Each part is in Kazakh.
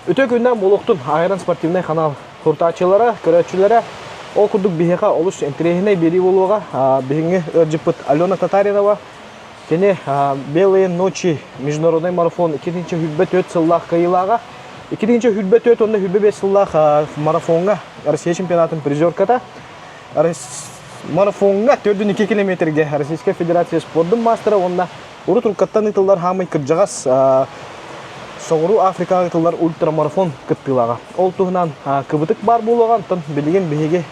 Өтө күнден болуқтun айран спортивный канал хуртачылары, көрөтчүлері ол күрдік бихеға олуш интерегіне бери болуға бігіңі өржіппіт Алена Татаринова және Белые ночи международный марафон 2-ші хүлбет өт сыллақ кайылаға 2-ші хүлбет өт онда хүлбе 5 сыллақ марафонға Россия чемпионатын призерката марафонға 4-2 километрге Российская Федерация спорттың мастері онда ұры тұрқаттан итылдар хамай кіржағас Соғыру Африкаға итылдар ультрамарафон кіттілаға. Ол тұғынан кібітік бар болуған тұн білген бейге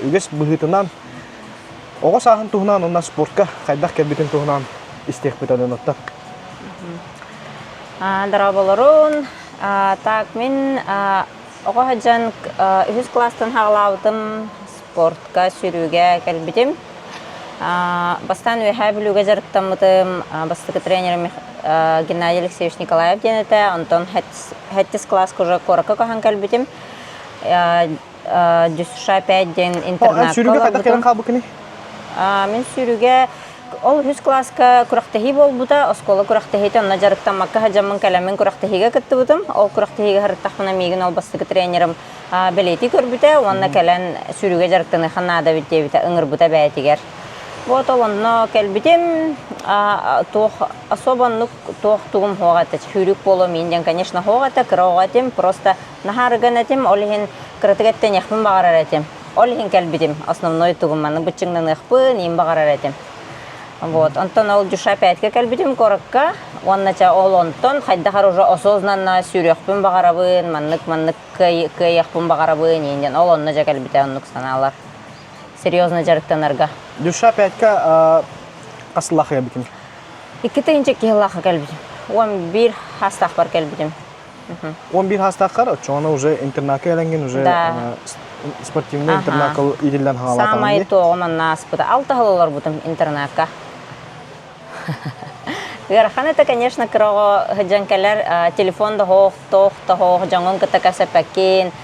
үгес бұғытынан оға сағын тұғынан онна спортқа қайдақ кәбетін тұғынан істек бітадын отта. Дарабаларун, так мен оға хаджан 100 кластан хағылаудым спортқа сүрүүге кәлбетім. Бастан өйхай білуге жарықтамыдым, бастығы тренерім Геннадий Алексеевич Николаев денеті, онтон хәттіс класс уже қорақы қоған кәлбетім. Дүсіша 5 ден интернат. Сүрүүге қайдақ керен қабы кіне? Мен сүрүүге ол 100 класска құрақтахи бол бұда, оскола құрақтахиті, онна жарықтамаққа хаджамын кәлемін құрақтахиға күтті бұдым. Ол құрақтахиға харықтақпына мейгін ол бастығы тренерім білеті көрбіті, онна кәлен сүрүүге жарықтаны қанада бітте біті, ұңыр бұта бәйтігер. Вот олонно кәлбетем особо тоқ туғым хоғаты. Хүрік болу менден, конечно, хоғаты, кіроғатым, просто нахарыған әтім, олығын кірітігеттен еқпін бағарар әтім. Олығын кәлбетем, основной туғым маны бұтчыңнан еқпін, ем бағарар әтім. Вот, онтон ол жүша пәтке кәлбетем корыққа, оннача ол онтон, қайдақар уже осознанна сүріқпін бағарабын, маннық кайеқпін бағарабын, енден ол онна жа кәлбете оннық саналар. Серьезно жарықтанарға. Дүша 5-ка қасылақы кәбекім? 2-ші кеғылақы кәлбетім. 11 хастақ бар кәлбетім. 11 хастақ қар, чоғана уже интернақы әлінген, уже спортивный интернақы иделден хағалатан. Самай тоғыман нас бұда. 6 ғылылар бұдым интернаққа. Ғархан это, конечно, кіроғы ғыджанкалар телефонда тоқ, жаңын күті кәсіпәккен.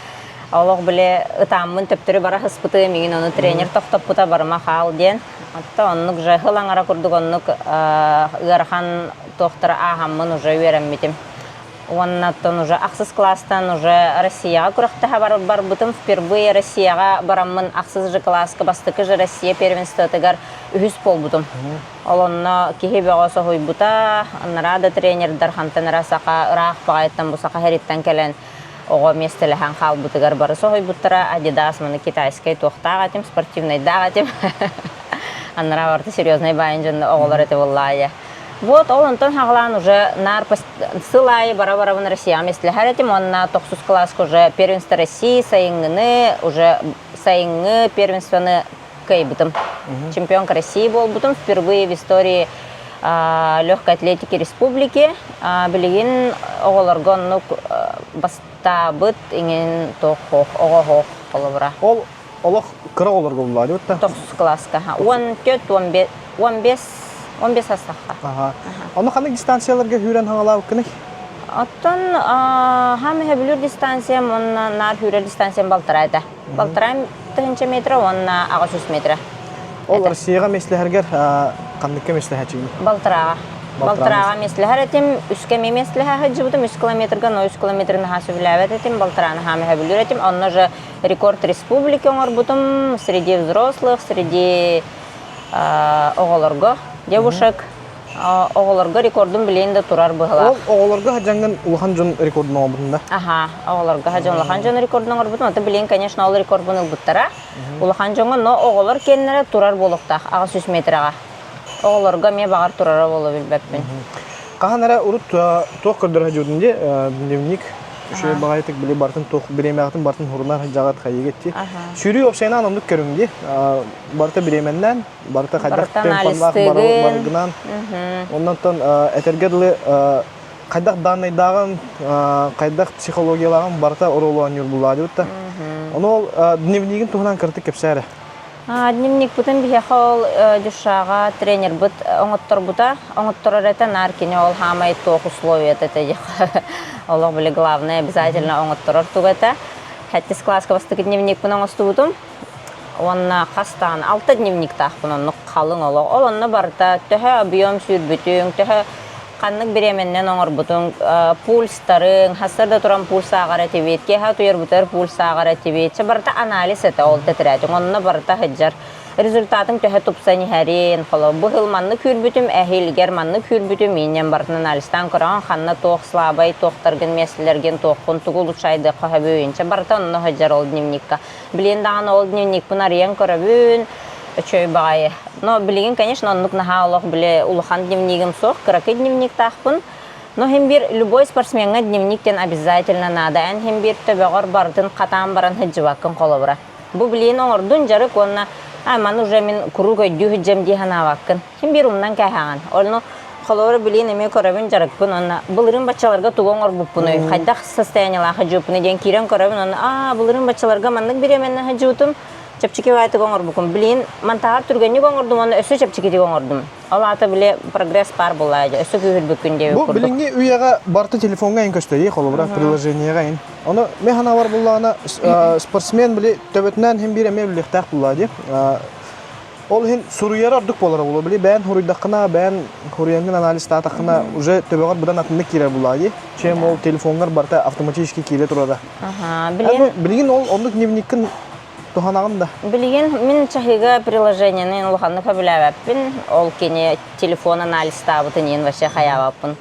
Олық біле ұтамын төптірі бара хыспыты меген оны тренер тоқтап бұта барыма қал ден. Атта оннық жай ғылаңара күрдік оннық ғархан тоқтыры ағамын уже үйерәмметім. Оннаттан уже ақсыз класстан уже Россияға күріқтіға бар бұтым. Впервые Россияға барамын ақсыз жы класска бастықы жы Россия первенствотығар үйіз пол бұтым. Ол онна кеге беға соғой бұта, оннарада тренер дархантан расақа ұрақ бағайттан бұсақа хәриттен кәлен. Оға местеліған қал бұтығар бары соғой бұттыра, Адидас мұны китайскай тоқтақ атым, спортивный дақ атым. Аннара барты серьезный байын жынды оғылар әті боллайы. Вот, ол онтон хағылан уже нар сылайы бара-барабын Россия местеліғар атым, онна 9 класск уже первенство России, сайыңыны, уже сайыңы первенствоны кай бұтым. Чемпионка России бол бұтым, впервые в истории легкой атлетики республики. Білеген оғыларғын бастабыт еңен тоқ оға қолыбыра. Ол олық кіра оларға болады өтті? 9 класска. 14-15 астаққа. Оны қандай дистанцияларға хүрен хаңалау күнік? Оттон хамы білір дистанциям, онна нар хүрер дистанциям балтырайды. Балтырайым 9 метр, онна аға 100 метр. Ол Россияға месліхәргер қандыққа месліхәчігін? Балтыраға. Балтыраға месліхәр әтім, үскеме месліхәр жібітім, 3 километрға, 3 километрін ға сөйләвәт әтім, Балтыраны хамы білір әтім. Онна же рекорд республики оңыр бұтым, среди взрослых, среди оғылырғы, девушек. Оғылырғы рекордын білейінді тұрар бұғылар. Ол оғылырғы ғажанған ұлған жон рекордын оғы бұтында? Оғылырғы ғажан ұлған жон рекордын оғы бұтын. Оты білейін, конечно, ол рекорд бұны бұттара. Ұлған жонға, но оғылыр кенлері тұрар болуқтақ, аға 100 метрға. Оғылырға ме бағар тұрара болу білбәппін. Қаған әрі ұрыт тоқ көрдір ғажудында дневник Şöyle bağaytık bile bartın toq bilemeyatın bartın hurunlar jagat kayıgetti. Sürü opsiyona anımlık göründü. Barta bilemenden, barta kadak tempanlak bargınan. Ondan sonra etergedli kadak danaydagan, kadak psikologiyalagan barta oroluan yol buladı. Onu dnevnikin tuğunan kırtık kepsere. Дневник бүтін бі хол дюшаға тренер бүт оңыттыр бұта. Оңыттыр әрәті наркіне ол хамай тоқ условия тәтәді. Олық білі главное, обязательно оңыттыр ұртуғыта. Хәттіс класска бастығы дневник бұн оңысты бұтым. Онна қастан 6 дневник тақ бұн, оны қалың олық. Ол онна барда төхі объем сүрбітің, төхі Қаннық беременнен оңыр бұтын пульстарын, хастарда тұран пульс ағара тевет, кеха туер бұтар пульс ағара тевет. Барыта анализ әті ол тәтірәтің, онына барыта хыджар. Результатын төһә тупсаны хәрен, қолы. Бұғыл манны күрбүтім, әхелгер манны күрбүтім, менен бартын анализтан көраған, қанна тоқ слабай, тоқтаргын месілерген тоқын, тұғыл ұшайды қоға бөйінче. Барыта онына хыджар ол дневникка. Білен дағын ол дневник бұнар ең көрі бөйін, чөй бағайы. Но білеген, конечно, оннық наға олық біле улыхан дневнигім соқ, кыракы дневник тақпын. Но хем бир любой спортсменға дневниктен обязательно надо. Ән хем бир төбеғар бардың қатан баран хыджывақын қолы бұра. Бұл білеген оңырдың жарық онына айман уже мен куру көйдүү хыджам дейхан авақын. Хем бир умнан кәйхаған. Олны қолы бұра білеген еме көрәбін жарықпын. Онына бұлырын бачаларға туғын ор бұппыны. Қайдақ состояниялар хыджыпыны ден керен көрәбін. Онына бұлырын бачаларға маннық беременні хыджыутым. Чапчики вайты гоңор букум. Билин мантагар түргенни гоңордум, оны өсө чапчикити гоңордум. Ал ата биле прогресс бар булайды. Өсө күһүл бүкүндө Бу билинги уяга барты телефонга ин көстөй, холобра приложениега ин. Оны механа бар буллагына спортсмен биле төбөтнән һәм бир эме биле так булады. Ол хин суруяра ардык болары болу биле. Бән хурыйдакына, бән хурыянгын анализ татакына уже төбөгөр будан атындык кире булады. Чем ол телефонгар барта автоматически кире турада. Билин ол ондук дневниктин туханагында. Билген мен чахига приложениянын улханны кабилабаппин, ол кене телефон анализ табытын вообще хаябаппын.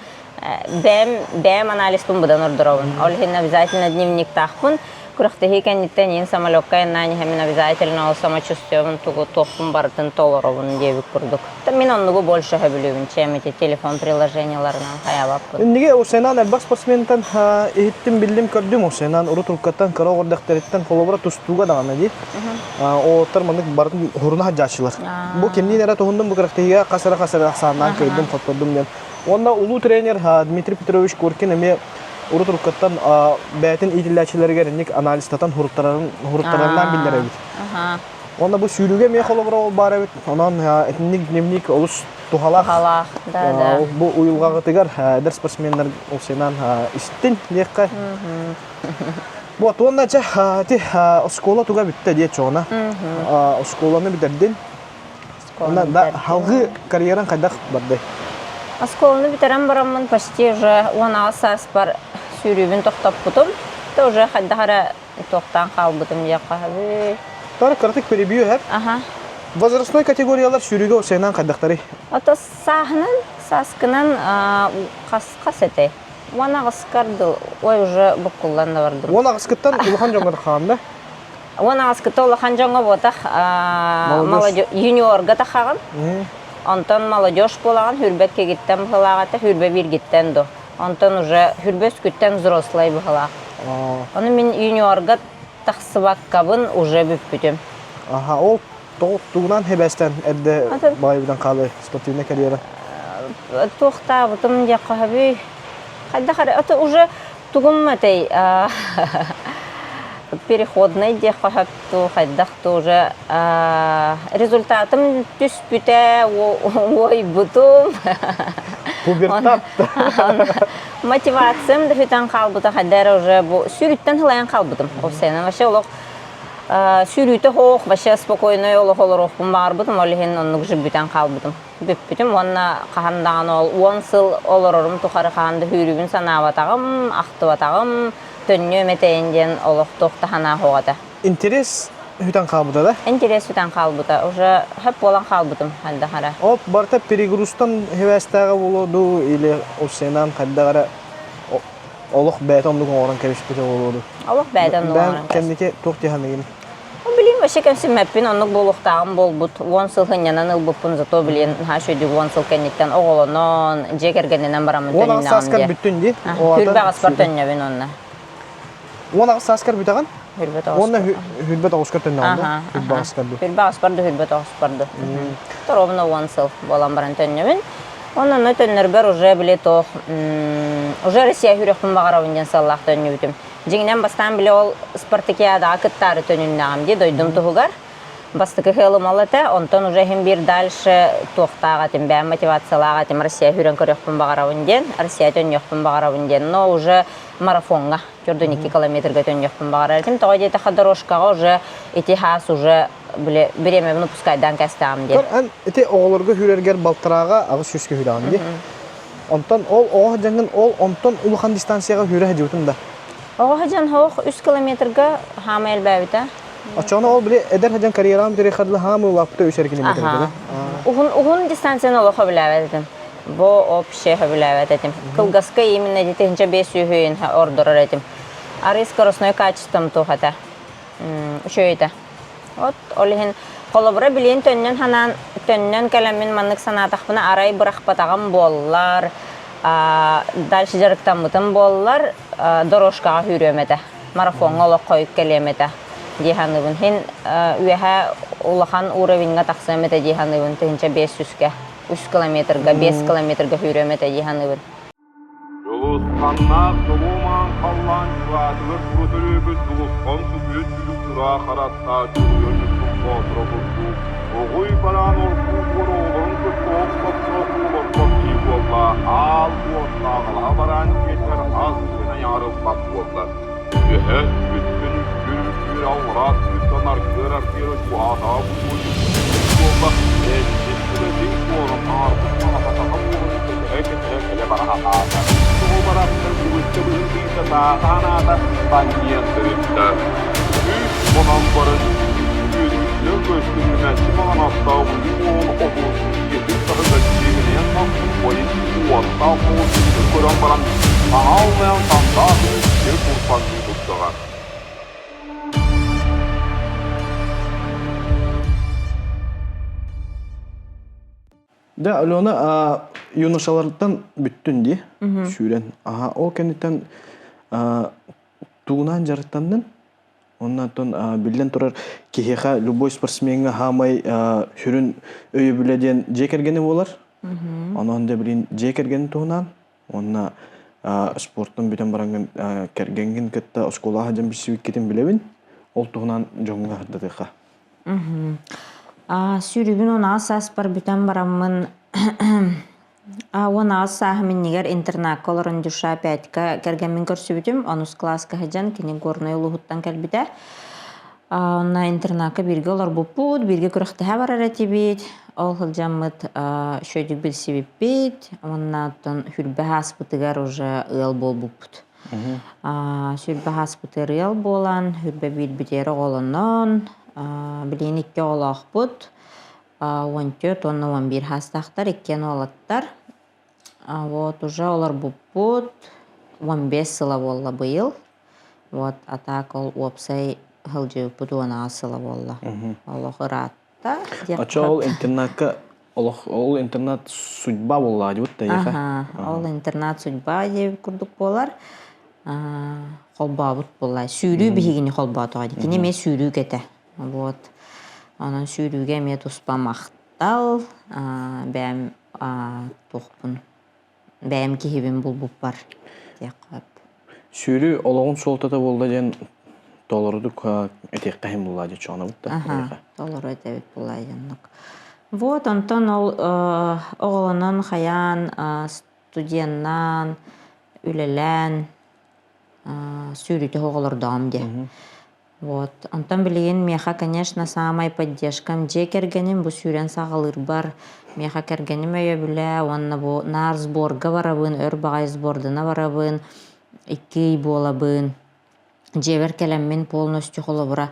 Бәм анализпын будан ордуровын. Ол хин обязательно дневник тахпын. Курахтахи кенниттен ин самолетка яннани хэмин обязательно ол самочувствиевын тугу тохпын бартын толоровын дебик курдук. Мен оннугу больше хэбилюбин, чем эти телефон приложенияларынан хаябаппын. Неге Усенан элбак спортсментен ихиттин билдим көрдүм Усенан урут улкаттан кырогордактарыттан колобра тустууга дагана ди. Оттар мандык бартын хуруна хаджачылар. Бу кемдин эре тухундум бу кырактыга касара аксаанан көрдүм, фотодум мен. Онда улуу тренер Дмитрий Петрович Куркин эме урут улкаттан бәтин идиллячыларга ренник анализтатан хуруттарынан билдер бит. Онда бу сүйрүгө ме колобра бар бит. Онан этник дневник олус тухалак. Да. Бу уюлга гытыгар дер спортсмендер Усенан истин лекка. Бу атонна ча ти школа туга битте дие чона. Школаны битердин. Онда да халгы карьеран кайдак барды. Школаны битерем барамын почти уже 10 аспар сүйрүбүн токтоп бутум. Та уже кайдагара токтан калбытым жакка. Тар картык перебью хэп. Возрастной категориялар сүйрүгө Усенан кайдактары. Ата сахнын, саскынан касете. Вона аскарды, ой уже букуллан да бардым. Вона аскыттан улхан жоңгор хаганда. Вона аскытта улхан жоңго ботах молодежь юниорга тахаган. Онтон молодежь болаган хүрбетке гиттен былагата хүрбе бир гиттен до. Онтон уже хүрбес күттен взрослый была. Оны мен юниорга тахсыбаккабын уже бүппүтүм. Ол тугунан хебестен эдде байбыдан калы спортивный карьера. Тохта бутум жакка хаби. Кайдахар это уже тугумматей переходный жакка хатту кайдахту уже результатым түспүтэ ой бутум. Пубертат. Мотивациям да фитан калбыта хаддара уже бу сүрүттен хылаян калбытым. Осена вообще олох сүрүтө хох вообще спокойно олох олорохпун барбытым, олехин оннук жибүтен калбытым. Бүппүтүм онна кахандаган ол 10 жыл олорорум тухары каханды хүрүбүн санабатагым, актыбатагым, төннө метейинден олох токтахана хогата. Интерес хүтен калбыта да? Интерес хүтен калбыта, уже хеп болан калбытым хандахара. Оп барта перегрузтан хевестага болоду или Усенан кайдагара олох бәйтомдук оңоран кебишпете болоду. Олох бәйтомдук оңоран. Бән кемдике токтиханагин. Билим вообще кемсин мәппин оннук болуктагым болбут. 10 жыл хынянан ылбыппын зато билин хашөйдүк 10 жыл кенниттен оголонон жекергенинен барамын төнүнөн. Оны саскар бүттүн ди. Хүрбага спорт төннөбүн онна. Оны саскар бүтаган? Хүрбет Оны хүрбет оскар төннөбүн. Хүрбага скарду. Хүрбага спорду хүрбет оскарду. Торовно 10 жыл болам баран төннөбүн. Онан өтөннөрбөр уже биле тох. Уже Россия хүрөкпүн багаравынден саллах төннөбүтүм. Жеңнен бастан биле ол спартакиада акыттары төнүннагам ди дойдум тугугар. Бастыкы хылым алата, онтон уже хим бир дальше тохтагатым, бәм мотивациялагатым Россия хүрөн көрөкпүн багаравынден, Россия төнөкпүн багаравынден, но уже марафонга 42 километрге төнөкпүн багаравынден. Тогойдете ходорожкага уже Этихас уже биле береме выпускайдан кастам ди. Эти оголорго хүрергер балтырага агыс сүскө хүраган ди. Ondan o jangan ondan uluhan distansiyaya hüre hajutun da. Oğa hajan hoq 3 kilometrga hamayl bäbita. Açana ol bile eder hajan kariyeram dire xadlı hamı vaqtda 3 kilometr da. Uhun distansiyan oğa biläwedim. Bu op şey biläwedim. Kılgaska именно детенче 5 hüyün order edim. Арый скоростной качеством тухата. Şöyle. Ot olihin kolobra bilen tönnen kalamin manlık sanataqbına arayı bırakpatağım bollar. Dalşı jarıktan mıtın bollar doroşkağa hürümede. Marafon oluq koyup kelemede. Dihanıbın hin üyehe ulahan uğravinga taqsamete dihanıbın tehince 500'ge 3 kilometrga 5 kilometrga hürümede dihanıbın. Yoluzkanlar doluman kallan şuatılır kurutulübüz Yoluzkan sütüyüt yüzük sıra karatta Yoluzkan kontrobuldu Oğuy paran orku oğulun kutluğun kutluğun kutluğun bolla Al bu otlağıla baran yeter az güne yarıl bakbollar Ühes bütün gülür avrat Üstanar kırar kırış bu ata bu boyun Bolla eşitleri bin korun artık Ağatataka bulun Ekele bana hata Olaraklar bu ülkenin ise dağanada baniyetlerinde. Üç onanların yüzüklü göçlüğüne çıman hatta uyumun okul yedi sahada çiğneye nasıl boyun uvatta olsun kuran baran almayan sandağın bir kurbanlı tuttuğa. Da Alona yunushalardan büttün diye süren. Aha o kendinden tuğunan jarıttandan ondan bilden turar kiheha любой спортсменге хамай sürün öyle bileden jekergeni bolar. Ondan da bilin jekergeni tuğunan. Onna sportun biten barangan kergengen ketta oskola hajam bisivik ketin bilebin. Ol tuğunan jonga hadadıqa. Sürübün ona asas par büten baramın ona sahmin niger internat kolorun düşa pətka kergemin görsübütüm 10 klaska hajan kini gornoy luhuttan kelbide. Ona internatka birge olar buput birge kuraqtaha barar etibit. Ol hıljamıt şöydük bilsibit. Ondan hürbe hasbıtıgar уже ıl bol buput. Hürbe hasbıtı ıl bolan hürbe bilbiteri olanın bilin ikke olaq bud. 14 оны 11 hastaqtar ikken olattар. Вот уже олар бупут 15 сыла болла быйыл. Вот а так ол опсай хылжы буду она сыла болла. Олох ратта. Ача ол интернатка ол интернат судьба болла деп та яха. Ол интернат судьба деп курдук болар. Холбабут болла. Сүйрүү бигини холбату ади. Кине ме сүйрүү кете. Вот. Onun sürüge met uspamaqtal bəm toxpun bəm kihibin bulbup var deyəqab. Sürü olağın soltada bolda jen dolaruduk etek qahim bulladı çoğuna butta. Dolar ödevit bullaydınlık. Вот ondan oğlanın xayan studiyandan ülelən sürüte oğlar dam de. Вот. Онтан билеген меха, конечно, самай поддержкам. Же кергеним бу сүйрен сағалыр бар. Меха кергеним өйе біле, онна бу нар сборга барабын, өр бағай сбордына барабын, 2 ай болабын. Жебер келеммен полностью қолы бұра.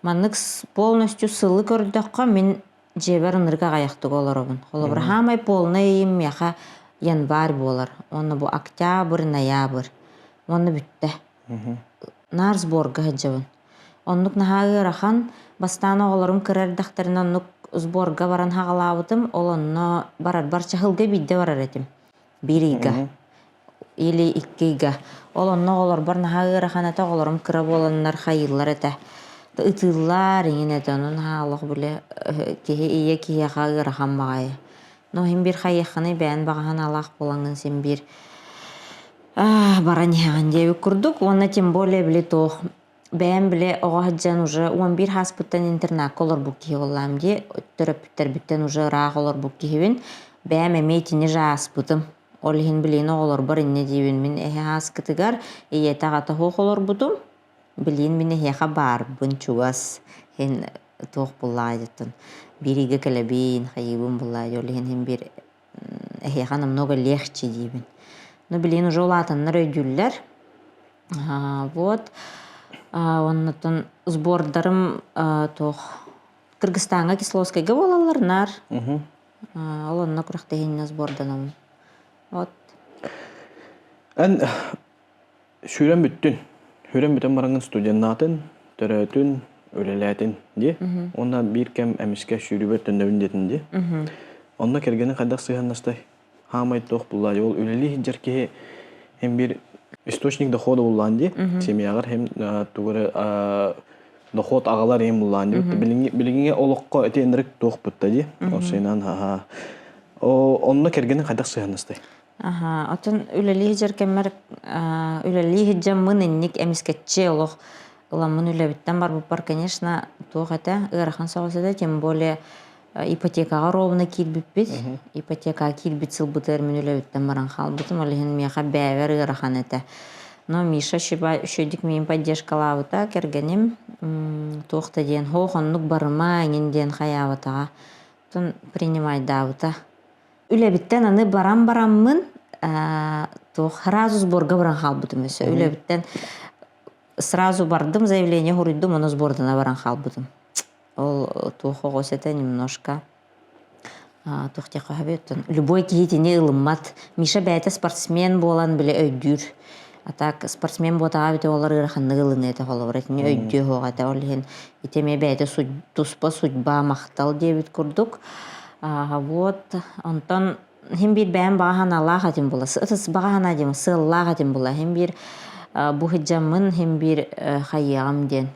Маннык полностью сылы көрдіққа мен жебер нырға қаяқтық оларабын. Қолы бұра хамай полный меха январь болар. Онна бу октябрь, ноябрь. Онна бүтті. Нар сборга хаджабын. Оннук нахагы рахан бастана оларым кырар дактарын оннук сборга баран хагалабытым олонно барар барча хылга бидде барар этим. 1 айга или 2 айга. Олонно олар бар нахагы рахан ата оларым кыра боланнар хайыллар эте. Ытыллар иңин эте онун хаалык биле кихи ие кихи хагы рахан багай. Но хим бир хайыханы бән багахан алак болангын сен бир баран яған деби курдук. Онна тем более биле тох бәм біле оғаджан уже 11 хаспыттан интернат колор букки олам де төрөптер биттен уже рақ олар букки хевин бәм эметине жаспытым олхин билен олар бар инне дебин мен хаскытыгар ие тагата олар бутум билен мен хеха бар бунчугас хен тох буллайдытын бириге келебин хайыбын буллай олхин хен бир эхеха намного легче дибин. Ну, блин, уже улатаннар өйдүллер. Вот. Оннотон сбордарым тох Кыргызстанга Кисловскайга болаларнар. Олонна курактахинна сборданам. Вот. Эн шүрен бүтүн баранган студеннатын, төрөтүн, өлеләтин ди. Ондан бир кем эмиске шүрүбөт төндөбүн детин ди. Онна кергенин кайдак сыйганнастай. Хамай тох булла жол өлели хиджерке hem bir источник дохода булланды. Семьягар hem тугары доход агалар hem булланды. Билигине олокко этенрик тох буттади. Осыйнан онна кергенин кайдак сыйганнастай. Отон үлели хиджеркемер үлели хиджаммын инник эмискетче олох ыламын үлебиттен бар буппар, конечно, тох эте ырахан сагасыда, тем более ипотекага ровно килбиппит. Ипотека килбит сылбытыр мен үлебиттен баран халбытым, олихин мияха бәвер ырахан эте. Но Миша шөдик мен поддержкалабыта кергеним тохта ден хохоннук барыма эңинден хаябытага тон принимай дабыта. Үлебиттен аны бараммын тох сразу сборга баран халбытым өсө. Үлебиттен сразу бардым, заявление хуруйдум, оно сбордана баран халбытым. Ол тох огосете немножко тохтяка хабеттен. Любой кихитине ылыммат. Миша бәйте спортсмен болан биле өйдүр. А так спортсмен ботага бите олар ыраханны ылыны эте холоврет. Не өйдү хогата олхен итеме бәйте туспа судьба мактал дебит курдук. Вот онтон hem bir ben bahana lahatim bula. Sıtız bahana dem sıl lahatim bula. Hem bir bu hicamın hem bir hayam den.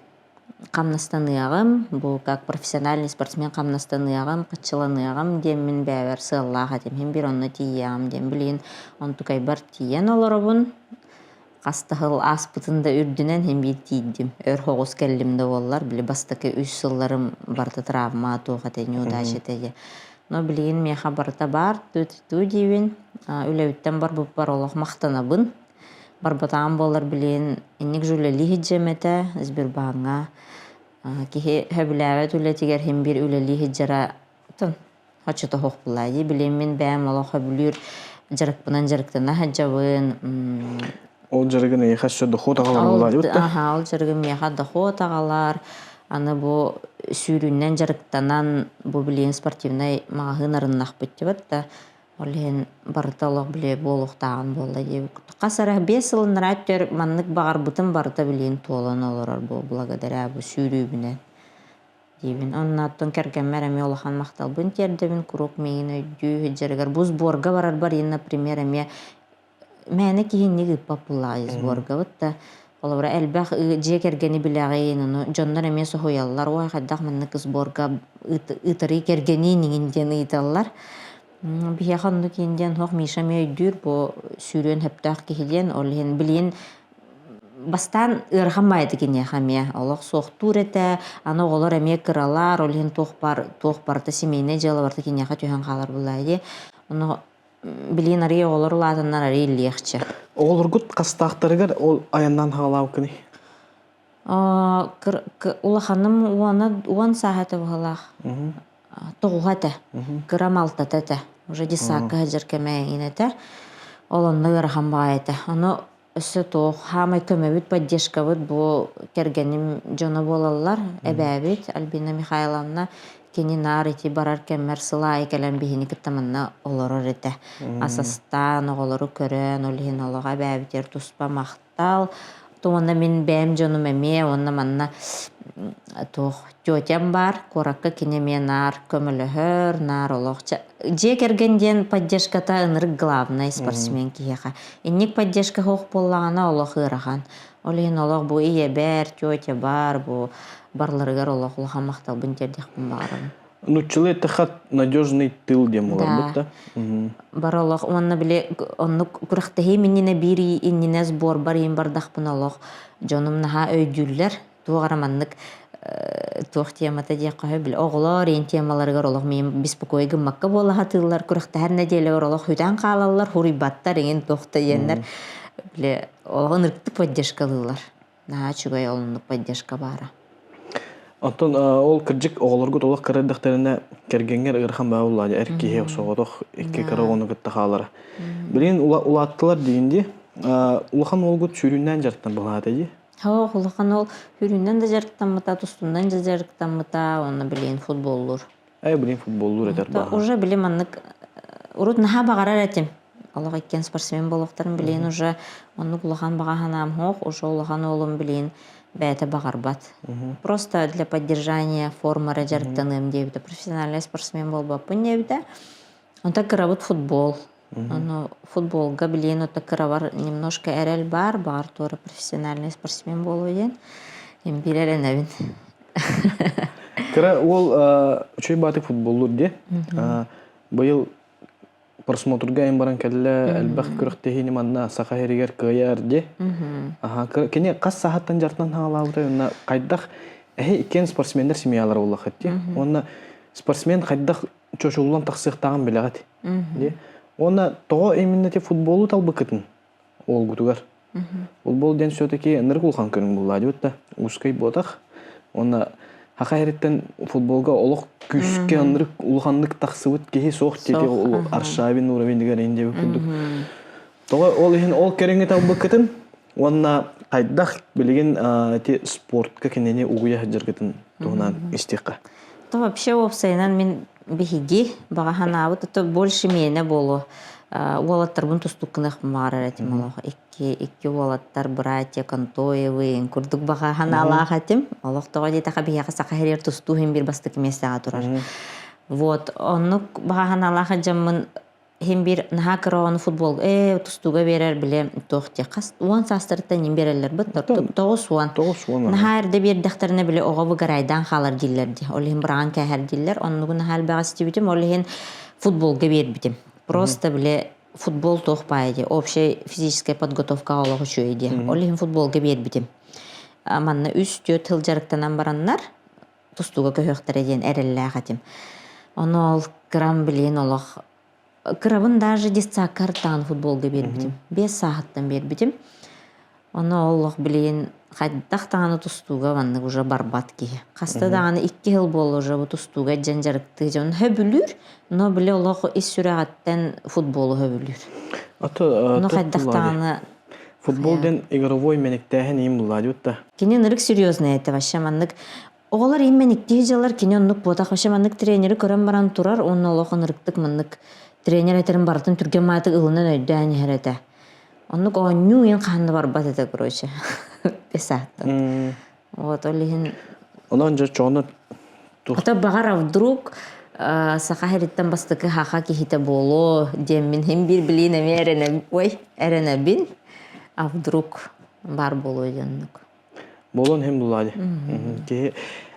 Камнастаныягым, bu как профессиональный спортсмен камнастаныягым, кытчыланыягым дем мен бәвер сыл лахатим. Hem bir онны тиям дем билин. Он тукай бар тиен олоробун. Кастахыл аспытында үрдүнен hem bir тийдим. Өр хоғыз келлимде боллар. Били бастакы 3 сылларым барты травма туғаты неудачетеге. Но билин мен хабарта бар, ту дивин. Үлебиттен бар буп бар олох мақтанабын. Барбатаам болар билин инник жүлели хиджемете Сбербанга. Кихи хөбүләбет үлетигер hem bir үлели хиджара тон хачыта хоқ булайы. Билин мен бәм олох хөбүлүр жарыкпынан жарыктана хаджабын. Ол жарыгын эйха шо доход агалар булайы бутта. Ол жарыгын эйха доход агалар. Аны бу сүйрүннен жарыктанан бу билин спортивный магагын арыннах битти батта. Олен барыта олох биле болуктаган болду деп. Касара 5 жылын раттер маннык багар бутын барыта билин толон олорор бу благодаря бу сүйрүбүнө. Дебин оннаттан керген мереме олохан мактал бун тердебин курук мейин өйдү жарыгар бу сборга барар бар, например, мени кийинниги популай сборга батта. Олора элбах же кергени билягын, жоннор эме сохояллар, ой хаддак маннык сборга ытыры кергени ниңинден ыйталлар. Бияханны кинден хох Миша мөйдүр бу сүрөн хептак кихиден олен билин бастан ырхамайды кине хаме. Аллах сохтур эте, аны олар эме кыралар, олен тохпарта семейне жалабарта кине ха түйөн калар булайды. Аны билин ари олар латыннар ари легче. Олоргут кастактарыгар ол аяндан халау кини. Улаханым уаны 10 сааты булах. Тоғата, грамалта тете. Уже десакка хаджаркеме инете. Олонны ырхан байты. Аны өсі тоқ, хамай көмебіт, поддержкабыт, бұл кергенім жоны болалар, әбәбіт, Альбина Михайловна, кені нар ити барар кәммер сылай кәлем бейіні кіттамынна олорор еті. Асастан, оғылыры көрін, олығын олыға әбәбітер тұспа мақтал. Туғанда мен бәм жоны мәме, онна манна тоқ тетям бар, коракка кені мен нар көмілігір, нар олықча. Же кергенден поддержката ынырық главный спортсмен кейеға. Инник поддержка хоқ болағана олық ыраған. Олығын олық бұл ие бәр, тетя бар, бұл барларығар олық ұлған мақтал бұнтердек бұн бағарым. Нучылы тахат надежный тыл дем олар бутта. Бар олық, онна біле, онны күріқтахи меніне бири инніне сбор бар, ен бардақ бұн олық. Жоным наға өйдүллер, туғараманнық туох темата дия кахы бил оглор ен темаларыгар олох мен беспокойгы макка бола хатылар күрәхтәр нәделер олох хүтән калалар хурибаттар ен тохта еннер биле олох ныркты поддержкалылар на чугай олны поддержка бара. Антон ол кыржык оголорго толок кырдыктарына кергенгер ырхан баулла эркие оксоготох икки карагону гытта халар. Билин улаттылар дегенде улахан олгут сүрүннән жартан булат эди. Улахан ол хүрүннән да жарыктанмыта, тустундан да жарыктанмыта, оны билин футболлур. Билин футболлур этер ба. Уже билим аннык урут наха багарар этим. Аллах иккен спортсмен болуктарын билин уже оны улахан багаһанам хох, уже улахан олум билин бәйті бағарбат. Просто для поддержания формы жарыктаным дейбіті. Профессиональный спортсмен болбаппын дейбіті. Онта кырабыт футбол. Футболга билин ота кырабар немножко әрел бар, бағар торы профессиональный спортсмен болу ден. Ем бір әренәбін. Кыра ол үчөй батык футболлур де. Быйыл просмотрга ем баран кәлі әлбәқ күріқтехini манна сақа херигер кыяр де. Кене қас сағаттан жартынан хағалауыда, онна қайдақ иккен спортсмендер семьялар олақ әтті. Онна спортсмен қайдақ чошулан тақсықтағын біліғат. Онна тоға емінне футболу талбы кітін ол күтігер. Футбол ден сөйтеке нырық ұлған көрін бұлады өтті. Ұскай ботақ. Онна хақа әреттен футболға олық күшке анырық ұлғандық тақсывыт кеге соқ тете аршабин уровень дегер енде өкілдік. Тоға ол ехін ол кереңе талбы кітін, онна қайдақ білген спортқа кенене ұғыя жыргетін туғынан істеққа. Вообще опсайнан мен бігіге бағахан абыт, это больше мене болу. Уолаттар бұн тұстыққынақ мағарар әтім олығы. Икки уолаттар братья Кантоевы, күрдік бағахан алақ әтім. Олық тоға дейтаға бігеға сақа херер тұстуғын бір бастық месаға тұрар. Вот, онық бағахан алақ әтімін hem bir naha kıran futbol tustuga verer bile toxti qas on sastırta nim bererler bit toğus on naha erde bir daktarına bile oğu garaydan xalar dillerdi olhin bran kahar diller onun hal bağıstı bitim olhin futbolga verbitim просто bile futbol toxpaydı общая физическая подготовка олығы şöydi olhin futbolga verbitim amanna üstü tıl jarıktanan baranlar tustuga köhöktär eden erelle xatim onu ol gram bilen olaq Кырабын даже десца картан футболга бербитим. 5 сааттан бербитим. Оны Аллах билен хайдах таны тустуга ванны уже барбат ки. Каста даны 2 жыл болу уже бу тустуга жанжарыкты жон хөбүлүр, но биле Аллах ис сүрәгаттан футболу хөбүлүр. Ата хайдах таны футболден игровой менектәһен им булади утта. Кини нырык серьезный это вообще маннык Оғалар имменикти жылар кини оннук ботак вообще маннык тренери көрөн баран турар, онны Аллах нырыктык маннык тренер этерин бартын түрген маты ылынан өйдән хәрәтә. Оннук онню ен қанды бар бат эте короче. Бесаттан. Вот олихин. Онан же чоны Ата багар вдруг сақа хәреттен бастыкы хақа кихите болу, деммин хем бир билин эмерене, ой, эрене бин, а вдруг бар болу еденнук. Болон хем булади.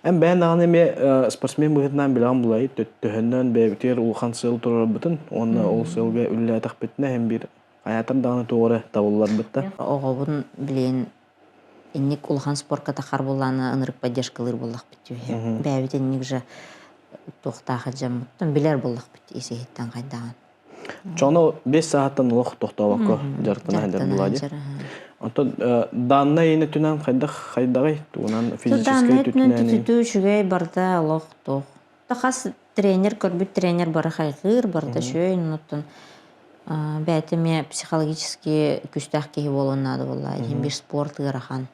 Әм бән дағын әме спортсмен бұхетнан білған бұлай, төһөннен бәбітер ұлған сыл тұрар бұтын, оны ол сылға үлі әтақ бітіне әм бір аятыр дағыны тоғыры табылылар бұтты. Оғабын білен инник ұлған спортқа тақар боланы ынырық поддержкалыр болақ біті. Бәбіт инник жа тоқтағы жам бұттын білер болақ біті есегеттен қайдаған. Чоны 5 сағаттан ұлық тоқтауаққа жарықтан әдер бұлади. Онтон данна ені түнен қайдағай туынан физическай түтінәне? Данна түтү шүгей барда лох тоқ. Тақас тренер, көрбіт тренер бары қайғыр, барда шөй, ұныттын. Бәйтіме психологически күстәқ кейі болуынады болай. Бір спорт ғырахан.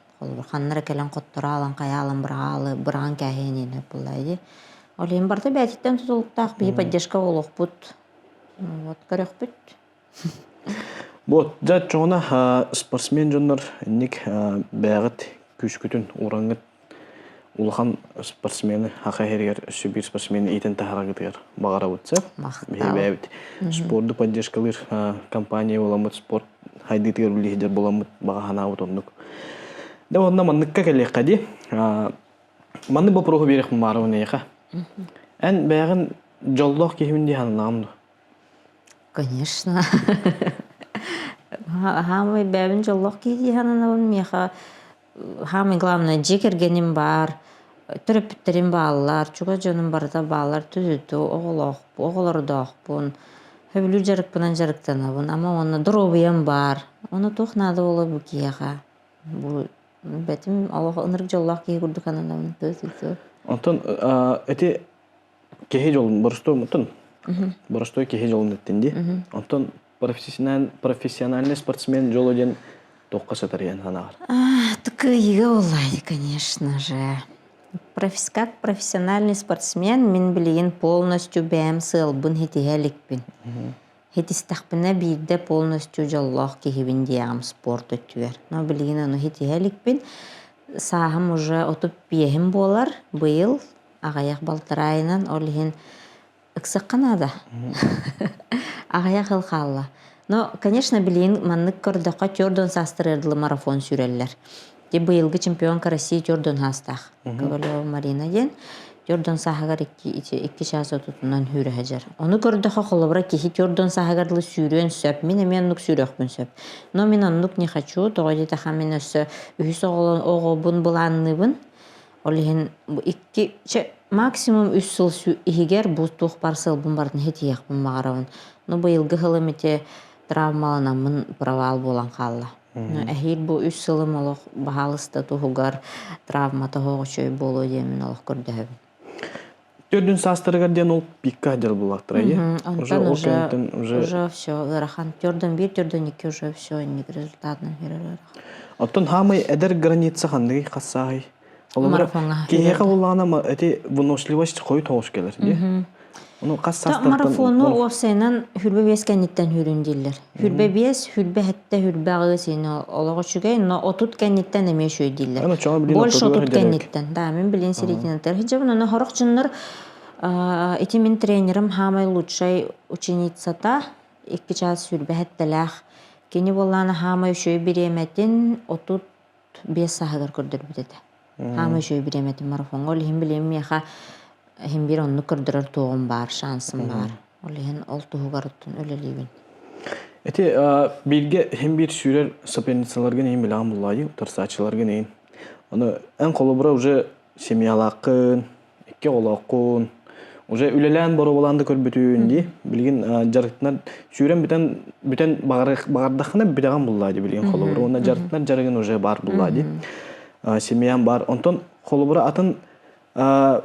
Ханнары кәлін қоттыра алан, қая алан бірған кәйін ені болай. Олейін барда бәйтіттен тұтылықтақ бей поддержка олық бұд. Вот, көрек бұд. Вот, жат жоғына спортсмен жондар ник бәғыт күшкүтін ураңғыт улахан спортсмені хақа хергер сүбір спортсмені ейтін тахарағытығар бағара өтсі. Бәйбәйбіт. Спорды поддержкалыр компания боламыд, спорт хайдытығар үлігідер боламыд бағахана өт ондық. Да онна манныққа кәлек қади. Манны бұл проғы берек мұмарауын еқа. Ән бәғын жолдақ кейімінде ханынағымды? Конечно. Хамы бәбін жоллық кейді ханынауын меха. Хамы главное жекергенім бар, түріпіттерім балалар, чуға жоным барда балалар түзіту, оғылар доқпын. Хөбілі жарықпынан жарықтанабын, ама оны дұробыям бар. Оны тоқнады олы бұл кейіға. Бәтім Аллах ынырық жоллық кей күрді ханынауын түзіту. Онтон эти кеһи жолун боростой мутун. Боростой кеһи жолун деттинди. Онтон профессиональный спортсмен жолу ден тоққа сатарыян санагар. Такие олай, конечно же. Как профессиональный спортсмен, мен билигин полностью бәм сылбын хитиһеликпин. Хитистахпына бирде полностью жоллох кихибин диягам спорт өттүер. Но билигин ону хитиһеликпин. Сахам уже отуп биехим болар. Быйыл агаяк балтырайынан олихин ыксыкканада. Агаяк ылхалла. Но, конечно, билигин маннык көрдөккө тёрдон састырырдылы марафон сүреллер. Те быйылгы чемпионка России тёрдон хастах. Ковалева Марина ден. Тёрдон сахагар 2 час отутунан хүрэ хажар. Ону көрдөккө холобра кихи тёрдон сахагарлы сүрөн сөп. Мен оннук сүрөкпүн сөп. Но мен оннук не хочу. Тоҕо таха мен өссө үһүс оҕобун буланныбын. Олихин максимум 3 сыл игер бу тух парсыл бун бартын хетиякпын магарабын. Но быйылгы хылымыте травмаланамын провал болан халла. Эхир бу 3 сылым олох бахалыста тухугар травма тоҕо чөй болу демин олох көрдөһөбүн. Тёрдүн састырыгар ден ол пикка жер булактыр, иә? Уже все, ырахан. Тёрдүн 1, тёрдүн 2 уже все, ник результатын берер. Оттон хамай эдер граница хандыгы кассагы. Марафонга. Кеһеге буллана эти выносливость кой тоғуш келер, иә? Onu kas sastırtın. Marafonu o senin hürbe beskenitten hüründiller. Hürbe bes, hürbe hatta hürbe ağısını olağı çıkay, no otut kenitten eme şöy diller. Bolş otut kenitten. Da men bilin serikinin terhicabın onu horaqçınlar etimin trenerim hamay lучшай ученицата 2 час hürbe hattalах. Keni bollana hamay şöy biremetin otut 5 sahagar kördür bitete. Hamay şöy biremetin marafon ol him bilin meha hem bir onu kırdırar toğum var, şansım var. Olehin oltuğugarıttın öleliyim. Eti bilge hem bir sürer sapenisalarga neyin bilan bulayı, tarsaçılarga neyin. Onu en kolubura уже semiyalaqın, ikke olaqın, уже ülelen boru bolandı körbütüğün di. Bilgin jarıklar süren biten bağırdaqına bidagan bulaydı bilgin kolubura. Onda jarıklar jarıgın уже бар bulaydı. Semiyan бар. Ondan kolubura atın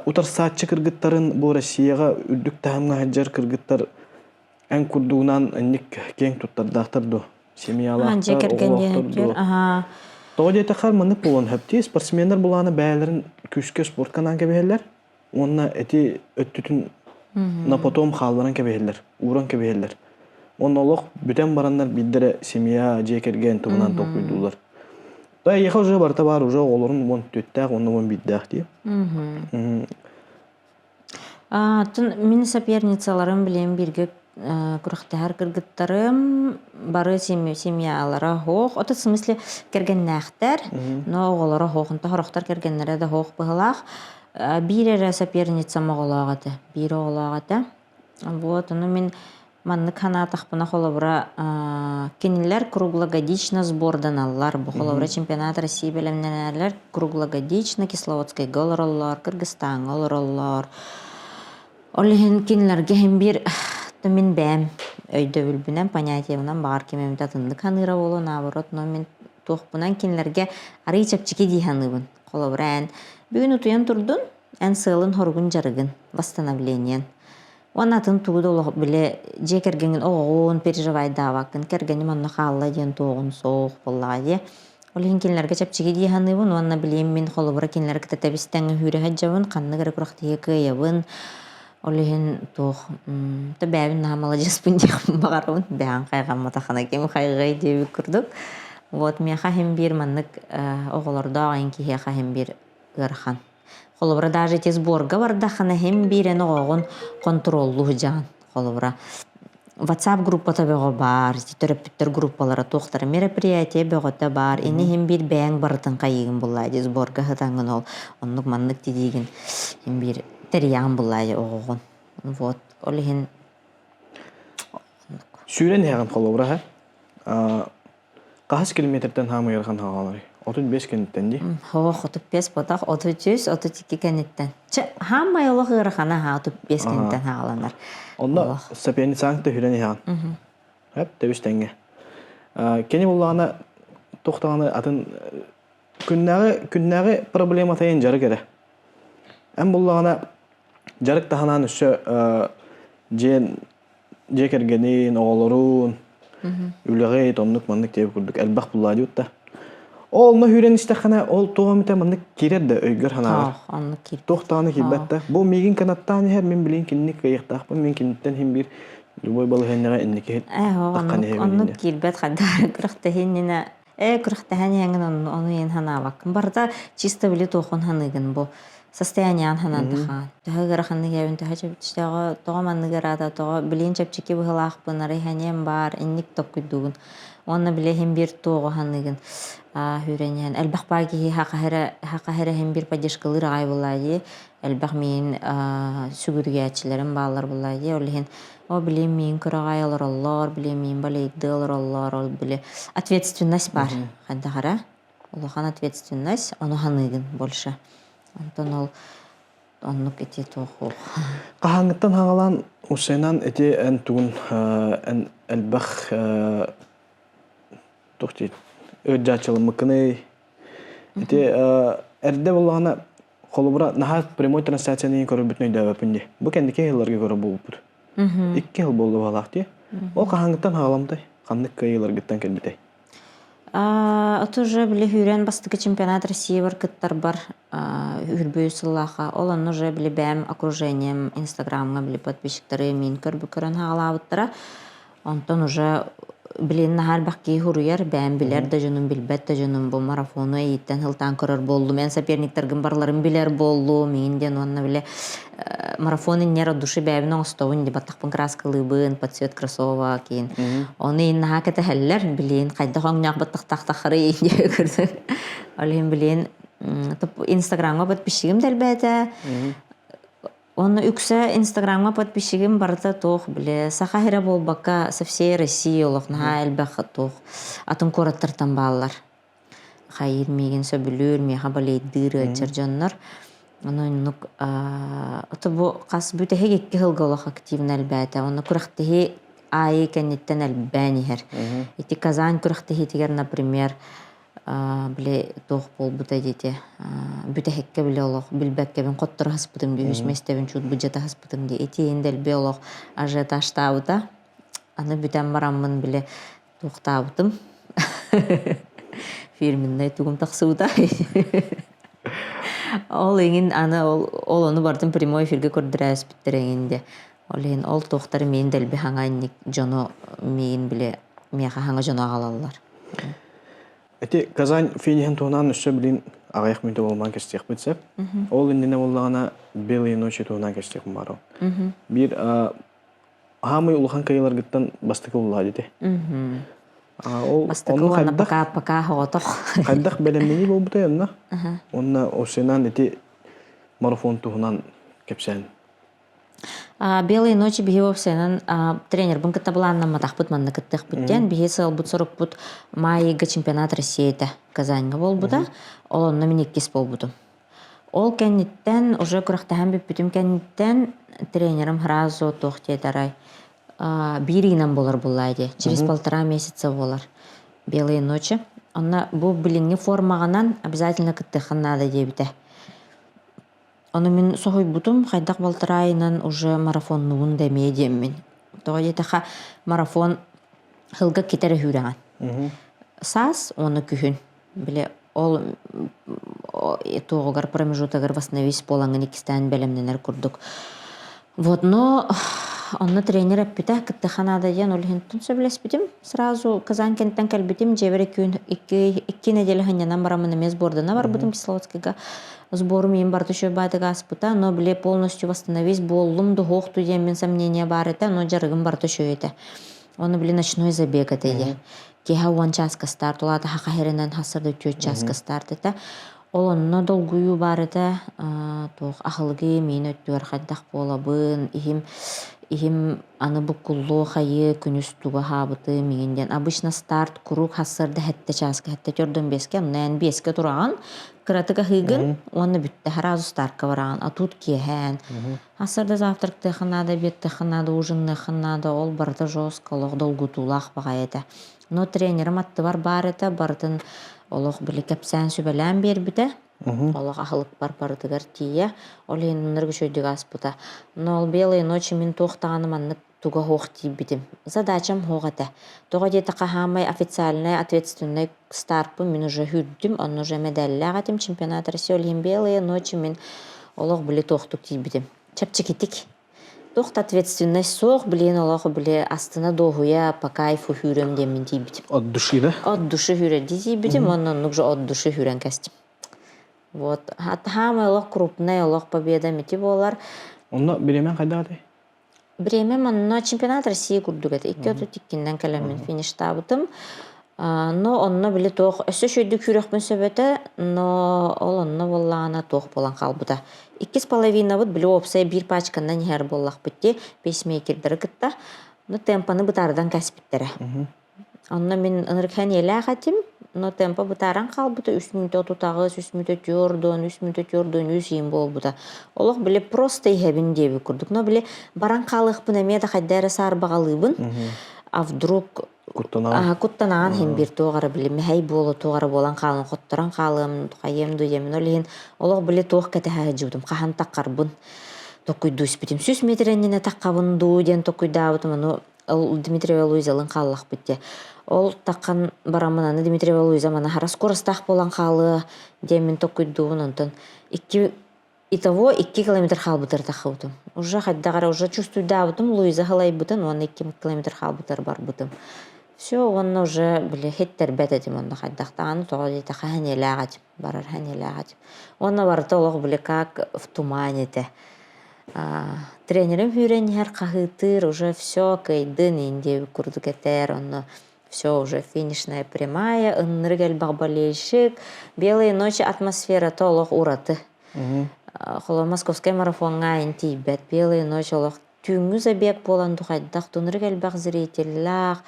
Utar saatçı kırgıtların bu Rusya'ya ürdük tahımına haccar kırgıtlar en kurduğundan enlik keng tuttar dağıtırdı. Semiyalaqtar, oğulaqtırdı. Toğu deyte qarmanık bulan hepti. Sportsmenler bulanı bəyələrin küske sport kanan kebeyler. Onunla eti öttütün napotom xalvaran kebeyler. Uğran kebeyler. Onunla olaq büten baranlar bildire semiya cekergen tığınan toquydular. Da yaxa уже barta bar уже олорун вон төттәк, онны вон биддәк ди. Тын мин соперницаларым билем бирге курактар кыргыттарым бары семьялары хох. Ота смысле кергеннәхтәр, но оголары хохынта хорохтар кергеннәре дә хох быгылак. Бирере соперница моголагаты, бире олагаты. Вот, ну мин манны канатах бuna холобра кинилер круглогодично сбордан аллар. Бу холобра чемпионат России белемнелер круглогодично Кисловодской голороллар, Кыргызстан голороллар. Олехин кинилерге hem bir min бәм өйдө билбинен понятиянан бар кемем татынды каныра болу наоборот, но мен тохпунан кинилерге ары чапчики диханыбын. Холобра эн бүгүн утуян турдун, эн сылын хоргун жарыгын восстановлениен. Онатын тугуду олох биле жекергенин оғуын переживай давакын кергени манна халла ден тоғын соқ боллады. Олин кинлерге чапчиги диханыбын, онна билем мен холобра кинлерге татабистен хүрі хаджабын, қанны гәрі құрақтығы кыйабын. Олин тоқ табәбін намала жаспын дейхін бағарабын. Бәң қайған матахана кем қайғай деуі күрдік. Вот мен қахым бір маннық оғыларда ағайын кейе қахым бір ғырхан. Холобра даже те сборга бардахана hem birene oğun kontrollu jan холобра. WhatsApp группата бего бар, терапевттер группалары тоқтар мероприятие бегота бар. Эни hem bir бәң бартын кайыгын булайды сборга хатангын ол. Оннук маннык дидигин hem bir териян булайды оғун. Вот, олихин Сүйрен ягын холобра ха. Кахас километрден хамы ярхан хагалары. 35 кенеттен ди. Хоох 35 потах 33 32 кенеттен. Хамма йолох ырахана ха 35 кенеттен хагаланар. Онда сапени санкты хүрен ягын. Хеп тебиштенге. Кени буллана тоқтаганы атын күннәге проблема тайын жары кере. Әм буллагана жарык таханан өссө жекергенин оголорун үлегей тоннук маннык теп курдук элбах буллади утта. Ол но хүрен истахана ол тугамыта маннык кирерде өйгөр ханагар. Онны кир. Тохтаны килбетте. Бу мигин канаттан хер мен билин кинник кыйыктак бу мен кинниттен хим бир любой балыгынага инники. Онны кирбет хадар кырыктахиннина кырыктаханьяңын оны ен ханабак. Барда чисто биле тохон ханыгын бу. Состояние ханандахан. Тагыр ханныгын тагы тогаманныгырада тога билин чепчики быгылак бынары ханем бар инник токкудугун. Онны биле хим бир того ханыгын хүренен элбах баги хакахара хим бир поддержкалыр ай булайы. Элбах мен сүгүргәчләрем баллар булайы. Олен о биле мен кырагайлар аллар, биле мен балейдылар аллар, ол биле ответственность бар. Хандагара. Улахан ответственность, оны ханыгын больше. Антон ол оннук эти тоху. Кахаңыттан хаңалан усенан эти эн тугун эн элбах тохти өджачылымыкыны эти эрде боллагана холубра нахат прямой трансляцияны көрүбүтнөй дэбэпинде. Бу кендики жылларга көрө болуппут. 2 жыл болду балакти. Ол кахаңыттан хагаламдай. Кандык кыйларгыттан келбитей. Это уже были хүрен бастыгы чемпионат России варкыттар бар хүрбөй сыллаха. Ол он уже были бәм окружением Инстаграмга были подписчиктары мин көрбү көрөн хагалабыттара. Онтон уже билин нахар бакки хуруяр бәм билер да жөнүм билбет да жөнүм бу марафону эйттен хылтан көрөр болду. Мен соперниктердин барларын билер болду. Менден онна биле марафон иннер души бәбин оңстовун деп аттакпын краскалыбын под цвет кроссовок кийин. Оны инна кете хеллер билин кайда хоңняк баттактахтахары инде көрдү. Алым билин Инстаграмга подписчигим делбете. Оны үксө Инстаграмга подписчигим барда тох биле сахахира болбакка со всей России олохна элбах тох атын кораттартан баллар. Хайыр меген сөбүлөр меха балейдыр чержоннор. Оны нук бу кас бүтеге экки хылголох активн элбете. Оны курактыхи ай кеннеттен элбэнихер. Ити Казань курактыхи тигер, например, биле тох бол бута дете. Бүтехекке биле олох билбекке бен коттор хаспытым ди үсместебин чут бюджета хаспытым ди. Ити эндел бе олох ажиотажтабыта. Аны бүтен бараммын биле тохтабытым. Фирменный тугум таксыбыта. Ол еңін аны ол оны бардым прямой эфирге көрдірәс біттереңінде. Ол ең ол тоқтары мен дәлбі хаңайник жоно мен біле меха хаңа жоно ағалалар. Эти Казань финихен туғынан үсі білін ағаяқ мүнті болман кестек бітсеп. Ол үндіне болағына белые ночи туғынан кестек бару. Бір хамы улахан кайылар гыттан бастықы олла деді. Бастықы олана пока хоғатық. Қайдақ бәлемені бол бұтай онна. Онна осенан эти марафон туғынан кепсен. Белые ночи биги вовсенен тренер бун катабланна матахпут манна каттах буттен биги сыл бут 40 бут майга чемпионат Россиида Казаньга бол буда ол номиниккис бол буту. Ол кенниттен уже курактахан биппитим кенниттен тренерым сразу тохте тарай биринам болар буллайды. Через 1,5 месяца болар. Белые ночи. Онна бу билинги формаганан обязательно каттахын надо дебите. Оны мен сохой бутум хайдак балтырайынан уже марафон нуун демедем мен. Тога жетаха марафон хылга кетері хүраған. Сас оны күхін. Биле ол тоғығар промежутагар восстановись полаңын икістен бәлемненер күрдік. Вот, но онны тренер әппіті кіттіханада ден ол хентін сөбілес бітім. Сразу Казань кенттен кәлбітім жебір 2 неделі ханянан барамын емес бордына бар бұдым Кисловодскіға. Сбору мен барды шо бадыга аспыта, но биле полностью восстановись боллум духохту демен сомнения бар это, но жарыгым барды шо это. Оны биле ночной забег это е. Кеха 1 часка старт, улата хахахеренен хасырды 4 часка старт это. Ол онно долгую бар это, тоқ ахылғы мен өттуар қайдақ болабын, ихим аны бұққылу қайы күніс туға хабыты мегенден. Обычно старт круг хасырды хәтті часка, хәтті төрден беске, оннан беске тұраған, кыратыға хыгын, оны бүтті харазу стартқа бараған, а тут кехан. Хасырды завтракты ханада, бетті ханада, ужинны ханада, ол барды жостқа, олық долгу тулақ баға еді. Но тренерім атты бар это, бардың олық білі кәпсән сөбәлән бер біті, Олох ахылык бар-бардыгар тие. Ол ен ныргы шөйдүг аспыта. Но ол белые ночи мен тохтағаны маннык туга хоқ тибидим. Задачам хоғата. Тоға дета қахамай официальный, ответственный старпы мен уже хүрдім, он уже медаль ағатым чемпионат России. Ол ен белые ночи мен олох біле тохтук тибидим. Чапчыкитик. Тохт ответственный соқ білен олох біле астына доғуя по кайфу хүрем демен тибидим. От души, да? От души хүрен тибидим, оннан нук же от души хүрен кастим. Вот. Хамай олох крупный, олох победа мети болар. Онна биремен қайда қадай? Биремен онна чемпионат России күрдүгет. 2-2-2-ден кәлеммен фиништабытым. Но онна біле тоқ. Өсі шөйді күрекпін сөбеті, но ол онна боллағына тоқ болан қалбыда. 2,5 бұд біле опсай бір пачкандан хер боллақ бітті. Пейсмейкердері кітті. Но темпаны бұтардан кәсіпіттері. Онна мен ыныркән елі ағатым. Но темпа бұтаран қалбыда 3 минут отутағыз, 3 минут өрден, 3 минут өрден, 100 ем бол бұда. Олық біле просто ехебін дебі күрдік. Но біле баран қалық бұн әмеді қайдары сар бағалыбын. А вдруг куттанаған хем бір тоғары біле мәй болу тоғары болан қалын қоттыран қалым, қайем дүйемін. Олеген олық біле тоқ кәті әжудым. Қахан таққарбын. Тоққойду үспетім. 100 метреніне таққабын дүйден тоққойдабытым. Дмитрия Луизалын қаллақ бітті. Ол таққан барамынаны Дмитрия Луиза мана хара скоростақ болан қалы демен тоққойдуын онтын. Итого 2 километр қалбытыр таққыбытым. Уже қайдағара уже чувствуйдабытым Луиза қалай бұтын, оны 2 километр қалбытыр бар бұтым. Все, оны уже біле хеттер бәтедім онда қайдақтағаны тоға дейті хәнелі ағатым, барар хәнелі ағатым. Оны барыты олық біле как в туманите. Тренерім хүренер қағытыр, уже все кайдын инде күрдік етер, оны все уже финишная прямая, ыныргел бағбалейшік, белые ночи атмосфера толық ураты. Холо московский марафонға интибет, белые ночи олық түңі забек болан дұқайдақ, тұныргел баг зрителлақ,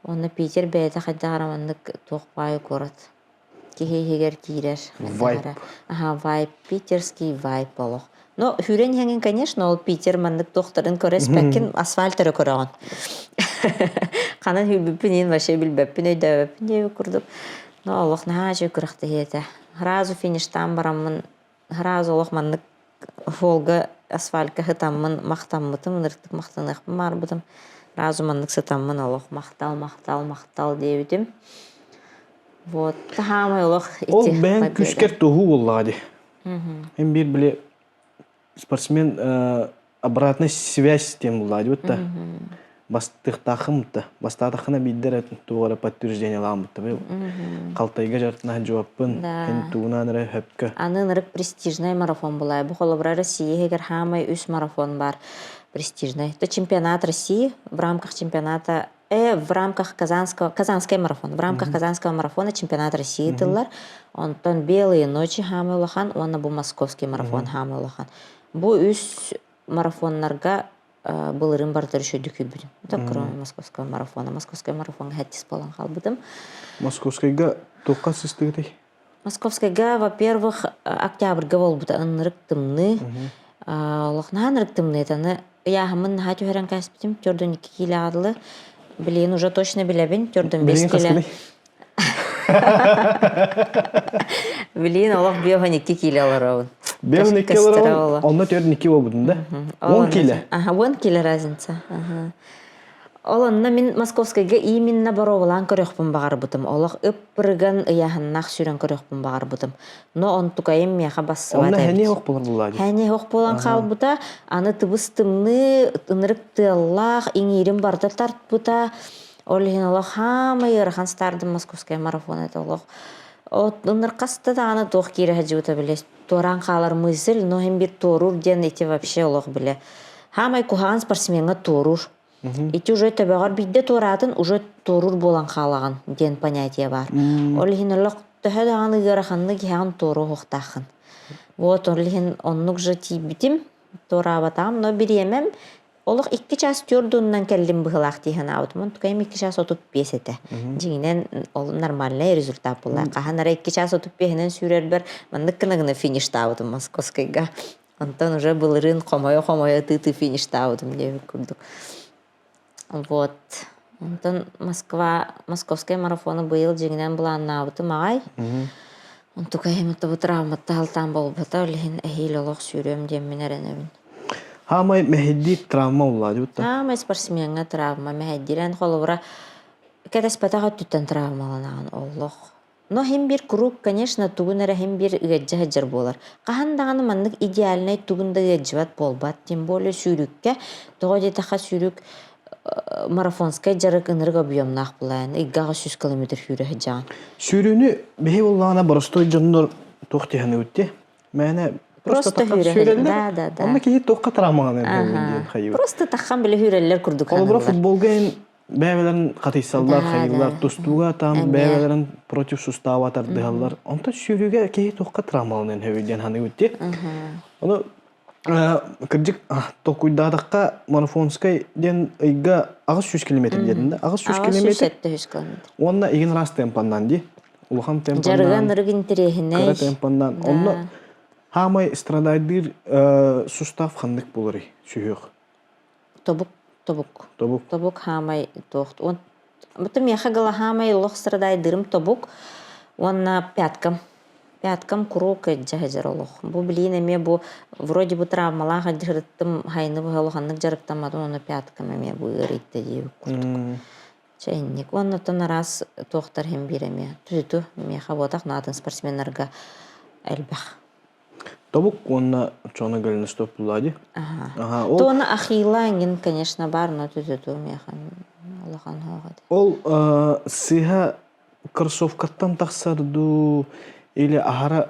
оны Питер бәйті қайдағарамандық тоқпай көрат. Кехегер кейдер. Вайп. Вайп, питерский вайп олық. Но хүрен хәңін, конечно, ол Питер мандық тоқтарын көрес бәккен асфальтары көраған. Қанын хүлбіппін, ваше білбәппін, өйдәбәппін деуі күрдіп. Но олық наға жөй күріқті еті. Хразу фиништан барамын, хразу олық мандық фолға асфальтқа хытамын, мақтаммытым, нырттық мақтанықпын марбыдым. Хразу мандық сытамын олық мақтал деуітім. Вот, тахамай олық ити. Ол бән күскер тұғу олғады. Мен бір біле спортсмен обратная связь тем влади вот бастых тахымты бастатахына биддер тугара подтверждение ламбыты бил калтайга жартына жоппын кен туунаныры хөпкө анынырык престижный марафон булай бу холобра России эгер хамай 3 марафон бар престижный это чемпионат России в рамках чемпионата в рамках казанский марафон в рамках казанского марафона чемпионат России тыллар онтон белые ночи хамай улахан онна бу московский марафон хамай улахан бу 3 марафоннарга былырын бартыр шөйдүк үйбүдүм. Так, кроме московского марафона. Московский марафон хәттис болан қалбыдым. Московскайга тоққа сыстығыдай? Московскайга, во-первых, октябрьга болбыда ынырык тымны. Лохна ынырык тымны етаны. Яғымын хәту хәрін кәспітім. Төрден 2 келі адылы. Білейін уже точно білебін. Төрден 5 келі. Білейін олақ беуған 2 келі алыр ауын. Беуған 2 келі ауын? Онда төрден 2 болбыдың да? 10 келі? 10 келі разница. Оланна мен Московскайга именно баровалан көрөкпін бағар бұтым. Олақ үппірген ұяғыннақ сүрен көрөкпін бағар бұтым. Но он тұқайым меға басы бады. Онна хәне оқ болар бұлады? Хәне оқ болан қал бұта. Аны тұбыстымны, ынырық тыллақ, еңерім барды тарт бұта. Олеген олақ хамай ырхан старды Московскай марафон это олақ. Ыныр қасты да аны тоқ кері хәджі бұта білес. Торан қалар мысыл, но хем бір торур ден еті вообще олақ біле. Хамай кухаған спортсменға торур. Ити уже табағар бидде торатын, уже торур болан қалаған ден понятие бар. Олеген олақ түхі дағаны ғырақанны кеған тору хоқтақын. Вот, олеген оннық жы тейбітім, тора батам, но біремем. Олық 2 час түрдуыннан кәлім бұғылақ дейін аудым. Тұқайым 2 час отып бесеті. Жеңінен ол нормальный результат бұлай. Қағанара 2 час отып бейінен сүйрер бір, мандық кінігіні финишта аудым Московскайға. Онтан уже бұлырын қомайы ты финишта аудым деп көрдік. Вот. Онтан Московскай марафоны бұйыл жеңінен бұланын аудым ағай. Онтукайымытта бу травматта халтан болбата олихин эхил олох сүйрөм демминеренебин. Хамай мәһидди травма уллады бутта. Май спортсменга травма мэхеддирен холобра кэтеспетага түттен травмаланаган олох. Но хем бир круг, конечно, тугунара хем бир ыгаджа хаджар болар. Кахандаганы маннык идеальный тугунда ыгаджабат болбат. Тем более сүйрүкке, тоға детаха сүйрүк марафонскай жарык ынырык объемнах булайын. Иггага 100 километр сүйрі хаджан. Сүйрүүнү бехи уллана барыстой жоннор тохтиханы үтте. Мәне Просто сүйрелер. да. Онда кии тохка травмаган хайып. Просто таххан биле хүреллер курдук. Олбура футболга бәвелерин катыйсаллар, хайылар, тостуга там бәвелерин против сустава тардыгаллар. Онта сүйрүүгө кии тохка травмаланын хөйден ханы үтте. Оны кырдык токуйдадакка марафонскай ден ыйга агыс 100 км дединде. Агыс 100 км. Онна игин раз темпандан ди. Улхан темпандан. Жарган ырыгын терехине. Кара темпандан. Онна хамай страдайдыр сустав хандык болары сүйөк. Тобук хамай тохт. Он бутым яха гала хамай лох страдайдырым тобук. Онна пяткам круг жахажар олох. Бу билин эме бу вроде бы травмалага жырыттым хайны бгалоханнык жарыктамады оны пяткам эме бу ырытты дип курдук. Чайник. Онна тон раз тохтар хем биреме. Түзүтү меха ботак натын спортсменнерге элбах. Тобук онна чона галина стоп булади. Тона ахилангин, конечно, бар, но түзүтү меха олохан хогады. Ол сыха кроссовкаттан тахсарду или ахара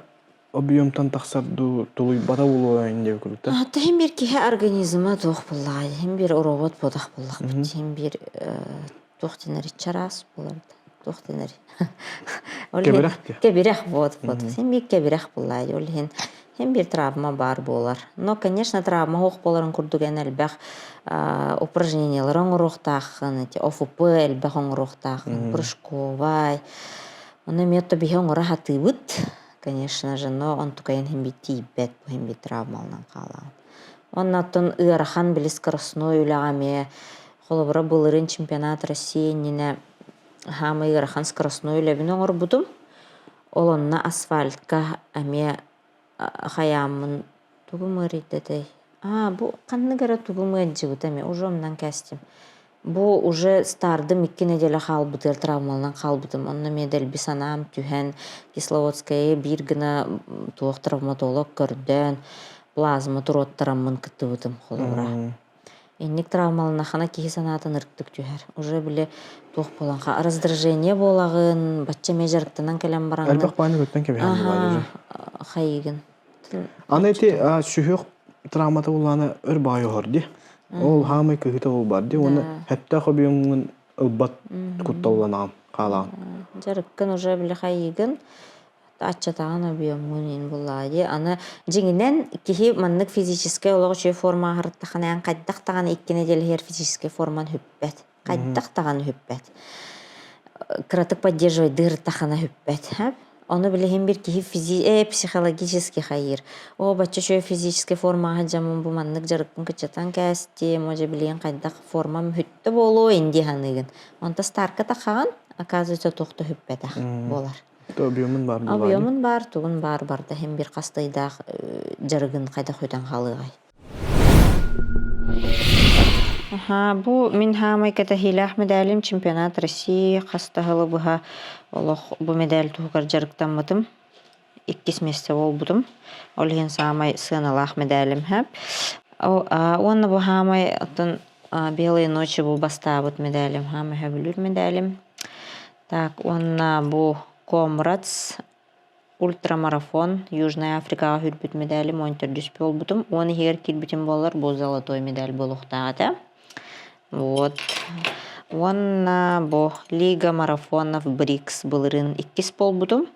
объемтан тахсарду тулуй бата болуайын деп көрүктө. Хем бир кихе организма тох буллай, хем бир робот бодах буллак, хем бир тохтенери чарас буларды. Тохтенери. Кебирах вот. Хем бир кебирах буллай, олхен хем бир травма бар болар. Но, конечно, травма хох боларын курдуген элбах упражнениялар оңуруктахын, ОФП элбах оңуруктахын, прыжковай. Оны метто бихе оңура хатыбыт, конечно же, но он тукайын хем бир тийбет, хем бир травмалынан калан. Оннаттан ыарахан биле скоростной үлягаме, холобра былырын чемпионат России нене хамы ыарахан скоростной үлебин оңур будум. Олонна асфальтка аме хаямын тугумыр иддей. Бу канныгара тугумыр жигутаме ужомнан кастим. Бу уже стардым 2 неделя халбытыр травмалынан халбытым. Онна медаль бисанам түһен Кисловодская бир гына туох травматолог көрдөн плазма туроттарамын кыттыбытым холобра. Инник травмалына хана кихи санатын ырктык түһер. Уже биле туох боланга раздражение болагын, бачча межарктанан келем бараңын. Элбак баны көттөн кебеген бар. Хайыгын. Анайти сүйөк травмата буланы өр бай хорди. Ол хамай кыгыта бол барди. Оны хәтта хобиңнын ылбат кутталланам калан. Жарыккын уже биле хайыгын. Аччатаган объемын булады. Аны жиңинен кихи маннык физическая ологчу форма харттаханан кайдактаган 2 неделя физическая форман хүппет. Кайдактаган хүппет. Кратык поддерживать дыртахана хүппет. Оны биле хем бир кихи психологический хайыр. Бачча шо физическая форма хаджамын бу маннык жарыккын кычатан касти, може билен кайдак формам хүттө боло энди ханыгын. Онта старка тахаган, оказывается, тохто хүппетах болар. Объемын бар булады. Объемын бар, тугун бар барда хем бир кастайдак жарыгын кайда хөтөн халыгай. Бу мин хамай ката хилах медалим чемпионат России кастахылы буха олох бу медаль тугар жарыктаммытым. 2 месте болбудум. Олген самай сыналах медалим хап. Онна бу хамай атын белые ночи бу бастабыт медалим хамай хабилүр медалим. Так, онна бу Комрадс ультрамарафон Южная Африка хүрбүт медалим онтер дүспе болбутум. Оны хегер килбитим болар бу золотой медаль болуктагы. Вот. Онна бу Лига марафонов БРИКС былырын 2 болбутум.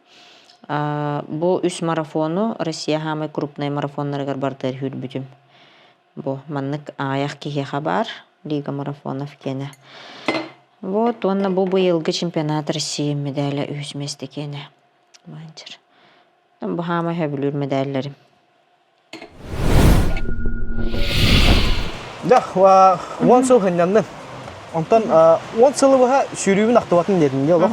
Бу 3 марафону Россия хамай крупный марафоннаргар бартыр хүрбүтүм. Бу маннык аяк кихе хабар Лига марафонов кене. Вот, онна бу быйылгы чемпионат России медаля 3 месте кене. Манчыр. Бу хамай хөбүлүр медальлерим. Да, он сыл хынянны. Онтан 10 сылы баха сүйрүүбүн актыбатын дедим де олох.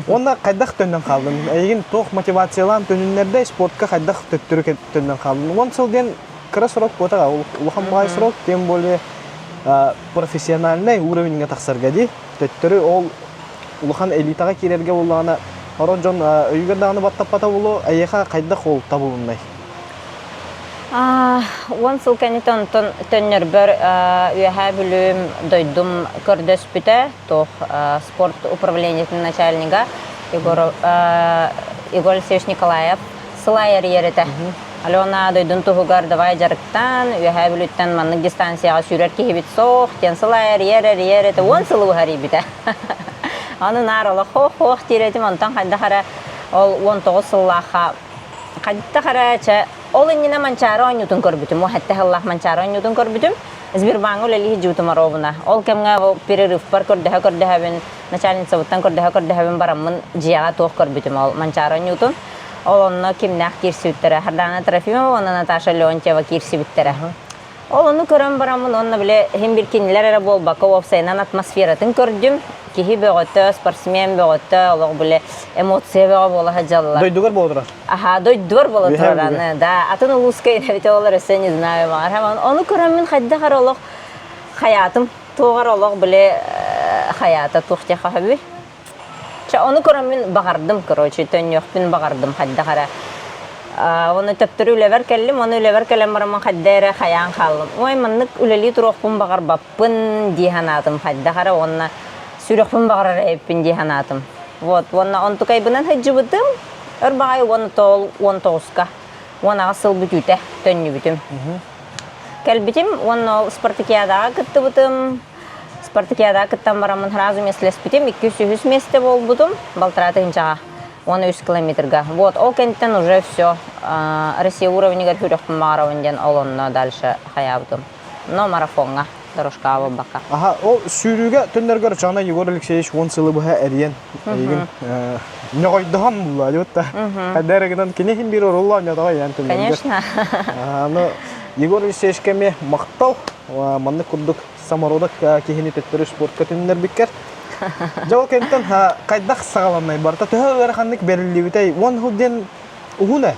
Онда кайдах төннөн калдым. Эгин тох мотивациялан төнүннөрдө спортка кайдах төттүрүк төннөн калдым. Он сылден кыра срок бота улхан бай срок тем более профессиональный уровеньге таксарга ди. Төттүрү ол улхан элитага кирерге боллагана орон жон үйгөрдаганы баттаппата болу аяка кайдах ол табылындай. Он сыл кенетон төннөр бер үһә бүлүм дойдум көрдөспүтэ тох спорт управлениятын начальника Игорь Алексеевич Николаев сылайыр ерете. Алена дойдун тугугар давай жарыктан үһә бүлүттен маннык дистанцияга сүрөр кихибит сох тен сылайыр ерете он сылы харибите. Аны наралы хох тиретим онтан кайдахара ол 19 сыллаха кайдахара ол иннина манчары ойнутун көрбүтүм, о хатта Аллах манчары ойнутун көрбүтүм. Сбербанк лели хижутум аробуна. Ол кемге перерыв бар көрдөһө начальница буттан көрдөһө барамын жияга тох көрбүтүм ол манчары ойнутун. Ол онно кимнах кирсибиттере, Хардана Трофимова, онна Наташа Леонтьева кирсибиттере. Ол ону көрөм барамын, онна биле хем бир кинилер эре болбакка опсайнан атмосфератын көрдүм. Кихи бөгөтө, спортсмен бөгөтө, олог биле эмоция бөгө бола хаджаллар. Дойдугар болдурар. Дойдугар бола турараны. Да, атын улускай небите олар өсө не знаю мар. Ону көрөм мен хайдахар олог хаятым, тоогар олог биле хаята тухте хабы. Ону көрөм мен багардым, короче, төньөкпүн багардым хайдахара. Оны төптөрү үлебер келлим, оны үлебер келем бараман хайдайра хаян калдым. Ой, маннык үлели турокпун багарбаппын диханатым хайдахара, онна сүрөкпүн багарар эппин диханатым. Вот, онна онтукайбынан хаджыбытым, өрбагай 19-ка, онага сыл бүтүтэ, төннү бүтүм. Келбитим, онна спартакиадага кыттыбытым, спартакиадага кыттан барамын сразу меслеспитим, 200 месте болбутум, балтыраты хинчага. 13 километрга. Вот, ол кенттен уже все. Россия уровнегер хүрөкпүн магаравынден олонно дальше хаябытым. Но марафонга, дорожка абабака. Ага, ол сүйрүүгө төндөргөр чана Егор Алексеевич 10 сылы буга эриен. Эгин ногойдоган булла жотта. Кадерегиден кинехин бир орулла нятага ян төндөргөр. Конечно. Ну, Егор Алексеевичке ме мактал, манны курдук самородак кихини төттөрү спортка төндөр биккер. Жол кенттен кайдах сагаламай барта төһөр ханнык берилибитей 10 худен угуна.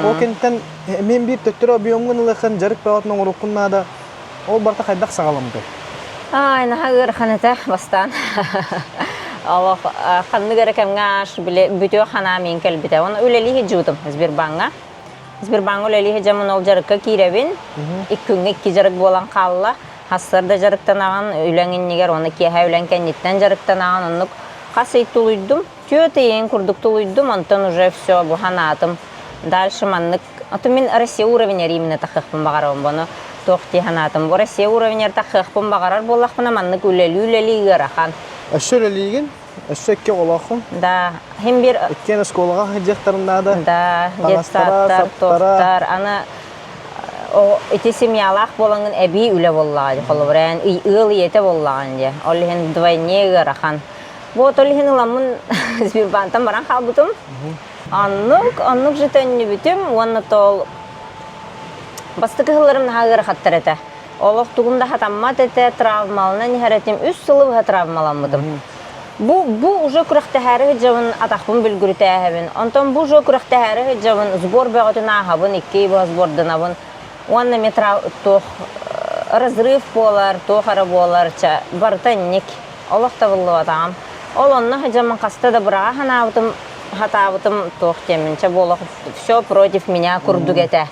Ол кенттен мен бир төттөрө биомгынлыгын жарык баатның урукуннада ол барта кайдах сагаламды. Ай, нахагыр ханета бастан. Аллах ханныгыр кемгаш биле бүтө хана мен келбите. Оны үлели хижутум Сбербанкка. Сбербанк үлели хижамын ол жарыкка киребин. 2 күнгө 2 жарык болан калла. Хастарда жарыктанаган үләңиннигер оны кеһә үләңкәнниттен жарыктанаган онны касый тулуйдум. Төтейен курдук тулуйдум, онтон уже все бу ханатым. Дальше маннык. Аты мен Россия уровеньер именно тахыкпын багарам бону. Тохти ханатым. Бу Россия уровеньер тахыкпын багарар боллакпына маннык үлели гырахан. Әшөлелеген, әшөкке олақын. Да, hem bir Ekкен сколага хыжактарында да. Да, детсаттар, тохтар, аны o iti semyalaq bolanın əbi ülə bolladı xolubran ıl yete bollagan je olhen двойне гырахан вот олhen ламын Сбербанктан баран халбутум аннык жетенни битим онна тол бастыкыларым нагыр хаттарата олох тугумда хатаммат эте травмална нихаретим 3 сылы травмаламдым Bu уже күрәхтәһәре җавын атакпын билгүртәһәбен. Антон бу уже күрәхтәһәре җавын сбор бәгатына хабын 2 сборданабын. Он метра то разрыв болар, то хара болар, ча бартанник. Аллах таваллы атам. Ол онна хаҗаман каста да бара ханабытым, хатабытым тохтемин ча болах все против меня курдугете.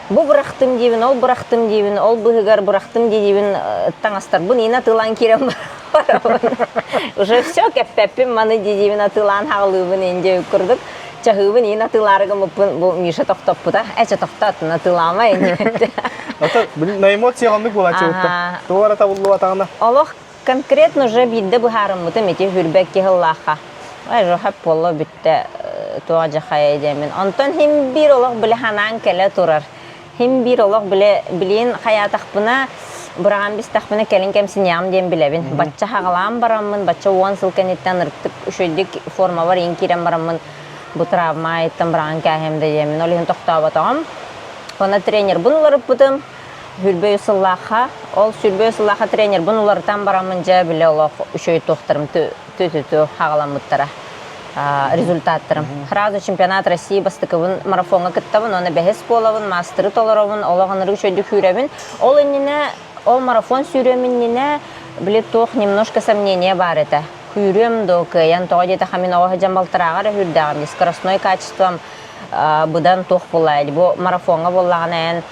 Бу бырактым дибин, ол бырактым дибин, ол быгар бырактым дибин таңастар. Бу нина тылан кирем. Уже все кеппеппим маны дибин атылан хагылыбын энде курдук. Чахыбын ина тыларыгы бу Миша токтоппута. Эче токтатын атылама энде. Ата на эмоцияландык була чыгытта. Туара табылды атагына. Аллах конкретно же бидде бу харымыты мете хүрбекке хыллаха. Ай жохап болла битте туажа хаядемин. Антон хим бир олох биле ханан келе турар. Хим бир олох биле билин хаятакпына Бураган biz tahmini kelin kemsin yağım diyen bilebin. Batça hağalan baramın, batça 10 sılkanitten ırktık. Üşöydük forma var, inkirem baramın. Bu travma ettim burağın kəhemde yemin. Olihin toxtağı batağım. Ona trener bunu bıdım. Hürbey Usullaha. Ol Hürbey Usullaha trener bunu tam baramınca bile olaq üşöy toxtarım. түтүтү хагаламыттара результаттарым. Сразу чемпионат России бастыкыбын марафонга кыттабын, оны бәхес болабын, мастеры толоробын, олаганыры шөйдү хүребин. Ол марафон сүйреминне билет тох немножко сомнения бар это. Хүрем док, ян тоға дете хамин оға жамбалтырағар хүрдағым, скоростной качеством бұдан тох болайды. Бу марафонга болағанайын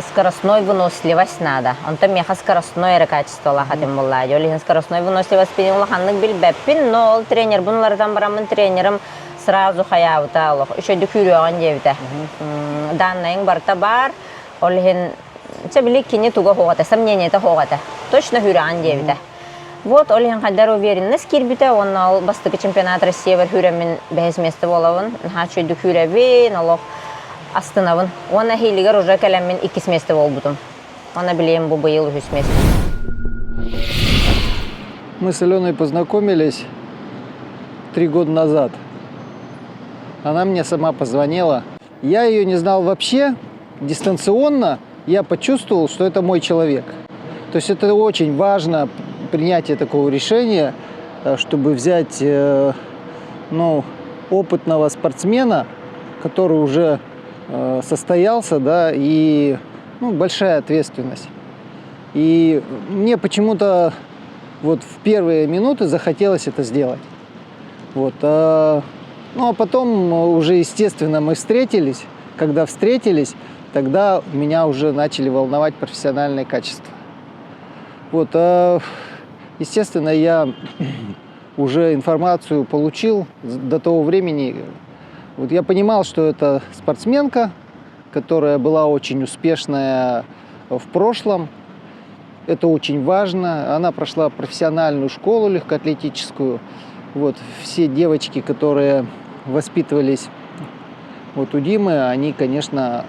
скоростной выносливость надо. Онта меха скоростной качество лахатым болайды. Олеген скоростной выносливость пенен лаханлык билбәппин, но ол тренер, бұнлардан барамын тренерім сразу хаябыта алық. Үшөйді хүріған дебіті. Даннайың барта бар, олеген білі кені туға хоғата, сомнениеті хоғата. Точно хүріған дебіті. Вот, олеген қадар уверенность кирбіті, он ал бастығы чемпионат Россия бар хүремен бәйіз месті болауын. Хачөйді хүребен, олық астынавын. Оны хейлігер уже кәлеммен 2 месті бол бұдым. Оны білейм бұл бұйыл 3 месті. Мы с Аленой познакомились 3 года назад. Она мне сама позвонила. Я ее не знал вообще. Дистанционно я почувствовал, что это мой человек. То есть это очень важно, принятие такого решения, чтобы взять опытного спортсмена, который уже состоялся, да, и большая ответственность. И мне почему-то вот в первые минуты захотелось это сделать. Вот. А потом уже, естественно, мы встретились. Когда встретились, тогда меня уже начали волновать профессиональные качества. Вот. Естественно, я уже информацию получил до того времени. Вот я понимал, что это спортсменка, которая была очень успешная в прошлом. Это очень важно. Она прошла профессиональную школу легкоатлетическую. Вот. Все девочки, которые воспитывались вот у Димы, они, конечно,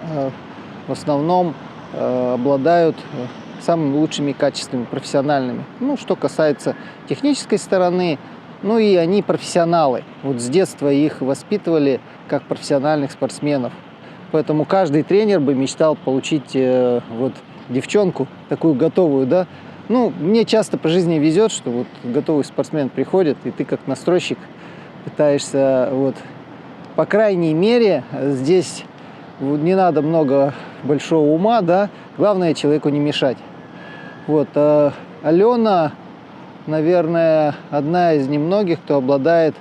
в основном обладают самыми лучшими качествами профессиональными. Что касается технической стороны, и они профессионалы. Вот с детства их воспитывали как профессиональных спортсменов. Поэтому каждый тренер бы мечтал получить девчонку такую готовую, да. Мне часто по жизни везет, что вот готовый спортсмен приходит, и ты как настройщик пытаешься, по крайней мере, здесь не надо много большого ума, да. Главное человеку не мешать. Алена, наверное, одна из немногих, кто обладает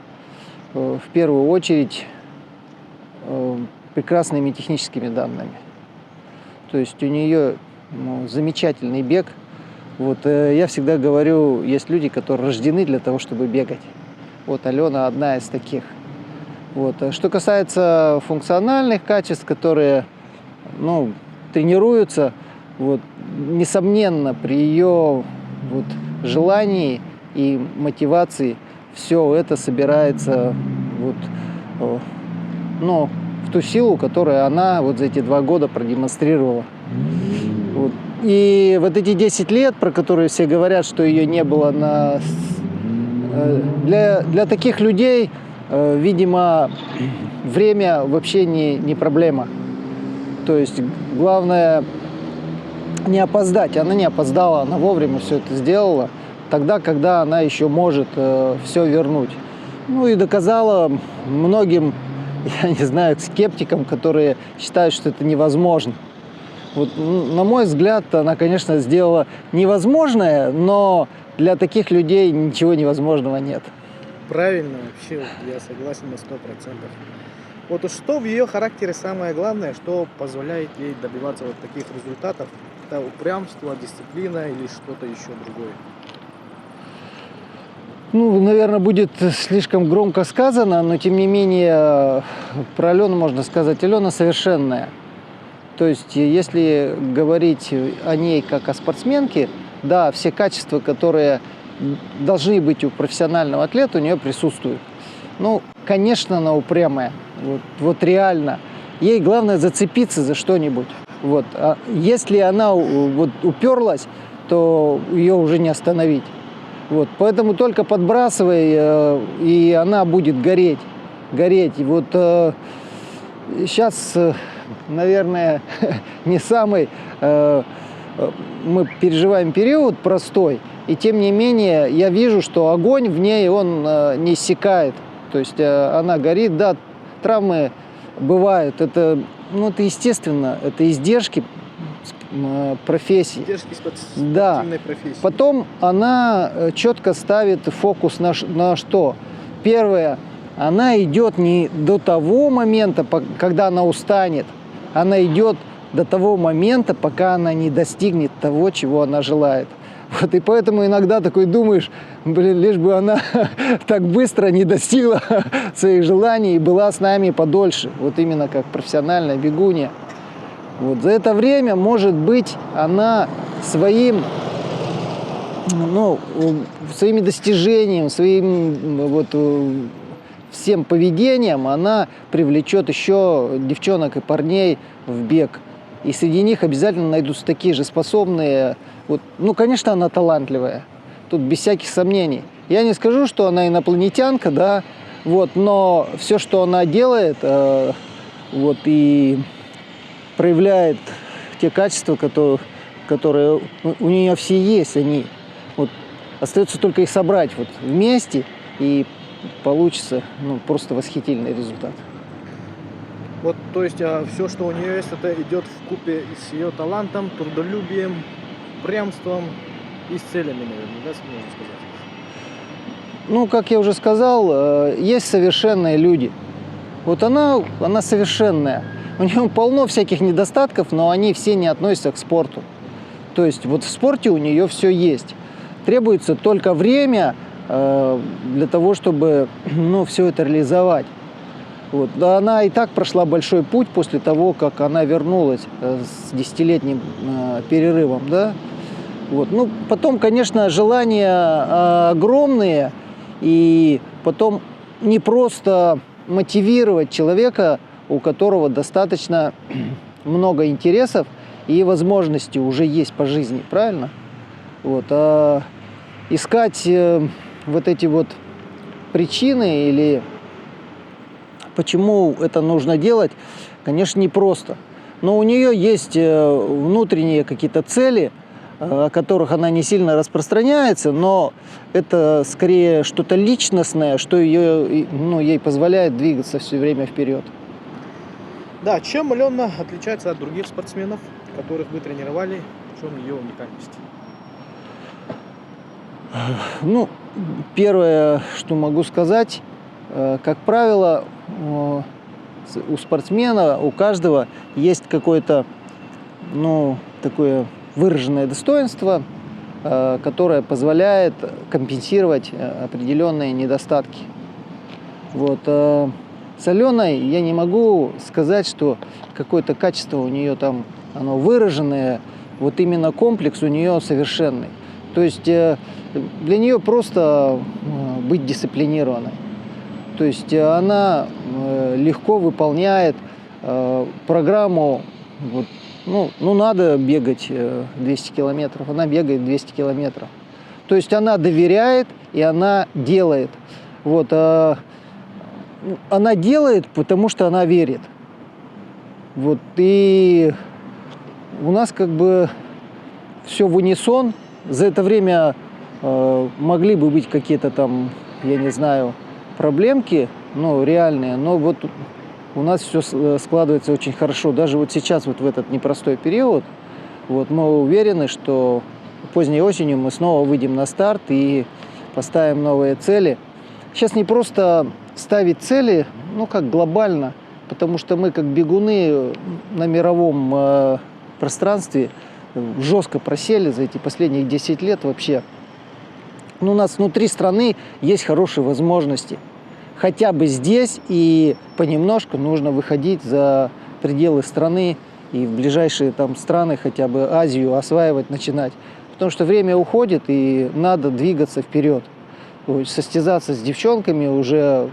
в первую очередь прекрасными техническими данными. То есть у нее замечательный бег. Я всегда говорю, есть люди, которые рождены для того, чтобы бегать. Алена одна из таких. Что касается функциональных качеств, которые тренируются, несомненно, при ее желании и мотивации все это собирается в ту силу, которую она за эти 2 года продемонстрировала. И эти 10 лет, про которые все говорят, что ее не было для таких людей, видимо, время вообще не проблема. То есть главное не опоздать. Она не опоздала, она вовремя все это сделала, тогда, когда она еще может все вернуть. И доказала многим, я не знаю, скептикам, которые считают, что это невозможно. На мой взгляд, она, конечно, сделала невозможное, но для таких людей ничего невозможного нет. Правильно, вообще, я согласен на 100%. Что в ее характере самое главное, что позволяет ей добиваться таких результатов? Это упрямство, дисциплина или что-то еще другое? Наверное, будет слишком громко сказано, но тем не менее про Алену можно сказать, Алена совершенная. То есть, если говорить о ней как о спортсменке, да, все качества, которые должны быть у профессионального атлета, у нее присутствуют. Конечно, она упрямая, реально. Ей главное зацепиться за что-нибудь. А если она уперлась, то ее уже не остановить. Поэтому только подбрасывай, и она будет гореть. Сейчас, наверное, не самый... Мы переживаем период простой, И тем не менее, я вижу, что огонь в ней, он не иссякает. То есть она горит, да, травмы бывают. Это, ну, это естественно, это издержки профессии. Издержки спортивной Да. профессии. Потом она четко ставит фокус на что? Первое, она идет не до того момента, когда она устанет, она идет до того момента, пока она не достигнет того, чего она желает. Вот, и поэтому иногда такой думаешь, блин, лишь бы она так быстро не достигла своих желаний и была с нами подольше. Вот именно как профессиональная бегунья. Вот. За это время, может быть, она своими достижениями, своим вот, всем поведением, она привлечет еще девчонок и парней в бег. И среди них обязательно найдутся такие же способные. Вот. Ну, конечно, она талантливая. Тут без всяких сомнений. Я не скажу, что она инопланетянка, да, вот, но все, что она делает, вот, и проявляет те качества, которые у нее все есть, они. Вот, остается только их собрать вот вместе, и получится, ну, просто восхитительный результат. Вот, то есть все, что у нее есть, это идет вкупе с ее талантом, трудолюбием, упрямством и с целями, наверное, да, можно сказать? Ну, как я уже сказал, есть совершенные люди. Вот она совершенная. У нее полно всяких недостатков, но они все не относятся к спорту. То есть вот в спорте у нее все есть. Требуется только время для того, чтобы, ну, все это реализовать. Вот. Да, она и так прошла большой путь после того, как она вернулась с 10-летним перерывом, да? Вот. Ну, потом, конечно, желания огромные, и потом не просто мотивировать человека, у которого достаточно много интересов и возможностей уже есть по жизни, правильно? Вот. А искать вот эти вот причины или почему это нужно делать, конечно, непросто. Но у нее есть внутренние какие-то цели, о которых она не сильно распространяется, но это скорее что-то личностное, что ей позволяет двигаться все время вперед. Да, чем Алена отличается от других спортсменов, которых вы тренировали, в чем ее уникальность? Ну, первое, что могу сказать, как правило, у спортсмена, у каждого есть какое-то, ну, такое выраженное достоинство, которое позволяет компенсировать определенные недостатки. Вот. С Аленой я не могу сказать, что какое-то качество у нее там, оно выраженное, вот именно комплекс у нее совершенный. То есть для нее просто быть дисциплинированной. То есть она легко выполняет программу, вот, ну надо бегать 200 километров, она бегает 200 километров. То есть она доверяет и она делает. Вот, она делает, потому что она верит. Вот, и у нас как бы все в унисон. За это время могли бы быть какие-то там, я не знаю, проблемки, ну, реальные, но вот у нас все складывается очень хорошо. Даже вот сейчас, вот в этот непростой период, вот мы уверены, что поздней осенью мы снова выйдем на старт и поставим новые цели. Сейчас не просто ставить цели, ну, как глобально, потому что мы, как бегуны на мировом пространстве, жестко просели за эти последние 10 лет вообще. Но у нас внутри страны есть хорошие возможности. Хотя бы здесь и понемножку нужно выходить за пределы страны и в ближайшие там страны, хотя бы Азию осваивать, начинать. Потому что время уходит и надо двигаться вперед. Состязаться с девчонками уже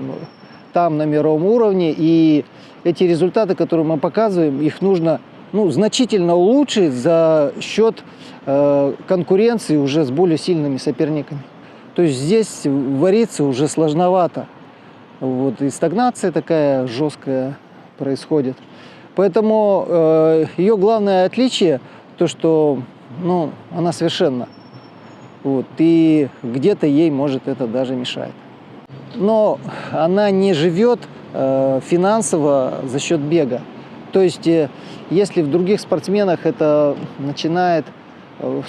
там на мировом уровне. И эти результаты, которые мы показываем, их нужно значительно улучшить за счет конкуренции уже с более сильными соперниками. То есть здесь вариться уже сложновато. Вот, и стагнация такая жесткая происходит. Поэтому ее главное отличие, то что она совершенна. Вот, и где-то ей, может, это даже мешает. Но она не живет финансово за счет бега. То есть, если в других спортсменах это начинает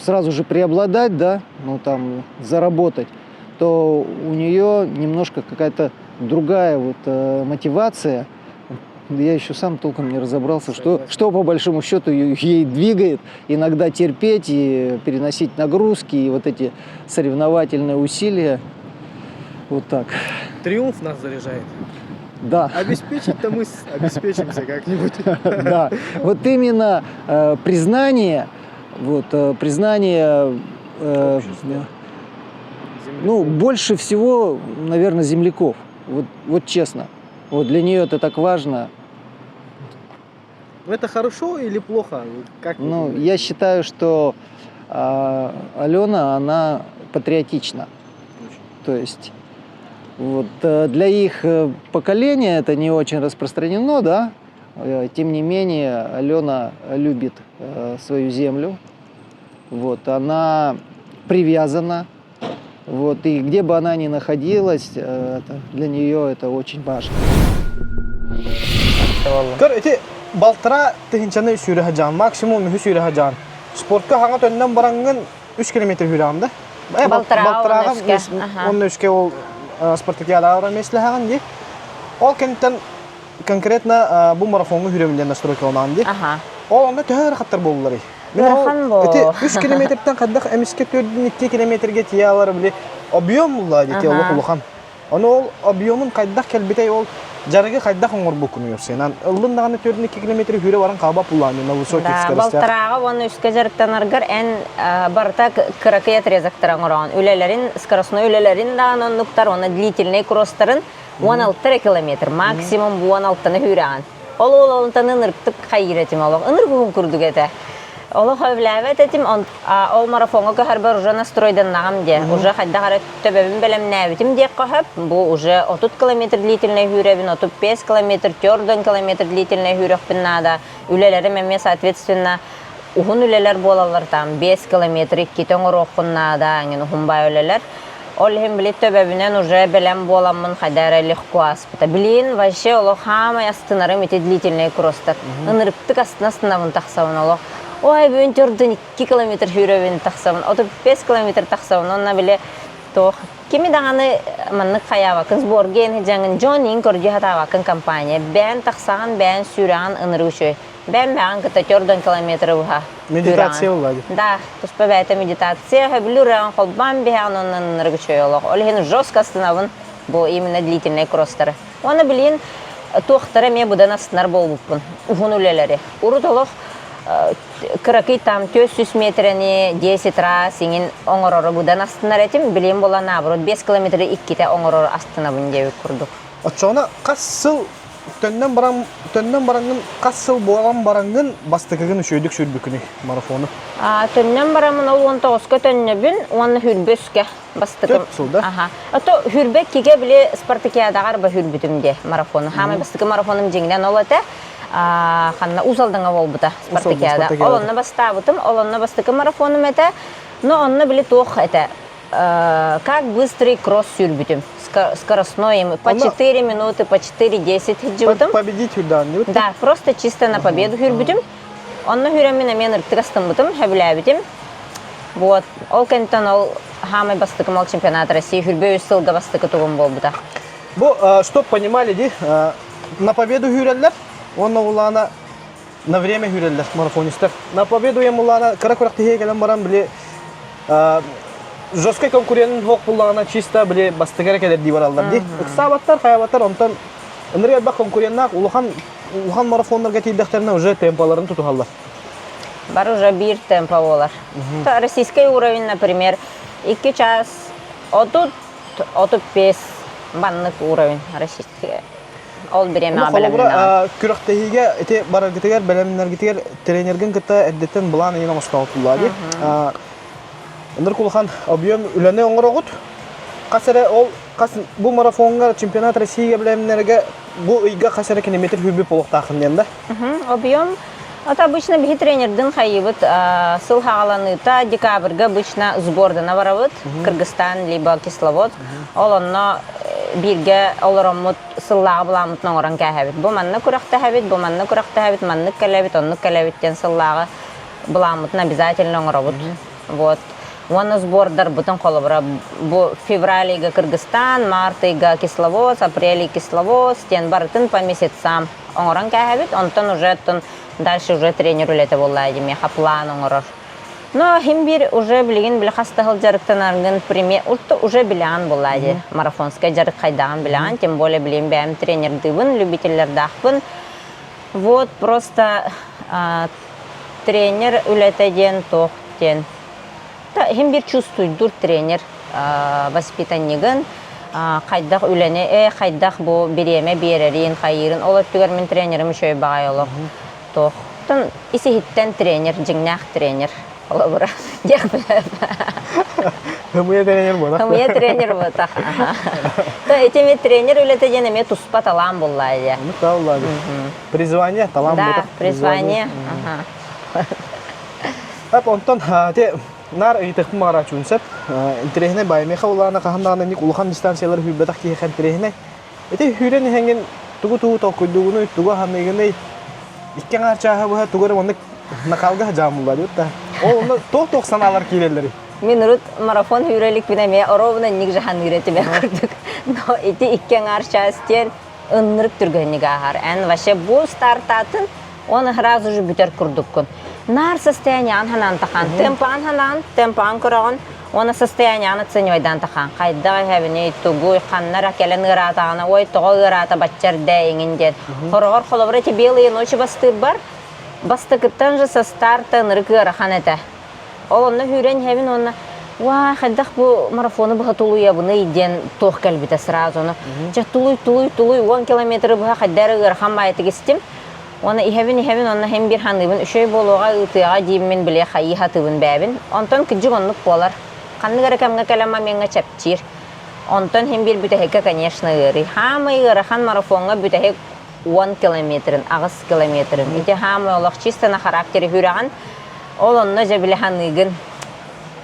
сразу же преобладать, да, ну там заработать, то у нее немножко какая-то другая вот мотивация. Я еще сам толком не разобрался, что по большому счету ей двигает. Иногда терпеть и переносить нагрузки, и вот эти соревновательные усилия. Вот так. Триумф нас заряжает. Да. Обеспечить-то мы обеспечимся как-нибудь. Да. Вот именно признание, ну, больше всего, наверное, земляков. Вот честно. Вот для нее это так важно. Это хорошо или плохо? Как вы Ну, думаете? я считаю, что Алена, она патриотична. То есть вот, для их поколения это не очень распространено, да. Тем не менее, Алена любит свою землю. Вот, она привязана. Вот, и где бы она ни находилась, для нее это очень важно. Көр эти балтыра тыгынчаны сүйрі хажан, максимум үхі сүйрі хажан. Спортқа хаңа төннен бараңын 3 километр хүйрағымда. Балтыраға 10 үске, аха. 10 үске ол спартакиада аура меслі хаған де. Ол кенттен конкретно бұл марафонғы хүйремілден настройка онан де. Аха. Ол онда төхөр қаттар болулары. Бұрхан бол. Эти 3 километрден қаддақ әміске 4-2 километрге тиялары біле объем бұлла дети олық ұлыған. Оны ол объемын қайдақ кәлбетей ол жарығы қайдақ оңыр бұл күні өрсен. Ұлын дағаны 4-2 километр хүйре барын қабап ұлланы на высоких скоростях. Балтыраға оны үске жарықтан арғар ән барта кыракы отрезактарын ұраған. Үлелерін, скоростной үлелерін дағын онлықтар, оны длительный кросстарын 16 километр, максимум 16-ны хүйраған. Ол олантаны ынырқтып қайыретім олық. Үнір бүгін күрдік әті. Олық өвләвет етім, ол марафонға көхар бар уже настройдан нағам де. Уже қайда қарат төбебін бәлем нәвітім де қөхіп. Бұл уже 30 километр длительный хүйребін, 35 километр, 4 километр длительный хүйрекпін нада. Үлелері мәме соответственно, ұғын үлелер болалар там 5 километр, 2 тоңыр оқын нада, ұғын бай үлелер. Ол хем білет төбебінен уже бәлем боламын қайдары легко аспыта. Білейін, вообще олық хамай астынарым еті длительный кросстар. Үніріптік астына-астынавын тақсауын олық. Ой, бүгін түрден 2 километр хүйребін тақсауын, 35 километр тақсауын, онна біле тоқ. Кеми дағаны маннық қаявакын, сборген жаңын Джонин көрді хатавакын компания. Бән тақсаған, бән сүйраған ыныры үшөй. Бән бән кіта 4 километр ұға. Медитация болады. Да, тұспа бәйті медитация. Хөбілі ұраған қолбан бән онын ыныры үшөй олық. Олығын жестко астынавын, бұл именно длительный кросстары. Оны білейін, тоқтары ме бұдан астынар бол бұппын. Ұғын үлелері. Ұрыт олық кыракый там 400 метрени 10 раз сеңін оңыроры бұдан астынар етім, білем бола наоборот 5 километрі 2-те оңыроры астына бұн деуі күрдік. Отчоғына қас сыл төннен бараңын, қас сыл болған бараңын бастықығын үшөйдік сүрбікіні марафоны. Төннен барамын ол 19-қа төнне бүн, оны хүрбөске бастықым. 4 сыл, да? Ато хүрбек кеге біле спартакиадағар ба хүрбітімде марафоны. Хамай бастықы марафоным жеңден ол әті. Ханна узалдыңа болбыта спартакиада. Олонна бастабытым, олонна бастыкы марафоным это, но онна били тох это. Как быстрый кросс сүрбүтүм. Скоростной по 4 минуты, по 4:10 хиджибытым. Победить хүрдан, не? Да, просто чисто на победу хүрбүтүм. Онна хүрэмин мен ыртыгастымбытым, хөбүләбитим. Вот, ол кенттен ол хамай бастыкым ол чемпионат России хүрбөй сылга бастыкы тугум болбыта. Бу, чтоб понимали, ди, на победу хүреллер, он улана на время хүреллер марафонистер. На победу ем улана каракурак тихе келем барам биле жесткий конкурент хок булана чисто биле бастыгара келер ди баралдар ди. Иксабаттар, хаябаттар онтан энергия ба конкурентнак улахан марафонларга тийдектерине уже темпаларын тутухаллар. Бар уже бир темпа болар. Российский уровень, например, 2 час от 5 банных уровень российский. Ол береме абелемина. Күрәктәһигә эте барагытыгар белемнәргитер тренерген кыта әддәтен булан ина мастаулады. Нәр кулхан объем үләне оңрогут. Касәре ол бу марафонга чемпионат Россия белемнәргә бу ыйга касәре километр хүрбе полык тахын янда. Объем Это обычно бихи тренердин хайыбыт сыл хагаланыта декабрьга обычно сбордана барабыт Кыргызстан либо Кисловодск. Ол онно бирге олороммут сыллага буламыт ноңоран кәһәбит. Бу манна куракта хәбит, бу манна куракта хәбит, манны кәләбит, онны кәләбиттен сыллага буламытын обязательно оңоробут. Вот. Вон сбордар бутын колобра. Бу февралига Кыргызстан, мартыга Кисловодск, апрелига Кисловодск, тен барытын по месяцам. Оңоран кәһәбит, онтон уже дальше уже тренер үлете боллайды, меха план оңорор. Но химбир уже билген биле хастахыл жарыктанаргын премьер уже билан боллайды. Марафонская жарык кайдаган билан, тем более билем бәм тренер дыбын, любительлер дахпын. Вот просто тренер үлетеден тоқтен. Химбир чувствует дур тренер воспитаннигын. Кайдах үлене, кайдах бу биреме берерин, хайырын. Олар түгер мен тренерім шөй бағай олық. Тоқтын исихиттен тренер, жыңнақ тренер. Ола бұра. Дек біліп. Хымыя тренер бұл. Хымыя тренер бұл. Этеме тренер үлеті женеме туспа талам боллайды. Таллады. Призвание, талам бұл. Да, призвание. Онтон, нар ыйтықты мағара чүнсеп, интерехіне байымеха олағына қағындағына ник улахан дистанциялар хүббетақ кейхан интерехіне. Эти хүрен хенген тугу тоққыдығыны, тугу хамегіне иккен арчаға бұға тугары онды нақалға жамылға дейотта. Ол онды тоқ саналар кейлелері. Мен ұрыт марафон хүрелік бінеме оровына ник жахан үйреті бәк күрдік. Но эти иккен арчастен ыннырық түргеннік ағар. Ән ваше бұл стартатын оны сразу же бүтер күрдік күн. Нар состояние анханан тахан, темпан кураган, оны состояние аны ценёйдан тахан. Кайда хәбене тугуй ханнара келен ыратагана, ой тога ырата бачар дәйңин дед. Хорогор холобра те белые ночи бастыр бар. Бастыкыттан же со старта нырык ырахан эте. Ол онны хүрен хәбен онны, ва хәддах бу марафоны быха тулуя буны иден тох кәлбите сразу. Жа тулуй 10 километр быха хәддәрі ырахан байты кестим. Оны ихевин онна hem bir hanыбын үшөй болуға ытыға дейммен біле хайы хатыбын бәбін. Онтон күджік онлық болар. Қанны ғаракамға кәлемма менға чәптір. Онтон hem bir бүтәхекке, конечно, ыры. Хамы ырыхан марафонға бүтәхек 10 километрін, ағыз километрін. Ите хамы олық чистана характері хүраған. Ол онна жа біле ханыгын.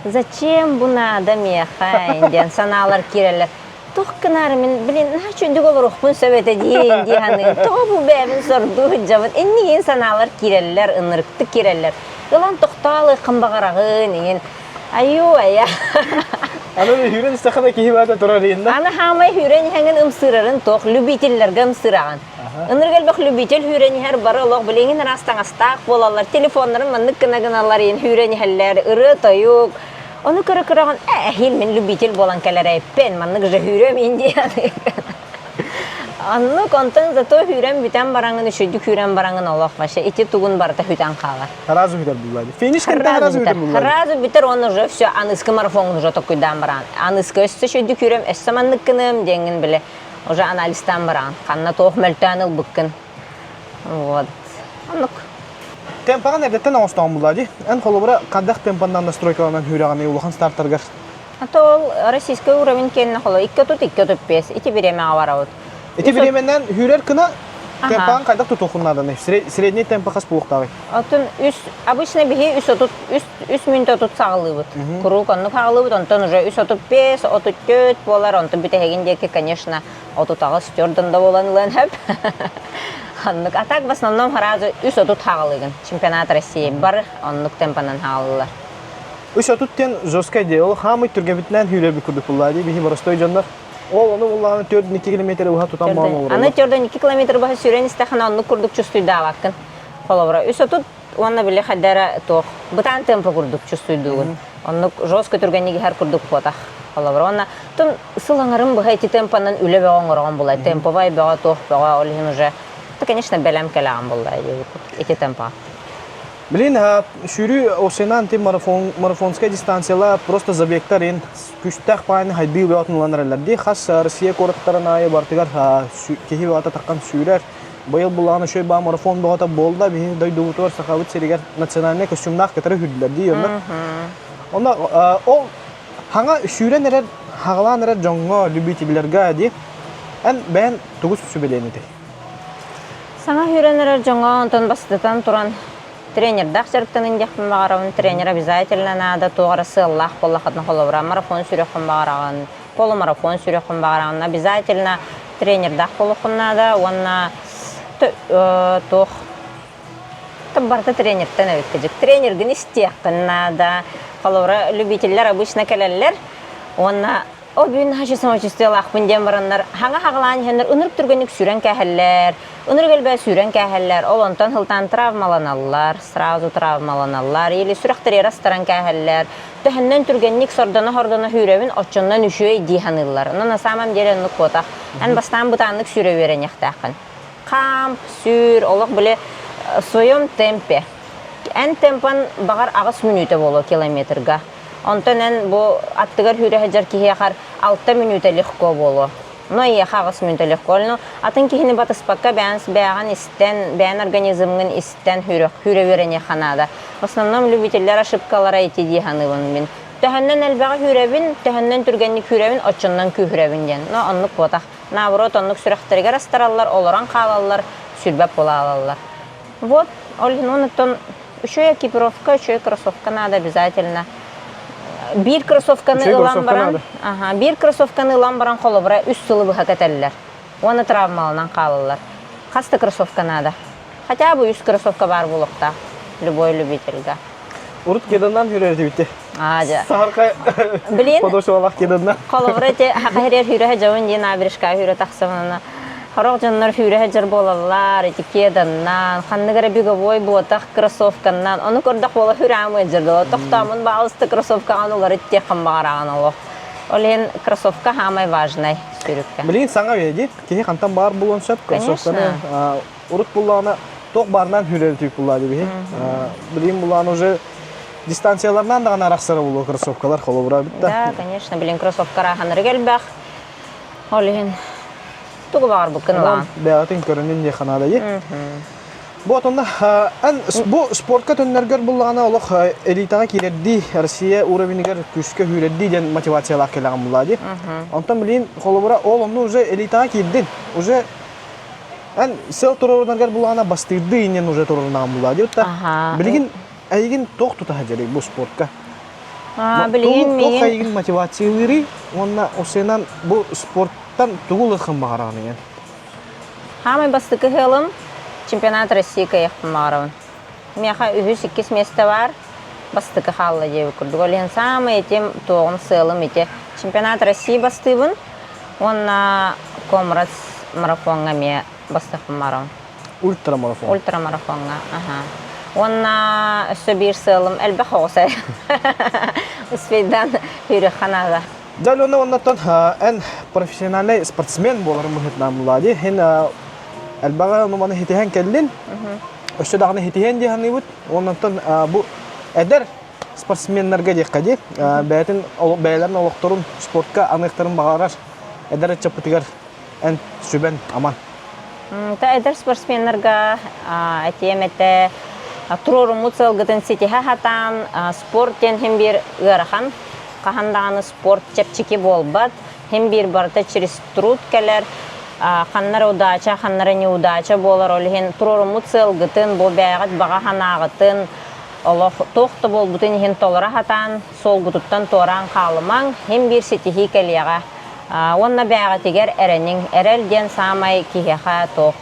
Зачем бұл надо меха инден саналар керелер. Тоққынары мен, білін, чүндік олар ұқпын сөбеті дейін дейханы. Тоғы бұл бәбін сорды жабын. Эннеген саналар керелер, ынырықты керелер. Ғылан тоқталы қымбағарағын еген. Айу, ая. Аны хүрен істіқада кейі бәді тұрар енді? Аны хамай хүрен хәңін ұмсырарын тоқ, любительлерге ұмсыраған. Ыныргел бақ любитель хүрен хәр бары олық білеңін растан астақ болалар. Телефонларын маннық кынағыналар ен хүрен хәллер, ұры тойук. Onu kırıkırağın, men любитель болан кәләрәй пен, маннык же хүрем инди. Аннык онтан зато хүрем бүтән бараңын, үшөйдік хүрем бараңын олақ башы. Ити тугун барыта хүтән қағар. Харазу бүтер бұлайды. Финиш кәрді харазу бүтер бұлайды. Харазу бүтер, оны уже все, анысқы марафонын уже тоқыйдан баран. Анысқы өсті шөйдік хүрем, әсі маннык кінім деңін біле. Уже аналистан баран. Қанна тоқ мәлтән ыл бүккін. Вот. Аннык. Темпаған әрдеттен ауыстаған бұлады. Ән қолыбыра қаддақ темпандан настройкаланан хүрағаны улахан старттарғар. Ол российский уровень келіне қолы 2.5, ити береме аварауыд. Ити беременнен хүрер кына темпаған қайдақ тұтуқынладаны. Средний темпа қас бұлықтағы. Обычно беги 3 минут отут сағылыбыд. Круг онны қағылыбыд, онтан уже 3.35, 34 болар, онтан бүтәгендекі, конечно, отутағы стёрдында боланылан әп. А так в основном сразу 3.30 хағылыгын. Чемпионат России бар, оннық темпанан хағылылар. 3.30-тен жөскай де, ол хамы түргебітінен хүйлер бір күрдік бұлады, бейхи барыстой жандар. Ол оны олағаны 4-2 километр бұға тұтан маған олар. Аны 4-2 километр бұға сүрен істіқін онны күрдік чүстүйді авақын. Қолыбыра. 3.30 оны біле қаддары тоқ. Бұтан темпі күрдік чүстүйдігін. Онны жөскай түргенеге әр күрдік бұтақ. Қолыбыра. Онна тұн сылаңырым бұға еті темпанан үлі бәғын ғырған бұлай. Темпі бай бәға тоқ бәға олығын уже. Это, конечно, белям кәләғын бұлайды. Еті темпа. Блин, шүрі осенан тем марафонская дистанцияла просто забектарин күштәқ пайын хайдый бәғатынланыраларды. Қас Россия кораттарын айы бартығар кехи бәғата таққан шүрер. Байыл бұлағаны шөй ба марафон бәғата болды. Бейі дойдуғыты бар сақабыт серігер национальный костюмнақ кетері хүрділерді. Онда ол хаңа шүрен әрер хағалан әрер жоңға любителерге әді. Ән бәйін тұғыз сүбелейін еті. Саңа хүрен әрер жоңға онтан бастытан тұран Тренер дахчарыктан индяхпын бағарауын, тренер обязательно надо туғара сыллах боллақытын қолыбыра, марафон сүрекпін бағарауын, полумарафон сүрекпін бағарауын, обязательно тренер дақ болуқын надо, онна тоқ барта тренерден өткізік. Тренерген істеқін надо, қолыбыра любительлер обычно кәлелер, онна о бүгін хаши самочувствие лақпын дем бараннар, хаңа хағылан хеннер үніріп түргенік сүрен кәхеллер, үніргелбе сүрен кәхеллер, ол онтан хылтан травмаланалар, сразу травмаланалар, или сүрәқтері растаран кәхеллер, төхіннен түргенік сордана-хордана хүревін отчоннан үшуей дейханылар. Но на самом деле нұқ ботақ, ән бастан бұтанлық сүре верен яқтақын. Камп, сүр, олық біле в своем темпе. Ән темпан бағар ағыс минуты болу километрға. Онтан бу аттыгар хүрәһе жар кихиахар 6 минута легко болу. Но и хагыс минута легко. Но атын кихини батыспакка бәнс бәган истен, бән организмның истен хүрә верене ханада. В основном любительләр ошибкалар әйтә диханыбын мин. Тәһәннән әлбәгә хүрәбин, тәһәннән түргәнник хүрәбин, очыннан күһрәбин дигән. Но онлык ботак. Наоборот, онлык сүрәхтәргә растараллар, оларан калаллар, сүрбәп була алалар. Вот, олнонтон еще экипировка, еще кроссовка надо обязательно. Bir krossovkаны ылан баран, bir krossovkаны ылан баран қолыбыра үс сылы бұға кәтәлілер. Оны травмалынан қалылар. Қасты кроссовка надо. Хотя бы 100 кроссовка бар бұлықта. Любой любительға. Урут кеданнан хүрерді бітті. Ажа. Сағырқа подошы олақ кеданнан. Қолыбыра те хақайрер хүрәе жауын дейін абирішқа хүрі тақсымына. Хорок жаннар хүрәе жар болалар, эти кеданнан, ханныгара беговой ботақ кроссовканнан. Оны көрдақ бола хүрәмі жүрді. Тоқтамын бағылысты кроссовка анулар итте қамбағараған олық. Олен кроссовка хамай важнай сүрікке. Білейін саңа веді, кеге қантан бар болуын шап кроссовканы. Урут бұллағына тоқ барынан хүрерді бұллады бейі. Білейін бұллағын уже дистанцияларынан да ғана рақсары болу кроссовкалар қолы бұра бітті. Да, конечно, білейін кроссовка раханыр келбәқ. Олен тугу бар бұл кынлан. Бәғатын көрінен де қанада е. Бұл отында, бұл спортқа төннергер бұллағына олық элитаға келерді, Россия уровенігер күшке хүрерді ден мотивациялақ келеген бұллады. Онтан білейін қолы бұра, ол онды уже элитаға келден. Уже сел тұрорынергер бұллағына бастырды енен уже тұрорынаған бұллады. Білеген әйген тоқ тұта жерек бұл спортқа. Білейін Тоқ мейін. әйген мотивациялары, онна осенан бұл спорттан тұғылықын бағарағын ең. Хамай бастықы хелым чемпионат России каяқпын мағарауын. Меха 2-2 место бар, бастықы халла жебі күрдік. Олен самый етем тоғын сылым ете. Чемпионат России бастыбын, онна комрат марафонға ме бастықпын мағарауын. Ультрамарафон. Ультрамарафонға, онна өсі бір сылым әлбі қоғысы. Үспейдан үйрі қанада. Дәл оннаттан ән профессиональный спортсмен боларын мұхитнан мұлады. Хен әлбаға нуманы хетеген кәлін, өшті дағыны хетеген дегені бұд. Оннаттан бұл әдір спортсменлерге декқади. Бәйлерін олықтырын спортқа анықтырын бағарар. Әдір әтчапытығар ән сүбән аман. Әдір спортсменлерге әтеметі тұроры мұцел ғытын сетіға хатан спорттен хем бір ғарахан. Қахандағаны спорт чепчики болбат, хем бір барта через труд кәлер, қаннары удача, қаннары неудача болар, олеген тұроры мұцел ғытын, бұл бәйғат баға ханағытын, тоқты бол бұтын хен толыра хатан, сол ғытыттан торан қалымаң, хем бір сетігі кәлияға. Онна бәйғат егер әренің, әрелден самай кихеға тоқ,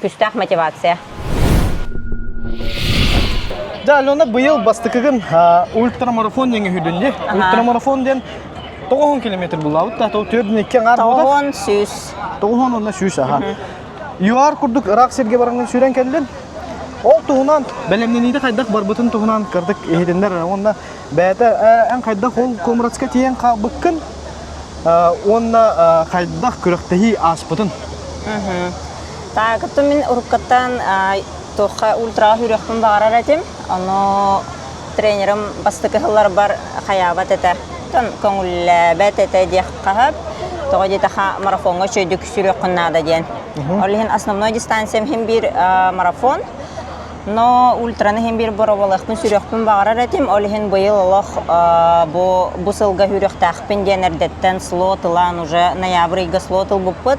күстәқ мотивация. Дәл оны бұйыл бастықығын ультрамарафон деңі хүдінде. Ультрамарафон ден 9 километр бұл ауыт. Тәті 4-2 ғар бұда. 9 сүз. 9 онына сүз. Юар күрдік Ирақ серге бараңын сүрен кәлден. Ол тұғынан, бәлемнен еді қайдақ бар бұтын тұғынан кірдік ехедендер. Онына бәді ән қайдақ ол комратска тиен қабыққын. Онына қайдақ күріқтігі ас бұтын. Тағыты мен ұрыққаттан тоққа ультра хүріқпін бағарар әтім. Оны тренерім бастықы ғылар бар қаябат әті. Көңіл бәт әті деқ қағып. Тоға детаға марафонға шөйдік сүріқпін нада ден. Олеген основной дистанциям хем бір марафон. Но ультраны хем бір бұрабалықпын сүріқпін бағарар әтім. Олеген бұйыл олық бұсылға хүріқтақпын ден әрдеттен слотылан уже ноябрыйға слотыл бұппыт.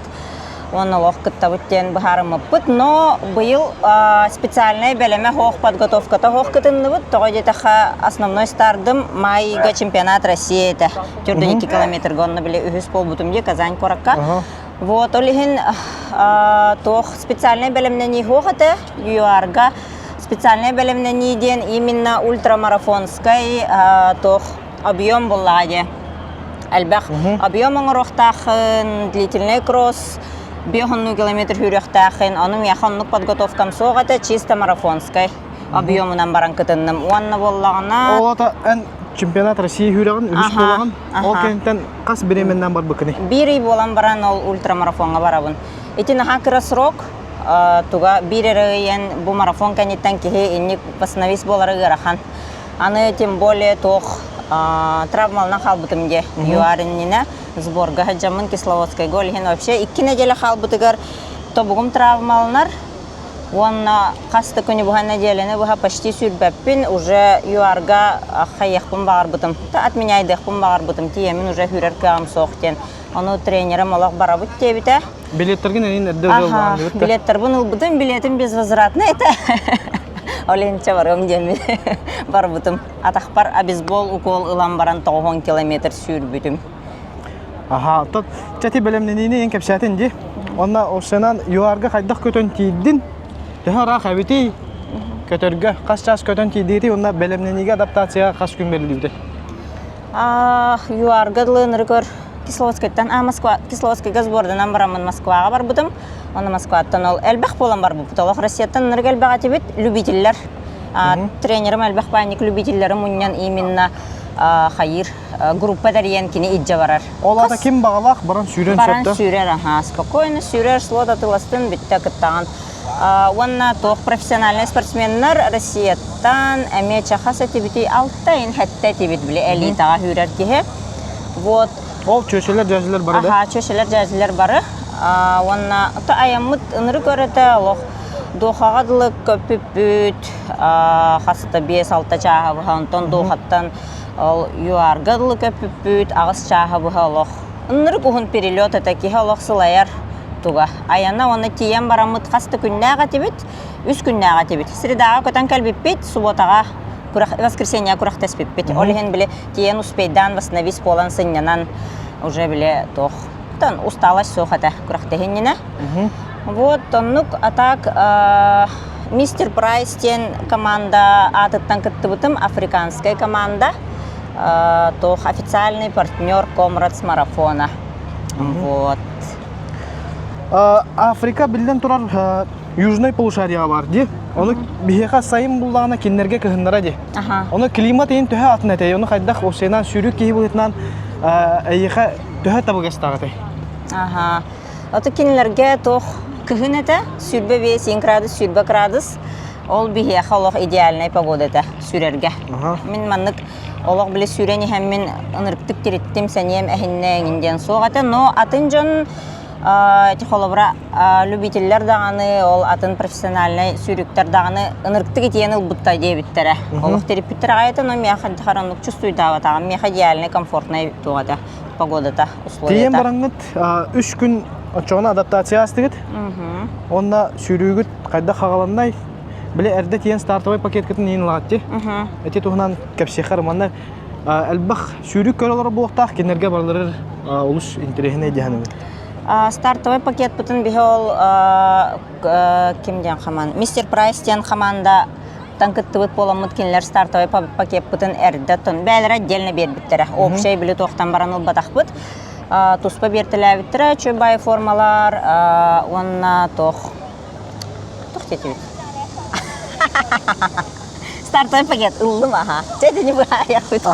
он лох кыттабыттен бахарымыппыт, но был специальная белеме хох подготовката хох кытынныбыт, тоғадетаха основной стардым майга чемпионат России это 42 километр гонны биле үхіс полбутымде Казань коракка. Вот, олихин тох специальная белемнени хох это юарга специальная белемнени ден именно ультрамарафонской тох объем булладе. Әлбәқ объем оңырықтақын, длительный кросс, 5 километр хүріқтақын, оның яқынлық подготовкам соғаты чисто марафонской объемынан баран кытынным. Уанна боллағына... Ол ата ән чемпионат России хүріғын, үш болағын, ол кенттен қас біременнен бар бұкыны? Бири болан баран ол ультрамарафонға барабын. Итін хақыра срок, туға биреріген бұл марафон кәнеттен кеге инник восстановись болары ғырахан. Аны тем более тоқ травмална халбытымге юариннина сборга хаджамын Кисловодской голихин вообще 2 неделя халбытыгар тобугум травмалнар онна касты күні бұға неделені бұға почти сүрбәппін уже юарга хайяқпын бағар бұтым отменяйдықпын бағар бұтым тиемін уже хүрер кағым соқтен оны тренерім олақ бара бұт тебіті билеттерген әйін әрді жол бағын деп билеттер бұн ұлбытым билетім безвозвратны это Оленча барым деме бар бутым. Атақпар обезбол укол ылам баран 9 километр сүйрбүтүм. Аха, тот чати белемненине ең кепсәтен де. Онна осынан юарга қайдақ көтөн тийдин. Яха ра хабити көтөргө кас час көтөн тийдити, онна белемнениге адаптацияга кас күн берилди. Юарга лыныргөр Кисловодскайдан, Москва, Кисловодскайга сбордан барамын Москвага бар бутым. Оны Москваттан ол әлбәқ болан бар бұпыт. Олық Россияттан нырг әлбәқ атебет любителлер. Тренерім әлбәқ байник любителлерім үннен именно хайыр группа дәрен кені иджа барар. Ол ата кем бағалақ баран сүйрен сөтті? Баран сүйрер, спокойно сүйрер, слот атыластын бітті кіттаған. Онна тоқ профессиональный спортсменнер Россияттан әме чахас әтебеті алтайын хәтті әтебет біле әлитаға хүрер кеге. Вот. Ол чөшелер жәзілер бары да? Чөшелер жәзілер бары. Онна аямыт ыныры көріті олық доқағадылық көпіппіт қасыта 5-6 чаға бұға онтон доқаттан юарғадылық көпіппіт ағыз чаға бұға олық ыныры күхін перелет әтәкеге олық сылайар туға аяна оны тиен барамыт қасты күннәға тебет үз күннәға тебет средаға көтен кәлбеппет субботаға воскресенья күрақ тәспеппет олеген біле тиен успейдан восстановись полан сыннянан уже біле тоқ усталость сохата курахтехинина. Вот оннук атак мистер Прайстен команда атыттан кыттыбытым африканская команда тох официальный партнер Комрадс марафона. Вот. Африка билден турар южный полушария бар ди. Оны бихеха сайын булдагына киннерге кыһыннара ди. Оны климат ен төһә атына тәй. Оны хайдах осенан сүрүк киһи булытнан әйха төһә табыгастагы. Ото кинлерге тох кыһынета сүрбе 5 градус, сүрбе градус. Ол бихеха олох идеальный погодата сүрерге. Мен маннык олох биле сүрени һәм мен ынырыктык тиреттим сәнием әһиннән инден соғата, но атын жон Тихолобра любителлер дағаны, ол атын профессиональный сүйріктер дағаны ынырктық етен ұлбыттай дебіттері. Олық терапиттер ғайты, но меха харанлық чувствуйда ватаған, меха идеальный, комфортный туғада, погодата, условията. Тиен бараңғыт 3 күн отчоғына адаптация астығыт, онда сүйрігіт қайда қағаланнай, біле әрді тиен стартовай пакет кітін ең лағатты. Әте туғынан кәпсеқар манна әлбақ сүйрік көрілері болықтақ, кенерге барлары олыс интерехіне дегенім. Стартовый пакет бүтін бігол кемден қаман? Мистер Прайстен қаманда танкытты бұт боламыд кенлер стартовый пакет бүтін әрді тұн. Бәлір отдельно бер біттірі. Общай білі тоқтан баран ұл батақ бұт. Туспа бертілі біттірі, чөбай формалар, онна тоқ. Тоқ теті біт. Стартовый пакет ұлды маға. Чәді не бұға аяқ бұт.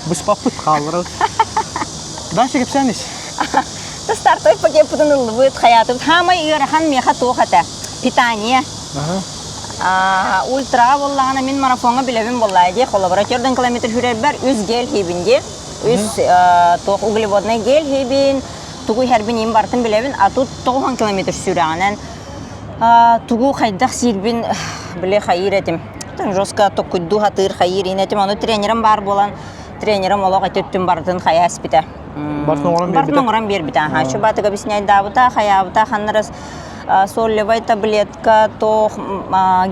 Бұспақ бұт қалыр. Дальше кепсәнеш? Стартовый пакет бүтін ұлды бұт қаятып. Хамай үйеріған меха тоқаты. Питание. Ультра боллағына мен марафонға білебім боллайды. Қолабыра 4 километр жүрер бәр үз гел хейбінде. Үз тоқ углеводный гел хейбін. Туғу әрбін ең бартын білебін. А тут 9 километр сүрәғанын. Туғу қайдақ сирбін біле қайыр етім. Жосқа тоқ күдді хатыр қайыр енетім. Оны тренерім бар болан. Тренерім олық әтеттім бартын қая әспіті. Бартын оңран Бартын оңран бербит. Аха, şu batı объясняй давыта, хаябыта, ханнарас солевой таблетка, тох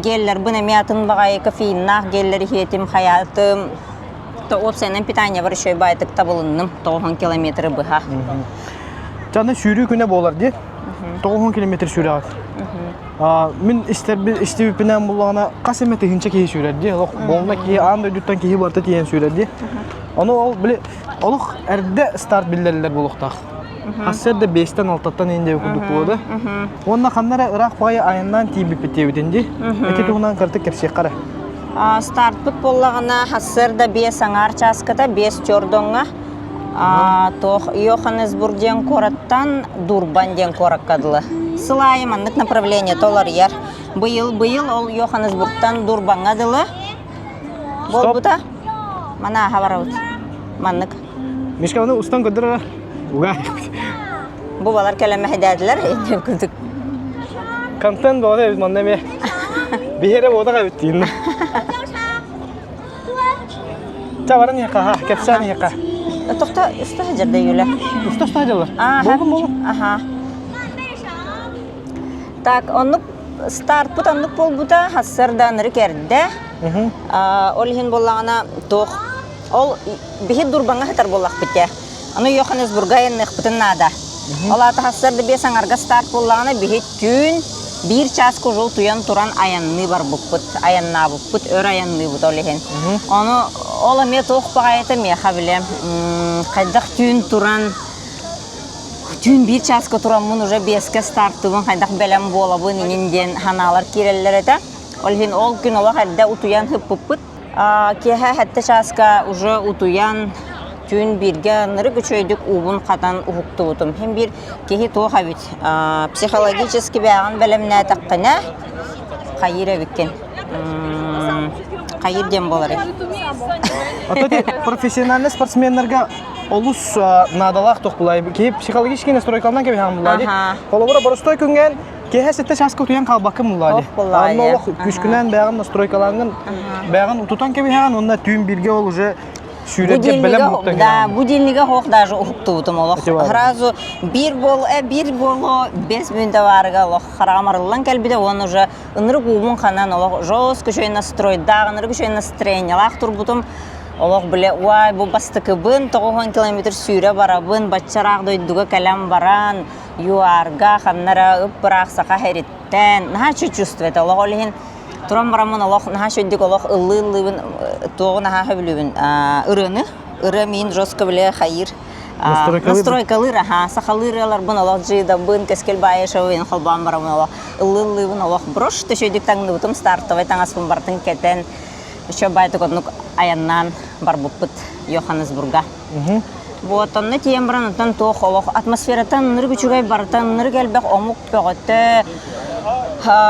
геллер бына мятын багай кофеиннах геллер хетим хаятым. То опсайнан питание бар еще байтык табылынным 9 километр быха. Жаны сүйрүү күнө болар ди. 9 километр сүйрө ат. Мен истебипинен буллагана касемети хинче ки сүйрөт ди. Болна ки андай дуттан ки барта тиен сүйрөт ди. Аны ол биле олук эрде старт билдерлер болуктак. Хассерде 5-тен 6-тан энде окудук болду. Онна каннара ырак бай айынан тийип битебитинди. Эки тугунан кыртык кепсек кара. Старт бут боллагана хассерде 5 аңар часката 5 чордонга. Тох Йоханнесбургден кораттан Дурбанден кораккадылы. Сылайы маннык направление толар яр. Быйыл ол Йоханнесбургтан Дурбангадылы. Бол бута? Мана хабарабыт. Маннык. Мишка аны устан көдөрө. Угай. Бу балар келеме хедәдиләр, әйтеп күрдек. Контент болду бит монда ме. Биһере бодага биттин. Табарын яка, кепсан яка. Тохта уста жерде юле. Уста стадиялар. Болдум. Аха. Так, онук старт бут онук бол бута хассырдан рекерде. Ол хин боллагана тох. Ол бихи Дурбанга хатар боллак бите. Аны Йоханнесбурга еннек бутын нада. Олата хассырды 5 аңарга старт боллагана бихи түн 1 часқа жол туян туран аянны бар буппут, аянна буппут, өр аянны бут олехен. Оны ола ме тох багайта ме хабиле. Кайдак түн туран түн 1 часқа туран мун уже 5ке старттыбын кайдак белем болабын ининден ханалар киреллер эте. Олехен ол күн ола кайда утуян хыппут. Кеха хатта часқа уже утуян түн 1ге ныры күчөйдүк убун катан ухуктубутум. Хем бир кехи тоха бит. Психологически бяган белемне таккана кайыр биккен. Кайыр дем болар. Атати профессиональный спортсменлерге олус надалак токулай. Ки психологический настройкалдан кеби хам булады. Колобора боростой күнген кеха сетте часка утуян калбакым булады. Анно күчкүнөн бяган настройкаланган бяган утутан кеби хам онда түн 1ге ол уже Будильнига хох даже ухуктубутум олох. Сразу бир боло 5 минутта барга олох харамарлан келбиде он уже ынры губун ханан олох жестко шөй настрой дагы ынры шөй настроение лах турбутум олох биле уай бу бастыкыбын 9 километр сүйрө барабын баччарак дойдуга калам баран юарга ханнара ыппырак сака хериттен наче чувствует олох олин Турам барамын Аллах наха шөйдік Аллах ылы-ылыбын тоғы наха хөбілібін ыры мен жостқа біле хайыр настройкалыр, сақалырылар бұн Аллах жида бұн кескел байы шауын қалбан барамын Аллах ылы-ылыбын Аллах брошты шөйдік таңды бұтым стартовай таңаспын бартын кетен үші байты көтінік аяннан бар бұппыт Йоханнесбурга. Вот, онны тием баран ұтын тоқ Аллах атмосфератан ныр күчігай бартан ныр келбек омук пөғітті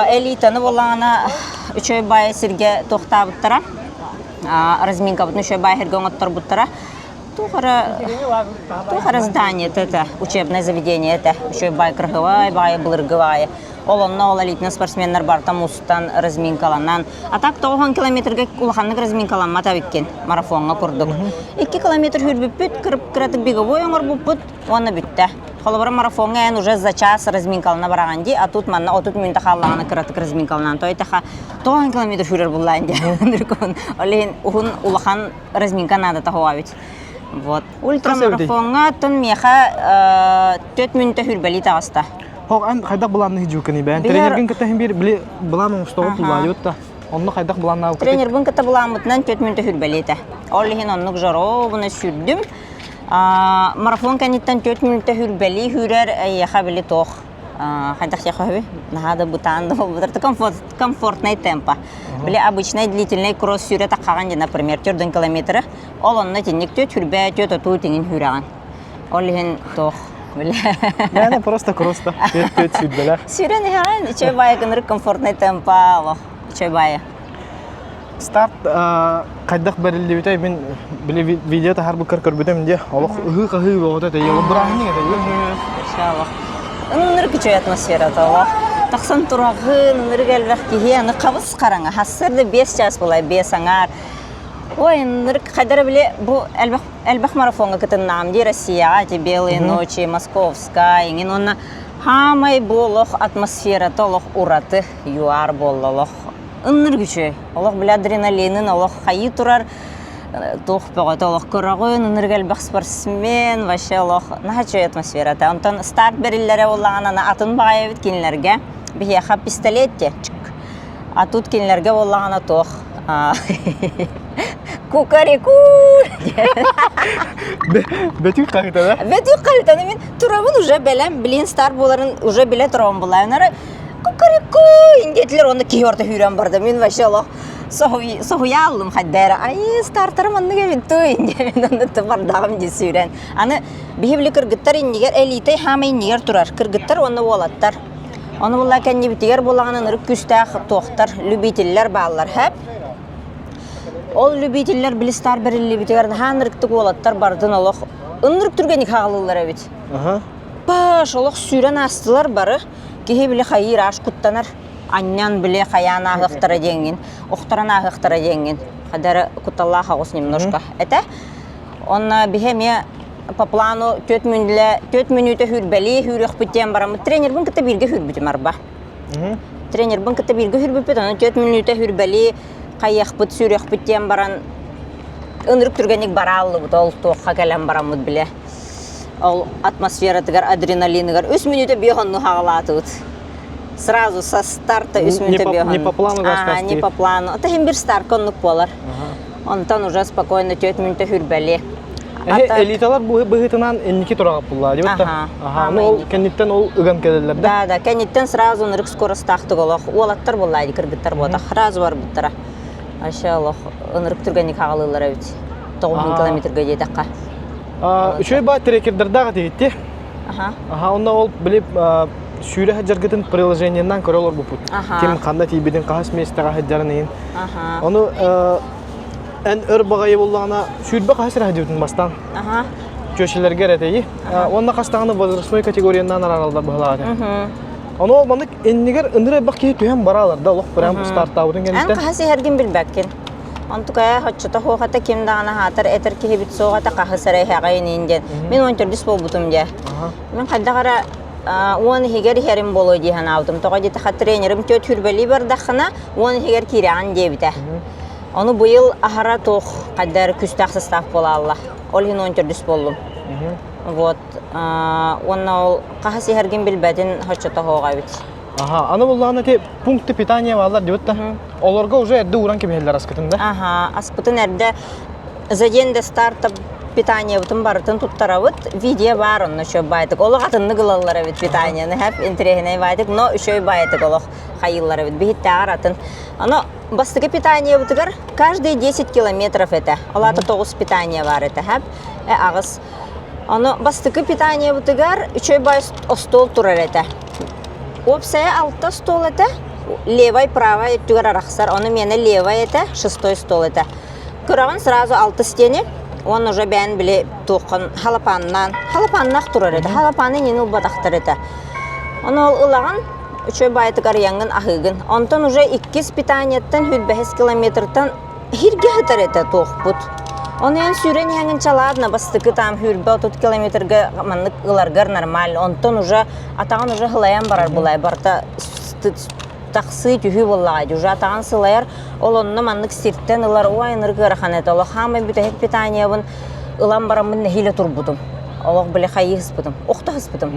элитаны болағына үшөй бай сирге тоқтабыттара, разминка бұтын үшөй бай херген оттар бұттара. Тухара здание это, учебное заведение это, үшөй бай кырғывай, бай бұлырғывай. Олонна ол элитный спортсменлер бар там устан разминкаланан. А так 9 километрге улаханнык разминкаланма табиккен марафонға курдук. 2 километр хүрбүппүт, кырып беговой оңор буппут, оны бүтті. Холобара марафонга уже за час разминкалана бараганди, а тут манна отут минута халлагана кыратык разминкаланан. Той таха 9 километр хүрер булланди. Олен ухун улахан разминка надо тахуавить. Вот. Ультрамарафонга тон меха 4 минута хүрбели тағаста. Хок ан кайдак буланны хижукыны бән. Тренерген кеттен бир биле булан устоп булады отта. Онны кайдак буланна алып. Тренерген кетте буламытнан 4 минута хүрбелете. Оллихин оннук жоро буны сүрдүм. Марафон каниттан 4 минута хүрбели хүрер яха биле тох. Кайдак яха хби. Нахада бутанда бутарта комфортный темпа. Биле обычный длительный кросс сүрет аккаган, например, 4 километр. Ол онны тинник 4 хүрбе 4 туу тиңин хүраган. Оллихин тох Yani просто кросс-то. Тет сүрбелер. Сүрен яхан, чөй бая гыныр комфортный темпа алох. Чөй бая. Старт кайдак берилди бите мен биле видеода har bir көрбөдөм де. Алох ыгы болот эте. Брахни эте. Иншаллах. Ныр кичөй атмосфера алох. Таксан турагы ныр келбек ки аны кабыс караңа. Хассырды 5 час булай 5 аңар. Ой, ныр кайдара биле бу элбах марафонга кытыннам ди Россия, эти белые ночи, Московская, иңин онна хамай болох атмосфера толох ураты юар боллолох. Ынныр күчөй. Олох биле адреналинин олох хайы турар. Тох пөгөт олох көрөгөн ынныр элбах спортсмен, вообще олох нахачой атмосфера. Онтон старт бериллере боллагана атын багайбыт кинлерге. Бихеха пистолетте. А тут кинлерге боллагана тох. Кукарику. Бетик кайта да? Бетик кайта мен турабын уже белем, билин стар боларын уже биле турам булайнары. Кукарику ингетлер оны киyorda хүрән барды. Мен вообще Аллах соһуялым хаддара. Ай стартер манныга битtu инде мен аны тыбардагым ди сүрән. Аны бихибли кыргыттар ингер элите хамай ингер турар. Кыргыттар оны болаттар. Оны булла кенне битигер булганын рып күстә тохтар, любительләр баллар һәп. Ол любительлер билистар берилли битигер ханрыктык болаттар бардын Аллах. Ынрык түргәник хагалылар бит. Ага. Баш Аллах сүрән астылар бары. Кеһе биле хайыр аш куттанар. Аннян биле хаяна агыктыра деңин, охтарана агыктыра деңин. Хадара куталла хагыс немножко. Это он бихеме по плану 4 минуты хүрбели хүрөх битем барам. Тренер бун кете бирге хүрбитем арба. Тренер бун кете бирге хүрбитем, 4 минуты хүрбели каяк бит сүрөх битем баран. Ынрык түргәник бараллы бут ол тохка келем барамыт биле. Ол атмосфера тигер адреналинигер 3 минуты бегонну хагалатыт. Сразу со старта 3 минуты бегон. Не по плану гастас. Не по плану. Это химбир старт коннук болар. Он там уже спокойно 4 минуты хүрбели. Элиталар быгытынан энники турагап булла дип та. Ага, ну кенниттен ол ыган келелер да. Да, кенниттен сразу нырык скорость тахты голох. Уалаттар булла ди кыргыттар бота. Сразу бар буттара. Машаллах, нырык түргәник хагалылар бит. 9000 километрге жетакка. Үшөй ба трекердердагы дейти. Ага, онда ол билип сүйрө хаджаргытын приложениянан көрөлөр бупут. Ким кандай тийбидин кахас местага хаджарын. Ону эн өр багайы боллагана сүйрбө кахас радиотун бастан. Көшелерге ретеги. Онда кастаганы возрастной категориянан аралдар багалады. Ону мандык эннигер ындыры бак кей төһөн баралар да, лох прям старттаудын кенде. Эн кахасы хергин билбеккен. Антукая хоччота хохата кимдагана хатар этер кихибит соогата кахасарай хагайын инден. Мен онтөрдүс болбутум же. Мен кайдагара он хигер херим болой дихан алдым. Тога дите хат тренерим төт хүрбели бардахана он хигер киран дебите. Оны быйыл ахара тох кайдар күстак состав бола алла. Ол хин онтөрдүс болдум. Вот. Онна ол кахасы хергин билбедин хоччота хогайбит. Ага, аны буллагана те пункты питания балар дип та. Олорга уже эрде уран кебелер аскытында. Ага, аспытын эрде за день до старта питание бутун бартын туттарабыт. Видео бар онно шо байтык. Олог атынны кылаллар бит питанияны хеп интерехине байтык, но шо байтык олог хайыллар бит. Бихиттагар атын. Аны бастыгы питание бутыгар каждые 10 километров это. Алата 9 питание бар это хеп. Агыс. Аны бастыгы питание бутыгар шо бай стол турар это. Опсая алта стол это, левой, правой, тюгара рахсар, он у меня левой это, 6-й стол это. Кураван сразу алты стене, он уже бен били тохан халапаннах турар это, халапаны не нубатахтар это. Он ол ылаган, үчөй байтыгар янгын ахыгын. Онтон уже 2 питаниеттен 5 километртан хирге хатар это тохпут. Он ян сүрен янгын чаладна бастыкы там хүрбе 30 километрге маннык ыларгар нормаль. Онтон уже атаган уже хылаян барар булай барта таксы түйү буллагай. Уже атаган сылаяр ол онны маннык сирттен ылар уайныргы раханет. Ол хамы бүтэ питание бун ылан барамын нехиле турбутум. Олог биле хайыс бутум. Окта хыс бутум.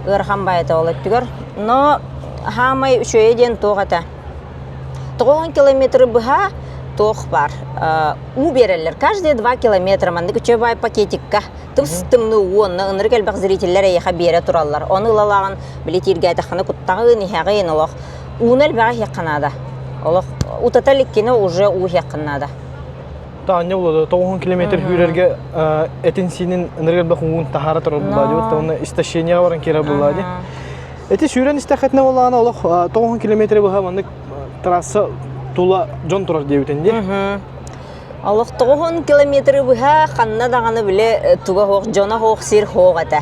Ырхан байта ол өттүгөр. Но хамы үшөйден тогата. 9 километр быха тох бар. У берелер каждые 2 километра мандык чөбай пакетикка. Тымны уонны ыныргел бак зрительлер яха бере тураллар. Оны ылалаган билетирге айтаханы куттагы нихагын олох. Унел бага хаканада. Олох утаталиккене уже у хаканада. Та не булды 9 километр хүрерге этинсинин ыныргел бак уун тахара турал булды. Вот оны истощение баран кире булды. Эти сүрен истахатна болгана олох 9 километр бага мандык трасса тула жон турар дебитенде. Аллах 9 километр быха ханна даганы биле туга хок жона хок сир хогата.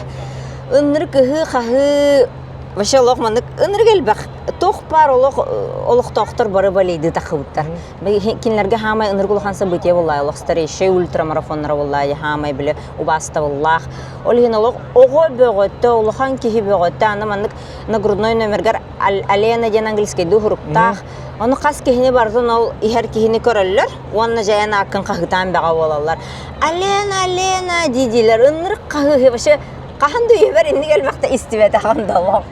Ынры кыһы хахы машаллах мандык ынры келбак. То Тох пар олох тоқтор бары балейді тақыбыттар. Кинлерге хамай ыныргулахан события боллай, олох старейший ультрамарафоннар боллай, хамай біле убаста боллах. Олхин олох ого бөгөтті, олохан кихи бөгөтті, аны маннык на грудной номергар Алена ден английский духуруктах. Оны қас кихини бардын ол ихер кихини көрөллөр, онна жаяна акын қағытан бәға болалар. Алена дидилер, ынырық қағығы башы қаханды үйбер инди келбақта истибет ағында олақ.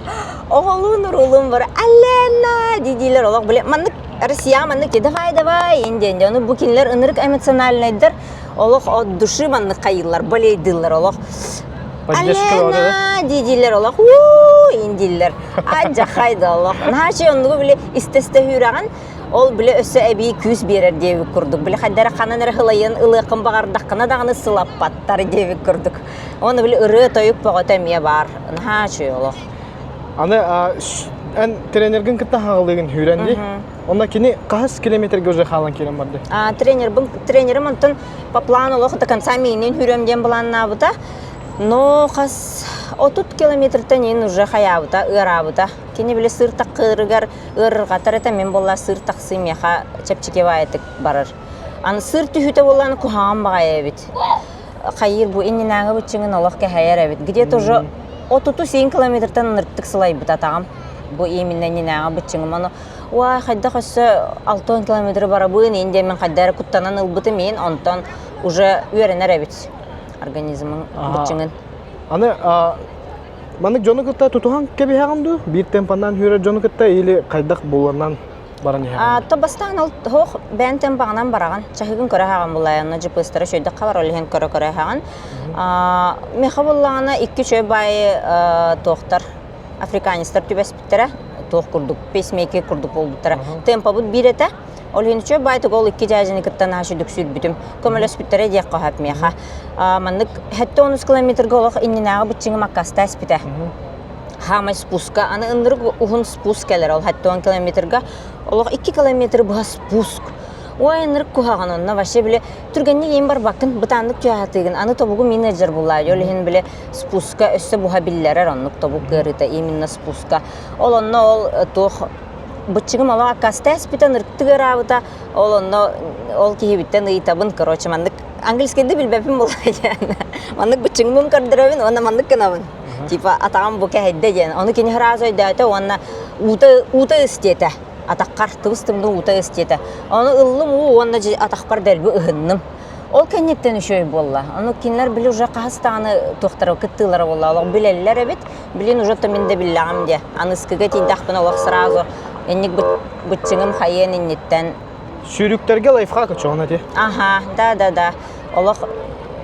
Оғылу нұрулым бар, Алена дидилер олақ біле. Маннык Россия маннык де давай инди. Оны бүкінлер ынырық эмоциональныйдыр. Олақ от души маннык қайылар, болейділер олақ. Алена дидилер олақ, индилер. Аджа қайды олақ. Нағашы ондығы біле истесте хүраған. Ол біле өсі әбей күз берер девік күрдік. Біле қайдары қанан әрі ғылайын, ұлықын бағардаққына дағыны сылап баттары девік күрдік. Оны біле ұры тойып бағыт әмия бар. Нағашы олақ. Аны ән тренерген кітті хағылығын хүренді. Онда кені қағыз километрге уже қалан келем барды? Тренерім онтын по плану олық до конца мейнен хүремден бұланна бұта. Но қас 30 километртен ең уже хаябыта, ырабыта. Кені біле сыртақ қырығар, ырырға тарата мен болла сыртақ сымеха чапчеке вайетік барыр. Аны сыр түхіті болланы күхаған бағай әбіт. Қайыр бұл енінәңі бұтчыңын олық кәхайар әбіт. Где-то уже 30 километртен нырттық сылай бұта тағам. Бұл емінен енінәңі бұтчыңым. Оны, уай, қайда қосы 6 километр бара бұйын, енде мен қайдары күттанан ұлбыты мен, онтан уже үйерінер әбіт. Организмың бұтчыңын. Аны маннык жону кытта тутухан кеби хагамду бир темпандан хүрер жону кытта или кайдак боларынан баран хагам. Тобастан ал хох бен темпандан бараган. Чахыгын көрө хагам булай, аны жипыстары шөйдө кабар олген көрө хаган. Меха буллагана 2 чөй бай тоқтар африканистар түбеспиттер тох курдук, песмейке курдук болдуттар. Темпа бут бирете. Олхин чөй байды гол 2 жажыны кыттан ашыдык сүрбүтүм. Көмөлөспүттөрө дек кахап меха. Маннык хетте 10 километр голох иннинага бутчыңы маккаста аспите. Хамай спуска, аны ындырык ухун спускалар ол хетте 10 километрга. Олох 2 километр буга спуск. Ой ындырык кухаган онна башы биле түргенне ем бар бакын бытандык жаатыгын. Аны тобугу менеджер буллай. Олхин биле спуска өссө буга биллерер оннук тобук гырыта именно спуска. Ол онна ол тох бутчыгым ала аккаста аспитен ырттыгы рабыта. Ол кихибиттен ыйтабын, короче, мандык английскийді білбәпім болай жән. Мандык бутчыгымын көрдірәбін, онна мандык кынабын. Типа атағам бұқа әйді жән. Оны кені хыraz ойды әйті, онна ута істеті. Атаққар тұғыстымды ута істеті. Оны ұллым онна атақпар дәрбі ұғынным. Ол кәнеттен үшөй болла. Оны кенлер білі уже қағыстағаны тоқтары күттілері болла. Олық білелілер әбет, білен уже томинде біллағым де. Аныскіге тейдақпын олық сразу. Энник бутчыгым хайен иннеттен. Сүйрükтерге лайфхак очоғына те? Аха, да. Олық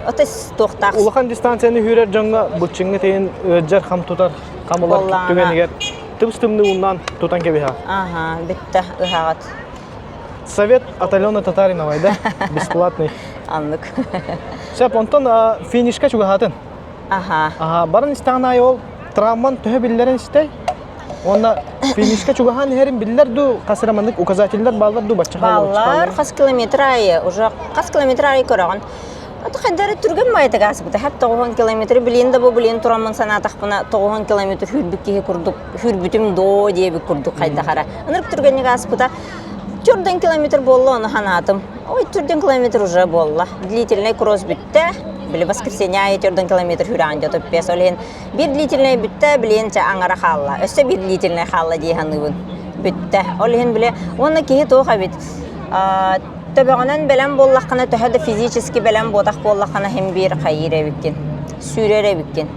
отыз тоқтақ. Улахан дистанцияны хүрер жаңға бутчыңы тейін өджер қам тұтар, қамылар күттігенігер. Тыбыстымны ұннан тұтан кебеха. Аха, бітті ұхағат. Совет от Алены Татариновой, да? Бесплатный. Анлык. Шап, онтон финишка чугахатын? Аха. Барын истағын айы ол травман түхі білдерін істей? Онна финишка чугахан херин биллерду касырамандык указательдер балларду бачча баллар қас километр айы уже қас километр айы көрөгөн аты кайдары түргөн майты касыпты хап 9 километр билин да бу билин турамын санатакпына 9 километр хүрбүкке курдук хүрбүтүм до дебик курдук кайда кара ынырып түргөнү касыпта 4 километр болду аны ханатым ой 4 километр уже болла длительный кросс битте Били воскресенье 4 километр хүрән жатып пес олен. Bir длительный бүтте биленче аңара халла. Өсө bir длительный халла дигәннүн. Бүтте. Олен биле оны кие тоха бит. Төбөгөнөн белән боллакына төһәдә физически белән ботак боллакына һәм бир хайыр биккен. Сүрәре биккен.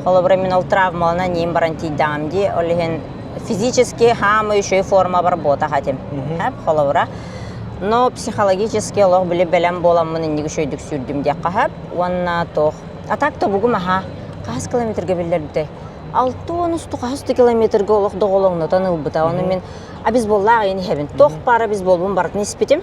Холобра мен ол травмалана нем баранти дамди. Олен физически һәм ещё форма бар бота хатим. Һәп холобра. Но психологически олог биле белем боламын инде шөйдүк сүрдүм деп кахап, онна тох. Атакта бугум аха 5 километрге билдерди. 6-10 километрге олог доголоңно танылбыта. Оны мен абизболлага эни хебин. Тох пара бизболбун бар ниспетим.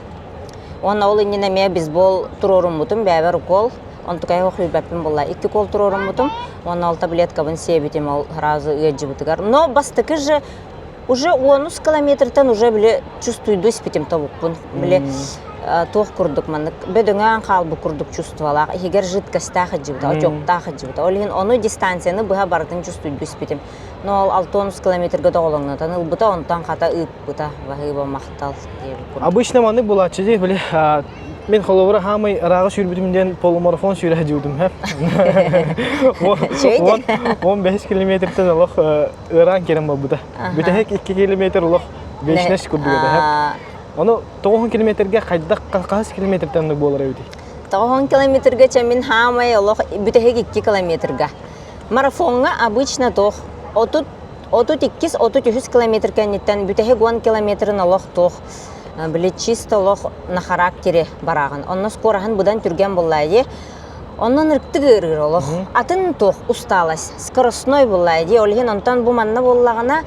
Онна ол инне ме бизбол турорум мутум бәбер укол. Онтукай охлубаппин болла. 2 кол турорум мутум. Онна 6 таблетка бин себитим ол разы ыҗыбытыгар. Но бастыкы же уже 10 километртан уже биле чувствуйду испитим табукпун. Биле тох курдук маннык. Бөдөңөн калбы курдук чувствовала. Егер жидкостта хаджыбыта, очокта хаджыбыта. Олин оны дистанцияны быга бардын чувствуйду испитим. Но 6 километрге доголоңнан ылбыта онтан ката ыппыта вахыба мактал. Обычно маны булачы де биле мен холовра хамай рагы сүрбүтүмден полумарафон сүрө жудум хеп. 15 километрден олох ыран керем болбута. Бүтек 2 километр олох 5 курдуга хеп. Оны 9 километрге кайда кас километрден болор эбити. 9 километрге чамин хамай олох бүтек 2 километрге. Марафонга обычно тох отут 2-3 километр кенеттен бүтек 10 километрин олох тох. Биле чисто лох на характере бараган. Онно скорахан будан түрген буллайды. Оннан ырктыгыр олох. Атын тох усталась. Скоростной буллайды. Олген онтан бу манна буллагана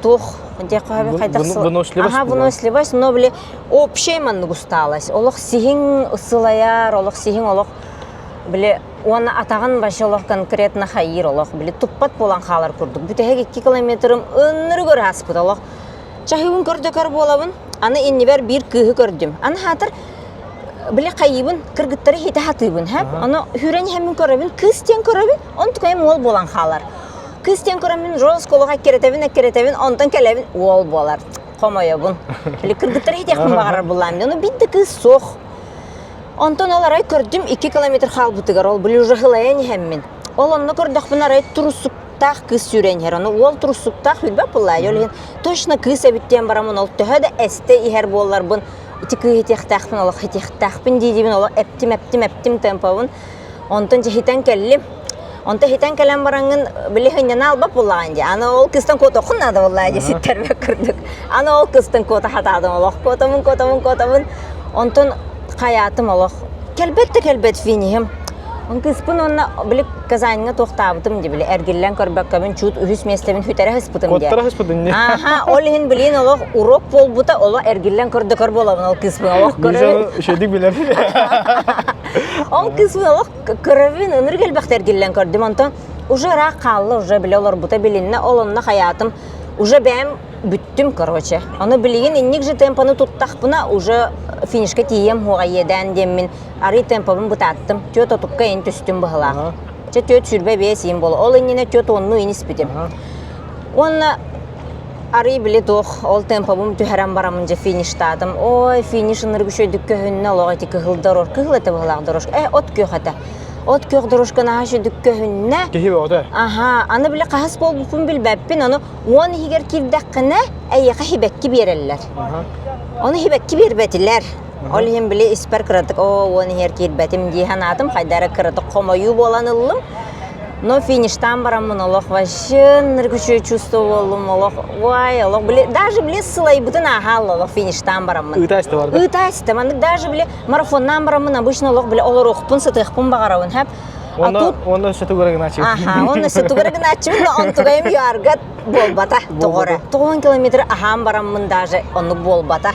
тох декабы кайтаксы. Ага, выносливость, но биле общий манны усталась. Олох сигин ысылаяр, олох сигин олох биле оны атаган башы олох конкретно хайыр олох биле туппат болан халар курдук. Бүтек 2 километрим ынныр көр аспыт олох. Чахыбын көрдөкөр болабын. Аны иннибер бир кыһы көрдүм. Аны хатыр биле кайыбын кыргыттары хите хатыбын, ха? Аны хүрен хемин көрөбүн, кыстен көрөбүн, онтукайым ол болан халар. Кыстен көрөбүн, жол сколага керетебин, онтан келебин, ол болар. Комоёбун. Биле кыргыттары хите хакын багарар булам. Аны битти кыз сох. Онтан аларай көрдүм 2 километр халбытыгар, ол биле уже хылаян хеммин. Ол онны көрдөкпүн арай турусук тах кыз сүрен оны ол турсуктах хүрбәп булай. Олген точно кыз әбиттен барамын ол төһәдә әсте ихәр боллар бун. Ити кыһитехтахпын ол хитехтахпын дидибин ол эптим темповын. Онтан жихитен келлим. Онта хитен келем барангын биле хыннан албап булганды. Аны ол кыстан кото куннады булай диситтербе күрдүк. Аны ол кыстан кото хатадым ол котомун. Онтан хаятым ол келбет финихим. Он кыспын онна билик Казаньга тохтабытым ди биле эргиллен көрбөккөбүн чут үһүс местебин хүтәрә хыспытым ди. Коттара хыспытым ди. Аха, ол хин билин олох урок болбута, ол эргиллен көрдөкөр болабын ол кыспын олох көрөбүн. Шедик билер. Он кыспын олох көрөбүн ыныр келбәк эргиллен көрдүм онтон уже ра каллы уже биле олар бута билинне олонна хаятым уже бәм бүттүм короче. Аны билген инник же темпаны туттахпына уже финишке тием хуга еден демин ари темпын бутаттым. Төт отукка ен түстүм быгыла. Төт сүрбе бесим бол. Ол инне төт онну инис битим. Онна ари биле тох ол темпын түһәрәм барамын же фиништадым. Ой, финишын үргүшөдүк көһүннө логати кыгылдырор. Кыгылата быгылагдырор. От көхата. От көхдөрөшкөн ашы дүккөһүннә. Кеһибе ода. Аха, аны биле кахас болбупун билбәппин, аны он хигер кирдәккенә әйәкә хибәкки берәлләр. Аны хибәкки бербәтиләр. Ол һәм биле испер кырдык. О, он хигер кирбәтим диһан атым, хайдары кырдык комою боланылым. Но фиништан барамын Аллах вашын ныргүчө чувство болдум Аллах. Вай, Аллах биле, даже биле сылай бутын ахал Аллах фиништан барамын. Ытасты барды. Ытасты, мандык даже биле марафоннан барамын, обычно Аллах биле олар окпун сытыкпын багарабын хәп. Онда сетугара гына чыгып. Аха, онда сетугара гына чыгып, он тугайым ярга болбата. Тогора. 9 километр ахам барамын даже, оны болбата.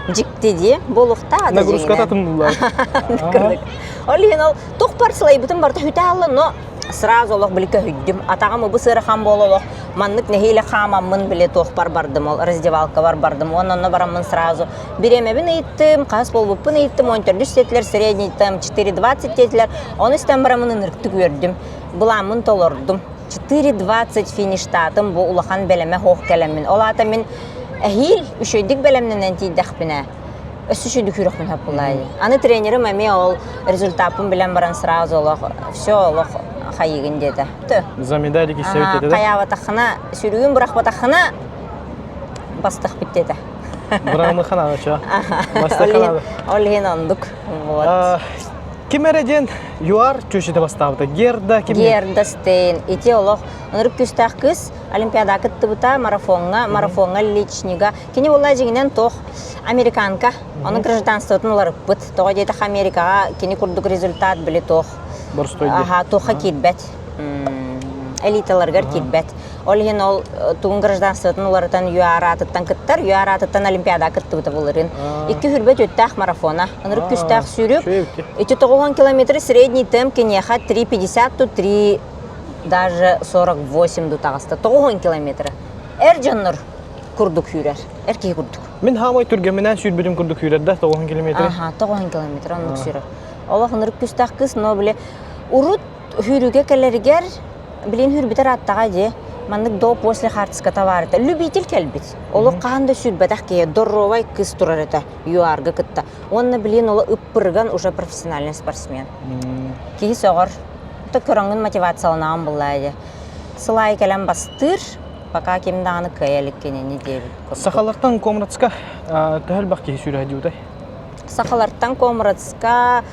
Жикти ди, болукта ады. Нагрузка татым булар. Олин ол тох парсылай бутын барта хүтәллы, но сразу Аллах биле көһүддүм. Атагам бу сыры хам бололох. Маннык нехиле хамаммын биле тохпар бардым, ол раздевалка барбардым. Оннан барамын сразу. Биремебин ыйттым, кас болбуппун ыйттым, 14 сетлер, средний там 4:20 тетлер. Оны стен барамын ыныркты көрдүм. Буламын толордум. 4:20 фиништатым, бу улахан белеме хох келемин. Ол ата мен эхил үшөйдик белемнен тийдахпине. Өсүшүдү хүрөкмүн хап булай. Аны тренерим эме ол результатын билен баран сразу Аллах всё Аллах хайыгын деди. За медалики совет деди. Каябатахына сүрүгүн буракбатахына бастык бит деди. Бурамы хана чо. Бастык. Олген ондук. Вот. Кимереден юар чөшөдө бастабыта. Герда стейн. Ити Аллах ынырып күстак кыз олимпиада кытты бута марафонга личнига. Кини булай жигинен тох американка. Onun гражданствотун улар быт. Тога дейт Америкага кини курдук результат биле тох. Ага, тоха кирбет. Элиталарга кирбет. Олген ол тугун гражданствотун улардан юаратыттан кыттар, юаратыттан олимпиада кытты бута буларын. 2 хүрбет өттак марафона. Ынырып күстак сүрүп. 9 километр средний темп кенеха 3:50 to 3 даже 48 до тагыста 9 километр. Эржоннур kurduk hürer. Erkeği kurduk. Мен хамай түргеминен сүйрбүдүм курдук үйрәддә 9 километр. Aha, 9 kilometr onluk sürü. Allah hınırık küstah kız, no bile urut hürüge keleriger, bilin hürbiter attağa de, mandık do после хартска товарыта. Любитель келбит. Олы қағанда сүрбәдәк кея, дорровай кыз турар это, юарга кытта. Онна білин олы ыппырган уже профессиональный спортсмен. Кейі соғыр, то көріңін мотивацияланаған бұллайды. Сылай келем бастыр, пока кемдағаны каялік кенені дебіт. Сахалардан Комрадска тәһәл бақ кейі сүйрі әдеудай. Сахалардан Комрадска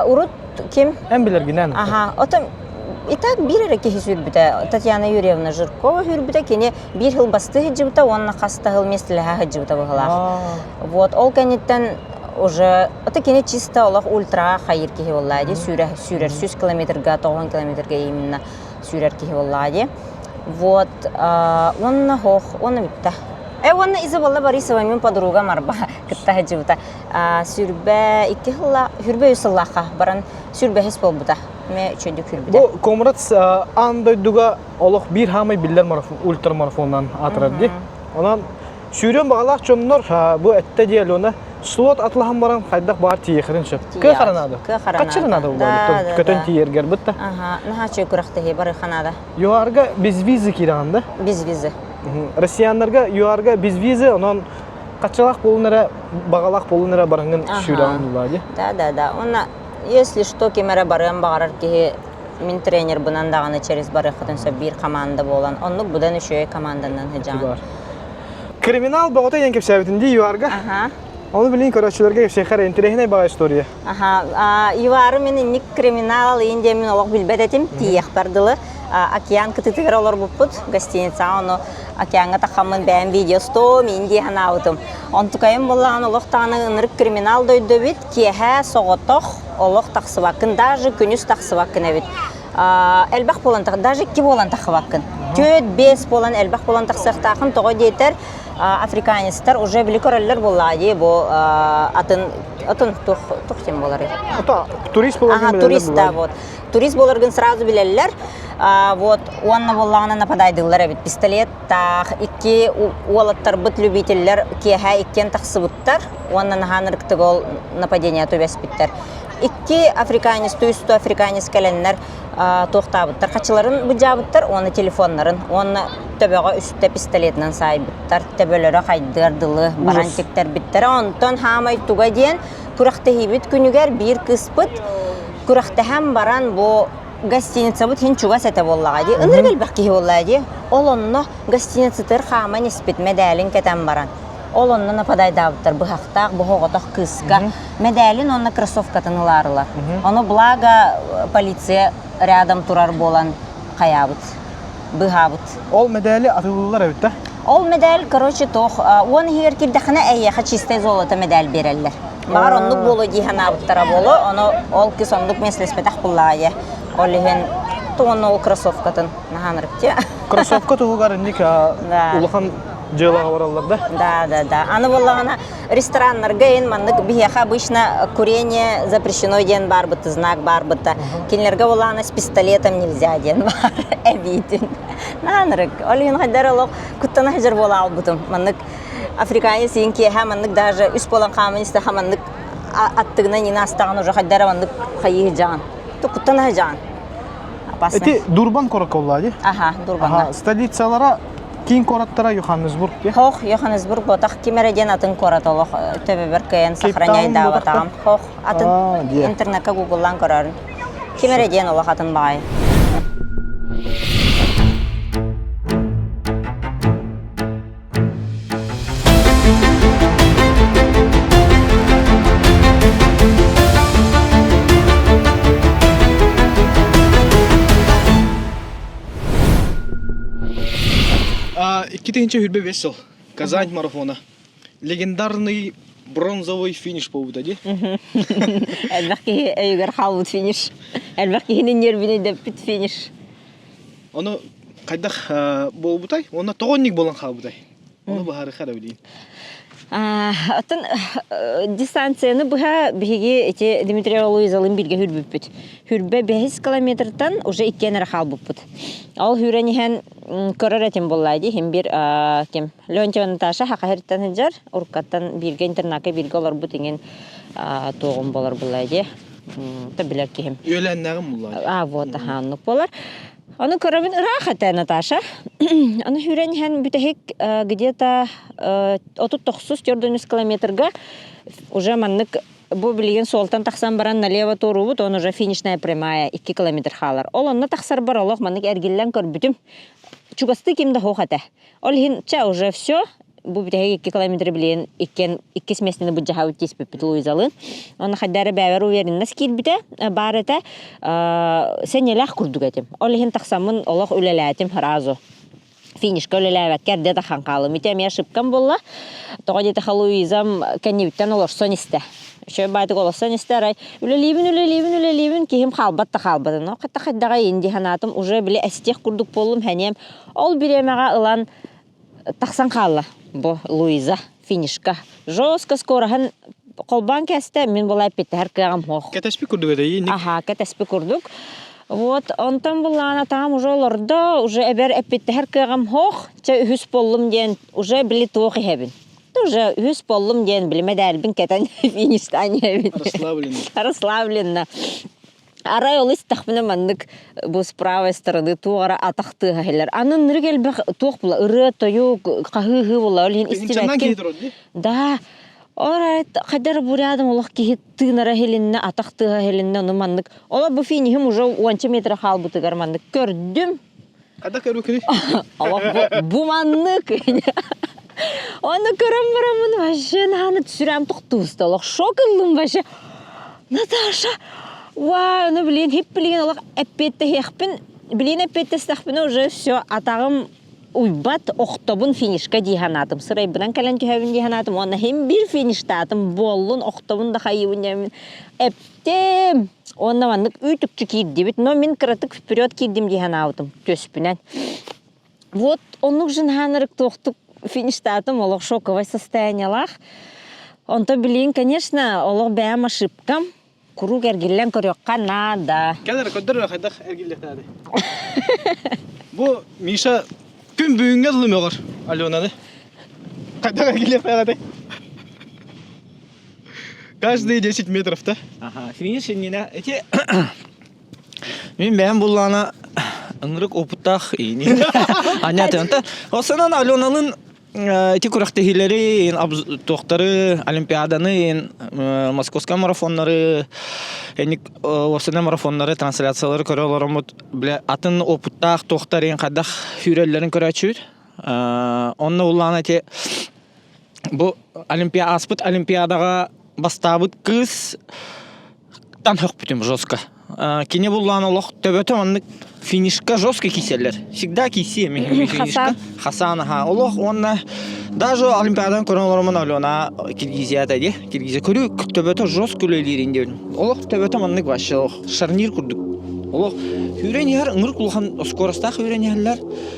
урут кем? Әм білергенен. Ага, отым итак bir ara ki hürbüte Tatyana Yurievna Жиркова hürbüte kene bir yıl bastı hıcıbıta onunla hasta hıl mesleha hıcıbıta bağlar. Вот, ол кенеттен уже это кене чисто олах ультра хайыр ки воллади сүрер 100 километрга 90 километрга именно сүрер ки воллади. Вот, он хох, он битта. Он Изабелла Борисова мен подруга марба кытта хыжыбыта. Сүрбе 2 жылла хүрбе үсыллаха баран сүрбе хес болбута. Ме үчөндүк хүрбүдө. Бу Комрадс андойдуга олох бир хамай биллер марафон, ультра марафондан атырады. Онан сүйрөн багалак чомнор бу этте диелона слот атлахан баран кайдак бар тиехрин шеп. Кы харанады. Качырынады бу. Көтөн тиергер бутта. Ага, нахачы куракты бар ханада. Юарга без визы кираганда. Без визы. Россияндарга юарга без визы, онан качалак болунара багалак болунара барангын сүйрөгөн булады. Да. Она если что кемере барам багарар ки мен тренер бунан даганы через барыхтын со бир команда болан. Онну будан үшө команданан хыжан. Криминал багыта ен кепсәбитинди юарга. Ага. Onu bilin körәчүләргә шәһәр интерехне бага история. Ага, юары мен ник криминал инде мен олак билбедетим тиех бардылы. Океан кытытыр олар буппут гостиница оны океанга тахамын бәм видеосто мен ди ханаутым. Онтукайым булган олактаны нырык криминал дойды бит кеһә соготох олак таксыбакын даже күнүс таксыбакын бит. Элбах болан даже ки болан тахыбакын. 4-5 болан элбах болан таксыктакын того дейтер. Африканецтер уже били көрәлләр буллады бу атын тохтем булары. Ата турист булган биләләр. Ага, турист да вот. Турист буларгын сразу биләлләр. Вот онна буллагына нападайдылар бит пистолет та икки уалаттар бит любительләр кеһә иккен тахсыбыттар. Оннан ханырыкты гол нападение төбәс биттер. Икки африканец туйсту африканец кәләннәр тохтабыттар. Качыларын буҗабыттар, оны телефоннарын, оны төбәгә үстә пистолетнан сайбыттар. Төбәләре кайдырдылы, барантиктер биттер. Онтон хамай туга дигән күрәхтә хибит күнүгәр бир кыспыт. Күрәхтә һәм баран бу гостиница бут хинчуга сәтә буллагы. Инргел бәки буллагы. Олонно гостиница тер хама неспит медалин кәтәм баран. Олонно нападайдабыттар бу хактак, бу хоготак кыска. Медалин онна кроссовкатыныларлар. Оны блага полиция рядом турар болан каябыт. Быхабыт. Ол медали атылылар бит та. Ол медаль, короче, тох, он хер кирдахана әйяха чистый золото медаль берәлләр. Бар онлук болу диханабыттара болу, оны ол кис онлук меслеспетах буллайы. Олиген тоны ол кроссовкатын наханырыпте. Кроссовка тугар ник улахан жыла ораллар да. Да. Аны боллагана рестораннарга ен мандык бияха обычно курение запрещено ден барбыт, знак барбыта. Кинлерге боллагана с пистолетом нельзя ден бар. Эбитин. Наханырык. Олиген хайдар олог куттана хажар бола албытым. Мандык африканец инки ха мандык даже үс болан камениста ха мандык аттыгына нина астаган уже хайдар мандык хайы жан. То куттана жан. Опасно. Эти Дурбан кораколлады. Ага, Дурбан. Столицалара кин кораттара Йоханнесбург. Хох, Йоханнесбург ботак кимереден атын коратолох төбебер кайын сохраняй да батам. Хох, атын интернетка Google'дан корарын. Кимереден олох атын бай. Иккитенче хүрбе весел. Казань марафона. Легендарный бронзовый финиш болду ди. Әлбәки әйгәр халыт финиш. Әлбәки һинең нервине дә бит финиш. Аны кайдак болбутай, оны тогонник болан халбутай. Оны бахары харау дин. Атын дистанцияны бұға бігі Дмитрий Луизалын бірге хүрбіппіт. Хүрбе 5 километртан уже 2 әрі қал бұппыт. Ол хүреніген көрір әтім боллайды. Хем бір Леонтьева Наташа хақахерттан хыджар, ұрқаттан бірге интернақы бірге олар бұт еңен тоғын болар боллайды. Білер кем. Öğlenlerim bunlar. Вот, анық болар. Оны көрімін ұрақаты, Наташа. Оны хүреніген бүтәхек где-то 30-90 километрға уже маннык бұл білген солтан тақсан баран налево тору бұд, он уже финишная прямая 2 километр қалар. Ол онына тақсар бар олық маннык әргеллен көрбітім. Чугасты кемді хоқаты. Ол хин ча уже все. Бұл бүтәхек 2 километр білген 2 смесіні бұд жаға өттес бүппіт Луизалын. Оны қаддары бәвер уверіннас кел біті бар әті сен еләқ күрдік әтім. Ол хин тақсамын олық өлелі әтім разу. Финишка өлелі әвәккер деді қанқалы. Мүтем я шыпкан болла. Тоға деті Луизам кәнебіттен олар сон істі. Шөй байтық олар сон істі рай. Үлелейбін, кейім қалбатты. Но қатта қаддаға енді ханатым уже біле әстеқ күрдік болым хәнем. Ол біремеға ылан тақсан қалы. Бұл Луиза финишка. Жостка скорахан қолбан кәсті, мен бұл әпетті әр кәғам хоқ. Кәтәспі күрдік әді? Аха, кәтәспі күрдік. Вот, онтан бұллана тағам уже оларда, уже әбер әпетті әр кәғам хоқ, ча үхіс болым ден, уже білі тоқи әбін. Уже үхіс болым ден, біліме дәрбін кәтән фиништан әбін. Арыславленно. Арай олыс тақпына мандык бұл с правой стороны туғара атақты ғайлар. Анын нұргел бәқ тоқ бұла, ұры, тойу, қағығы бұла, олен істебәккен. Да, орайт қадар бұрядым олық кейі тыңара хелінна, атақты хелінна, оны мандык. Ола бұл финихім уже 10 метр қал бұтығар мандык. Көрдім. Қада көру күні? Бұл мандык. Оны көрім бұрамын, бәші, нағаны түсірем тұқтуысты. Олық шок ылым, бәші. Наташа, вау, ну блин, хип блин, олақ әппетті хеқпін, блин әппетті стақпыны уже все, атағым уйбат оқтабын финишка дейханатым. Сырай бұдан кәлін күйәбін дейханатым, оны хем бір фиништатым, болын оқтабын да қайыбын деймін. Әптем, оны мандық үйтікчі кейдебет, но мен кіратық вперед кейдем дейханатым, төспінен. Вот, онық жынханырық тоқтық фиништатым, олық шоковай состояниялақ. Онто блин, конечно, олық бәм ошибкам. Курук әргелен көріққа нада. Кәдір көдір қайдақ әргелек нады. Бұл Миша күн бүгінге дұлым оғыр, Аленаны. Қайдақ әргелек нады. Каждые 10 метров, да? Ага, финиш еніне. Мен бәйін бұллана ыңырық опыттақ ейіне. Анятын. Осынан Аленаның эти курахтехилери, тоқтары, олимпиаданы, московская марафоннары, осына марафоннары, трансляциялары көрелерім атын опыттақ тоқтарын қадақ хүрелерін көрәчүйд. Онны ұлланы те бұл аспыт олимпиадаға бастабыт қыз танхық бүтім жостка. Кене бұлланы олық төбөті онны финишка жестко киселер. Всегда кисе финишка. Хасан, ага. Олох онна даже олимпиадан көрөнлөрмөн Алена Киргизия тәди. Киргизия көрү төбөтө жестко лелеринде. Олох төбөтө маннык башы. Шарнир курдук. Олох хүрен яр ыңыр кулхан скоростта хүрен ярлар.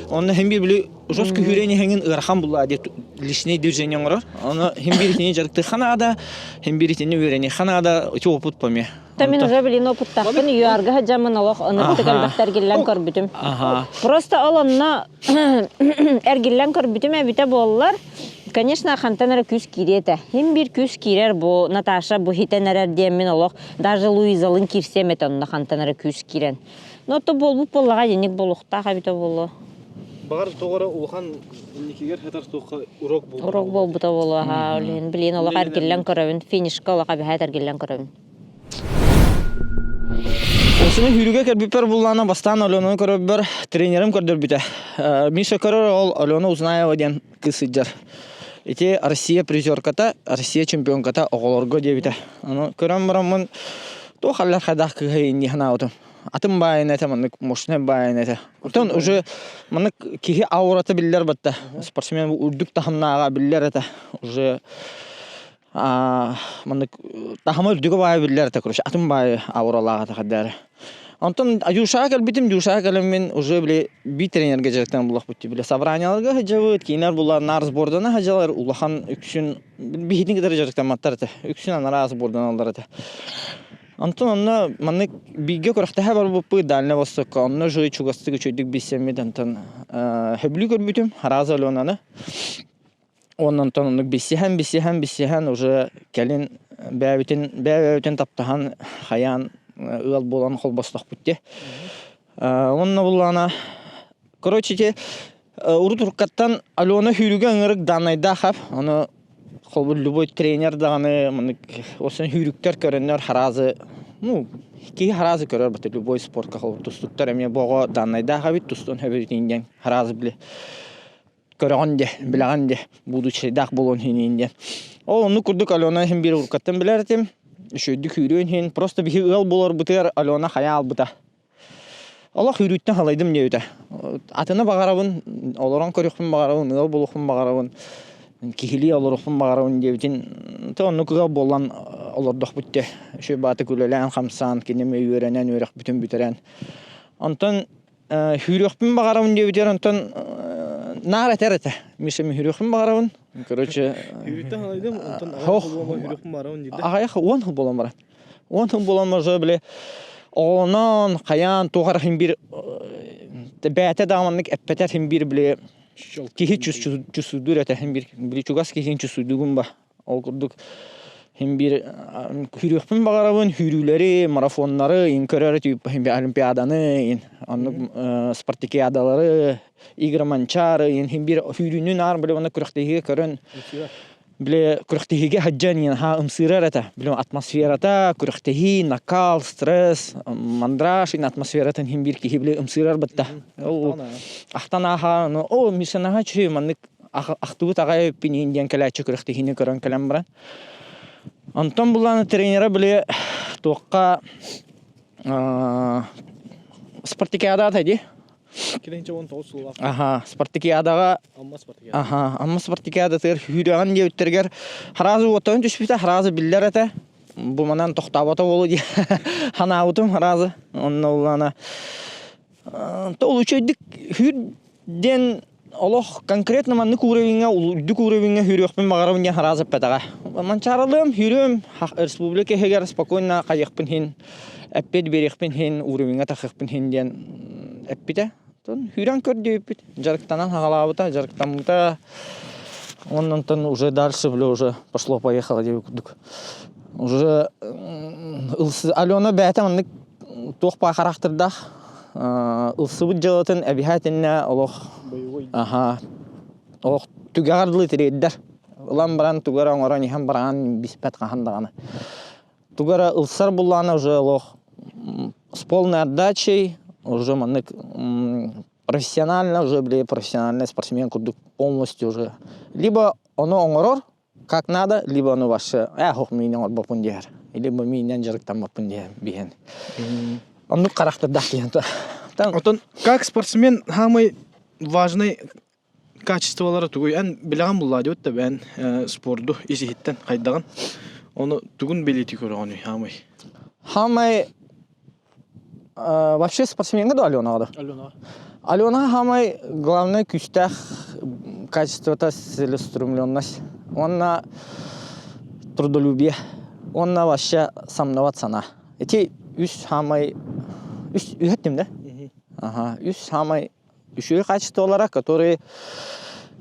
Онна хем бир биле жестко хүрен хеңин ырхан булла деп лишний движение ңырар. Аны хем биритини жарыкты ханада, хем биритини хүрен ханада өтө опыт поме. Тамин уже билин опыттақпын, юарга хаджамын олық ынырықты кәлбәқті әргеллән көрбітім. Просто оланна әргеллән көрбітім әбіті болылар. Конечно, қантан әрі күз киреті. Хем бір күз кирер бұл Наташа бұл хитен әрер деймін олық. Даже Луизалын кирсем әті онына қантан әрі күз кирен. Но то бол бұл болыға денек болуқта қабіті болу. Бағар тоғыры ұлған некегер хәтар тоққа урок бол. Урок бол бұта болу. Білін олық әргеллән көрібін. Финишка олық әбі әт әргеллән көрібін. Осыны хүрүгө көрбүпер буллана бастан Аленаны көрбүпер тренерим көрдөр бүтө. Миша көрөр ол Алена Узнаева ден кысыджар. Эти Россия призерката, Россия чемпионката оголорго дебите. Аны көрөм барамын то халлар хадак кыйын хнаутум. Атым байын эте мынык мощный байын эте. Утон уже мынык кихи аурата биллер батта. Спортсмен урдук тахамнага биллер эте. Уже мынык тахамы үрдігі бай білдер тәкіріш, атым бай ауыралаға тақадары. Антон аюшаак албитим жушаак алмен уже биле би тренерге жеректен булак бутти биле собранияларга хажабыт кинер булар нарз бордана хажалар улахан үксүн бихидин кедер жеректен маттарты үксүн нараз бордана алдарты. Антон онна манны биге корахта бар буппы дальне востокка онна жой чугастыгы чөйдүк бисемет антон хэблү көрбүтүм хараза алонаны. Оннан тонны бисехан уже келин бәбитен таптахан хаян ыл болан холбосток бутте. Онна булана короче те урут уркаттан Алена хүрүгө ыңырык данайда хап. Аны холбу любой тренер даганы мыны осын хүрүктөр көрөннөр харазы. Ну, ки харазы көрөр бат любой спортка холбу тустуктар эме бого данайда хабит тустун хөбөтинден харазы биле. Көргөнде, билгенде, будучи дак болон хининде. Оны курдук Алена хим бир уркаттан билердим. Шөйдүк хүрүн хин просто бихи ыл болор бутер Алена хаял бута. Алла хүрүттен халайдым неүтә. Атына багарабын, олорон көрөкпүн багарабын, ыл болукпун багарабын. Кихили олорукпун багарабын дебитин. Тону кыга болан олордох бутте. Шөй баты күлөлән хамсан, кинеме үйренен өрөк бүтүн бүтерен. Антон хүрөкпүн багарабын дебитер антон нар этерете. Мишем хүрөкпүн багарабын. Короче, Хүрүттен халайдым, онтон хүрөкпүн барабын диде. Ага, он хыл болон бара. Он хыл болон мажа биле онан каян тугар хим бир бәте даманнык эппетер хим бир биле кихи чусудур эте хим бир биле чугас кихин чусудугун ба. Ол курдук хим бир хүрөкпүн багарабын хүрүлери, марафоннары, инкөрөр тип хим бир олимпиаданы, аны спартакиадалары, игроманчары, хим бир хүрүнүн ар биле аны күрөктеге көрөн. Биле күрөктеге хаджан ха ымсырар эте. Биле атмосферата күрөктеги накал, стресс, мандраж ин атмосфератан хим бир кихи биле ымсырар батта. Ахтанаха, о мисанаха чүй маннык ахтуу тагай пининден калачы күрөктегини көрөн калам бар. Антон буланы тренера биле тоққа спартакиада тайди. Киренче 19 жыл. Аха, спартакиадага. Амма спартакиада тер хүрөгөн дептергер харазы отон түшпүтө харазы биллер эте. Бу манан токтабата болу ди. Хана утум харазы. Онна улана. Толучойдик хүрден Олох конкретно маннык уровеньга, улдук уровеньга хүрөкпүн багарабын харазы петага. Манчаралым хүрөм республика хегер спокойно кайыкпын хин. Эппет берекпин хин уровеньга такыкпын хин ден эппите. Тон хүрөн көрдөйпүт. Жарыктанан хагалабыта, жарыктанмыта. Оннан уже дальше биле уже пошло-поехало деп күрдүк. Уже Алена бәте маннык тохпа характерда ылсыбыт жылатын обязательно олох аха олох тугарлы тирейдер улам баран тугара оңорон ихан баран биспет кахандаганы тугара ылсар булланы уже олох с полной отдачей уже маннык профессионально уже были профессиональный спортсмен курдук полностью уже либо оно оңорор как надо либо оно ваше хох минен орбопун дер либо минен жарыктан бопун дер биен он характер дахтыянта. Отон как спортсмен самый важный качестволары тугуй эн билган булла деп та бен спорту изихиттен кайдаган. Оны тугун белети көргөнү самый. Самый вообще спортсменга да Алена. Алена самый главный күчтах качество-то целеустремленность. Она трудолюбие. Она вообще сомневаться. Эти үс самый үс үһәттем да. Ага, үс самый үшү качестволары, которые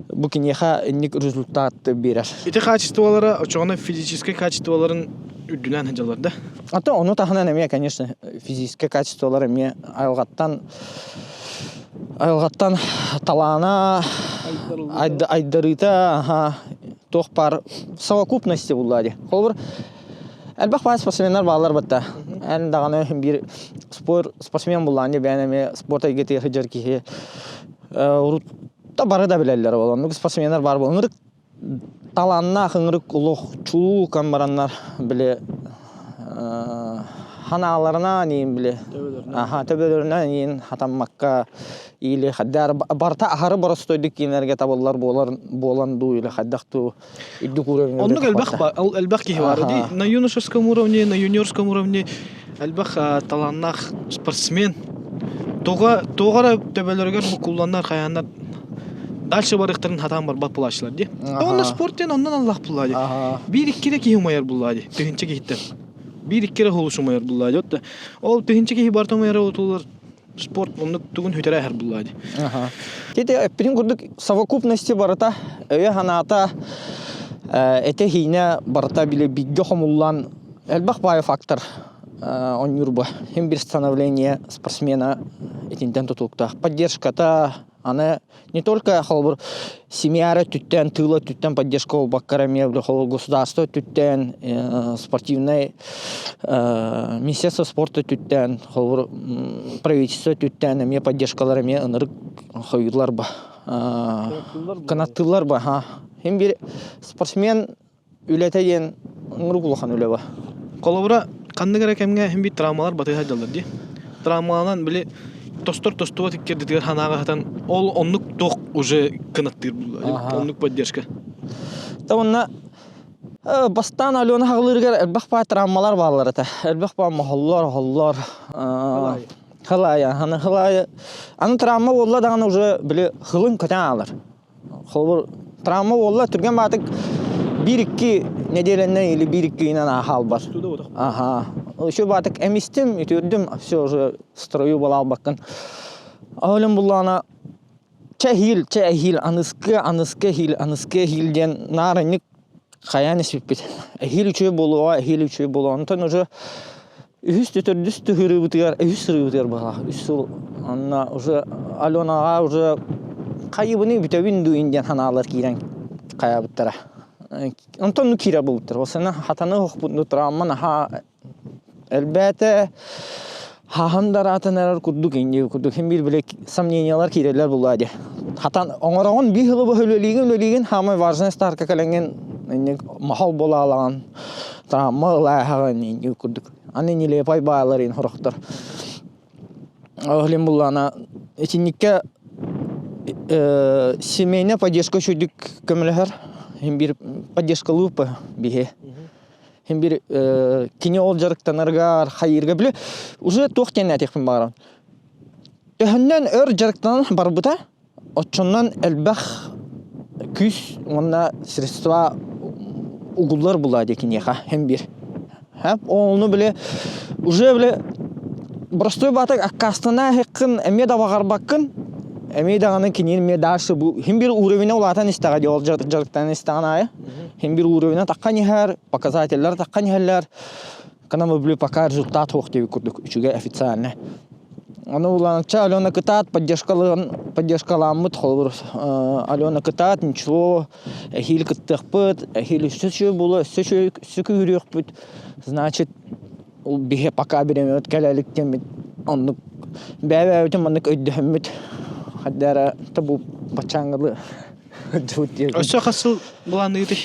бу кинеха ник результат берер. Эти качестволары очогона физический качестволарын үдүнөн хаҗалар да. Ата оны тахана эме, конечно, физический качестволары ме айылгаттан талана айдарыта, ага, тохпар совокупности булады. Холбур Әлбәк бай спортсменнар балалар батта. Ән даганы бир спортсмен булган бәнеме спорт әйгәте хәҗәр ки. Урутта бары да беләләр болан. Спортсменнар бар бу. Ыңрык таланна хыңрык улуг чуу камбараннар биле ханаларына нин биле. Аха, төбөлөрүнә нин хатаммакка или хаддар барта ахары боростойдык кинерге табыллар болан ду или хаддакту иддик уровень. Он әлбәк ки бар ди. На юношеском уровне, на юниорском уровне Әлбәқ таланнақ спортсмен. Тоғара төбелерге бұл кулланнар қаяндар дальше барықтарын хатан бар бұлашылар де. Онда спорттен ондан Аллах бұлады. Bir-ikkire кейі майар бұлады. Түйінші кейттен. Bir-ikkire холушу майар бұлады. Ол түйінші кейі барта майар отулар спорт онды түгін хөтері әр бұлады. Тете эппин курдук совокупности барата өйө ханата эте хине барата биле бигге хомуллан элбах бай фактор он юрба хим бир становление спортсмена этинтен тутулукта поддержката аны не только холбур семьяра түттен тыла түттен поддержка ол баккараме холбур государство түттен спортивный министерство спорта түттен холбур правительство түттен эме поддержкалар эме ынырык хойырлар ба канаттылар ба хим бир спортсмен үлетеген ыңыр булахан үле ба Колобура кандыгара кемге хим бир травмалар батыга жалдар ди. Травмалардан биле тостор тиккердитер ханага хатан ол оннук ток уже кынаттыр булды. Оннук поддержка. Тавна бастан Алена хагылыргар элбах па травмалар барлар та. Элбах па мохоллар халая хана халая. Аны травма болла даганы уже биле хылын ката алар. Холбур травма болла түрген батык 1-2 неделенне или 1-2 инан ахал бар. Şu batık emistim, ütürdüm, все уже строю балал bakın. Oğlum bullana çehil, anıske hil den narınlık kayan esbipit. Hil üçü bolu, ondan уже üst hırı bitiyor bala. Üst anna уже Alena уже kaybını bütün düğünden hanalar kiren kaya bittara. Ondan nu kira buluttur. O sene hatanı hukbundu travman ha elbette hahandarata neler kurduk hem bir bile samniyalar kireler buladı. Hatan onların bir hılı bu höleliğin hama varzın starka kalengen mahal bolalan travma lahan kurduk. Anne nile pay bağların horoktar. Oğlum bulana içindeki семейная поддержка şuyduk kömüler hem bir поддержка lupa bihe. Hem bir kini oljarıktanargar hayırga bile уже toqten atıqpın bağıram. Töhünden ör jarıktan barbuta oçundan elbaq küs ona sredstva uğullar buladı kiniha hem bir. Hep onu bile уже bile простой батак akastana hıkkın emme da bağır bakın emme dağının kinin medaşı bu hem bir uğrevine ulatan istağadı oljarıktan istağanaya. Hem bir уровень таккан her, показателлар таккан herler. Kana мы были пока результат хоқтеви курдук үчүгө официально. Аны уланча Алена кытат поддержкаламыт холбур. Алена кытат ничего, хил кыттыкпыт, хил үсүчү боло, сүкү үрөкпүт. Значит, ул бихе пока беремет келеликтен аны бәбәтем аны өйдөмөт. Хаддара табу бачаңгылы. Ошо хасыл буланы ити.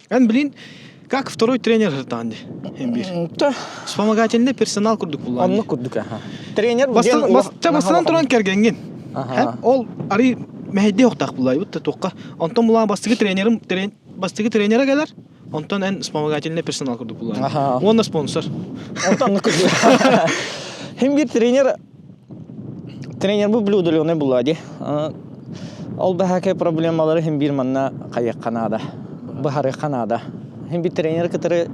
Ан блин, как второй тренер танди. Вспомогательный персонал курдук буланы. Анны курдук аха. Тренер бастан туран кергенген. Ол ари мехде октак булай бут токка. Антон булан бастыгы тренера келер. Антон эн вспомогательный персонал курдук буланы. Он спонсор. Антон курдук. Hem bir trener bu bludulune buladi. Ол бәһәкәй проблемалары hem bir манна каяк канада. Бахары канада. Hem bir тренер который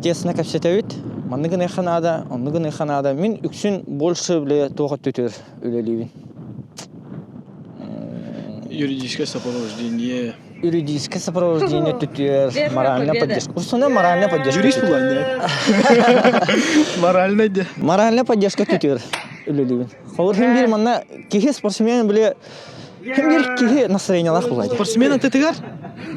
тесно капсетевит. Манны гына канада, онны гына канада. Мин үксүн больше биле тоға төтөр үлелибин. Юридическое сопровождение. Юридическое сопровождение төтөр, моральная поддержка. Усуна моральная поддержка. Юрист буланы. Моральная де. Моральная поддержка төтөр үлелибин. Холор hem bir манна кихи спортсмен биле hem bir kişi настроениялар булайды. Спортсмен атытыгар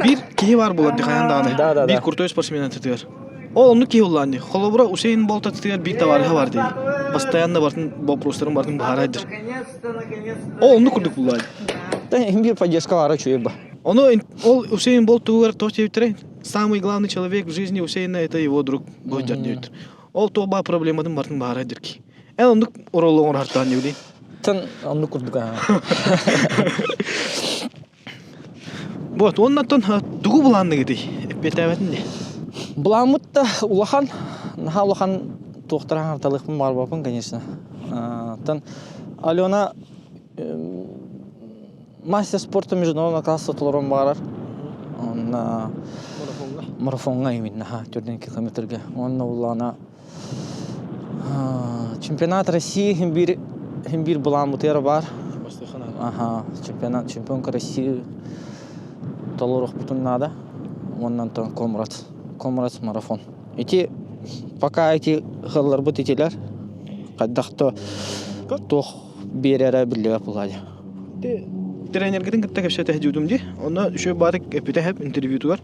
bir kişi var булады каяндагы. Bir крутой спортсмен атытыгар. Ол онну киши буланы. Холобура Усейн Болт атытыгар bir товары бар дейди. Постоянно бартын вопростарын бартын баарайдыр. Ол онну курдук булады. Hem bir поддержка бар чуеба. Ол Усейн Болт тугар тохтебитре. Самый главный человек в жизни Усейна это его друг Боджар дейт. Ол тоба проблемадан бартын баарайдыр ки. Эн онну оролуңор артан дейди. Анны курдук. Вот, оннан дугу буланы гыды. Эппетебетинде. Буламытта улахан, наха улахан туохтаран арталыкпын бар бапын, конечно. Тан Алена мастер спорта международного класса толорон барар. Он марафонга именно, 4 километрге. Он улана чемпионат России химбир булан бутер бар. Чемпионка России толорох бутун надо. Оннан тон Комрат марафон. Эти пока эти хыллар бут итилер. Каддахто тох берера биле булады. Тренергедин кытта кепсе тәһҗүдүм ди. Онда шөй барык эпите хәп интервью тугар.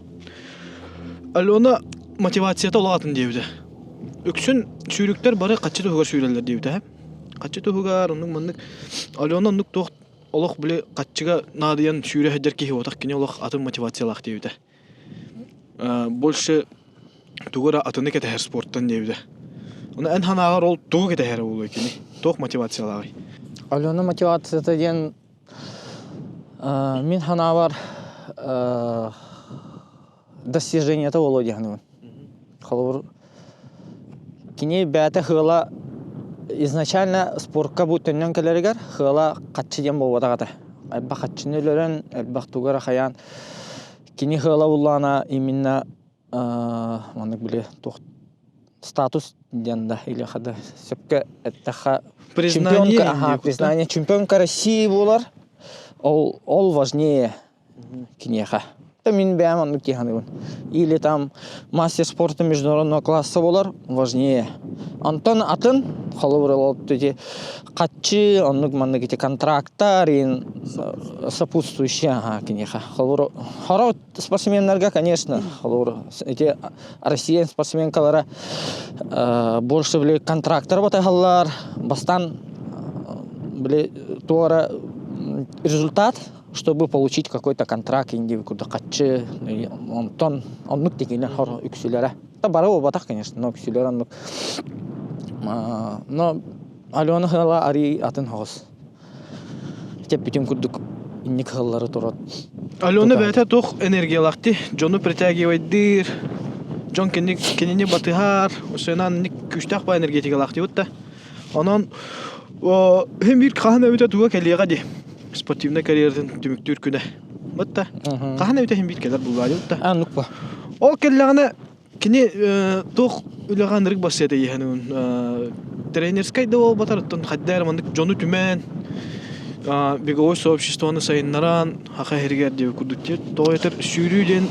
Алена мотивация толатын диюде. Үксүн сүйрүктер бары каччы тугар сүйрелер диюде хәп. Каччы тугар онун мындык Алена онук тох олох биле каччыга надыян сүйрө хәҗәр ки отак кине олох атын мотивациялак диюде. Больше тугара атыны кете спорттан диюде. Оны эн ханагар ол тугу кете хәр болой кини. Тох мотивациялак. Алена мотивацията ден мин ханавар достиженията володи хануын. Халур кини бәті хыла изначально спортка бұттеннен кәлерігер хыла қатшы ден болу атағата. Әлбақ қатшыны өлерін, әлбақ тугара хаян. Кини хыла уллана именно манық біле статус денда или хада сөпке әттіға признание чемпионка России болар. Ол важнее кинеха. Это мин бәман нукиханы. Или там мастер спорта международного класса болар важнее. Антон атын халывырыл төте катчы, оннук маннык эти контракттар ин сопутствующие кинеха. Халывыр хара спортсменлерге, конечно, халывыр эти россиян спортсменкалара больше биле контракттар баталар, бастан биле туара результат, чтобы получить какой-то контракт, индивид куда катчы, он нуктикинен хор үксүлөрө. Та барабы батак, конечно, но үксүлөрө но Алена хыла ари атын хос. Теп бүтүн курдук инник хыллары турат. Алена бәтә тох энергиялакты, жону притягивайдыр. Жон кенене батыхар, осынан ник күчтак ба энергетикалакты утта. Анан hem bir kahne öte tuğa keliğe di. Sportifne kariyerden tümüktür küne. Mutta kahne öte hem bir kadar bulvadı mutta. Anlık O kelleğine kini toq ülağanırık basıydı yihanın. Тренерскай ol батарыттан хаддар мандык жону түмен. Беговой сообществоны сайыннаран хака хергер деп кудуттер. Тойтер сүйрүүден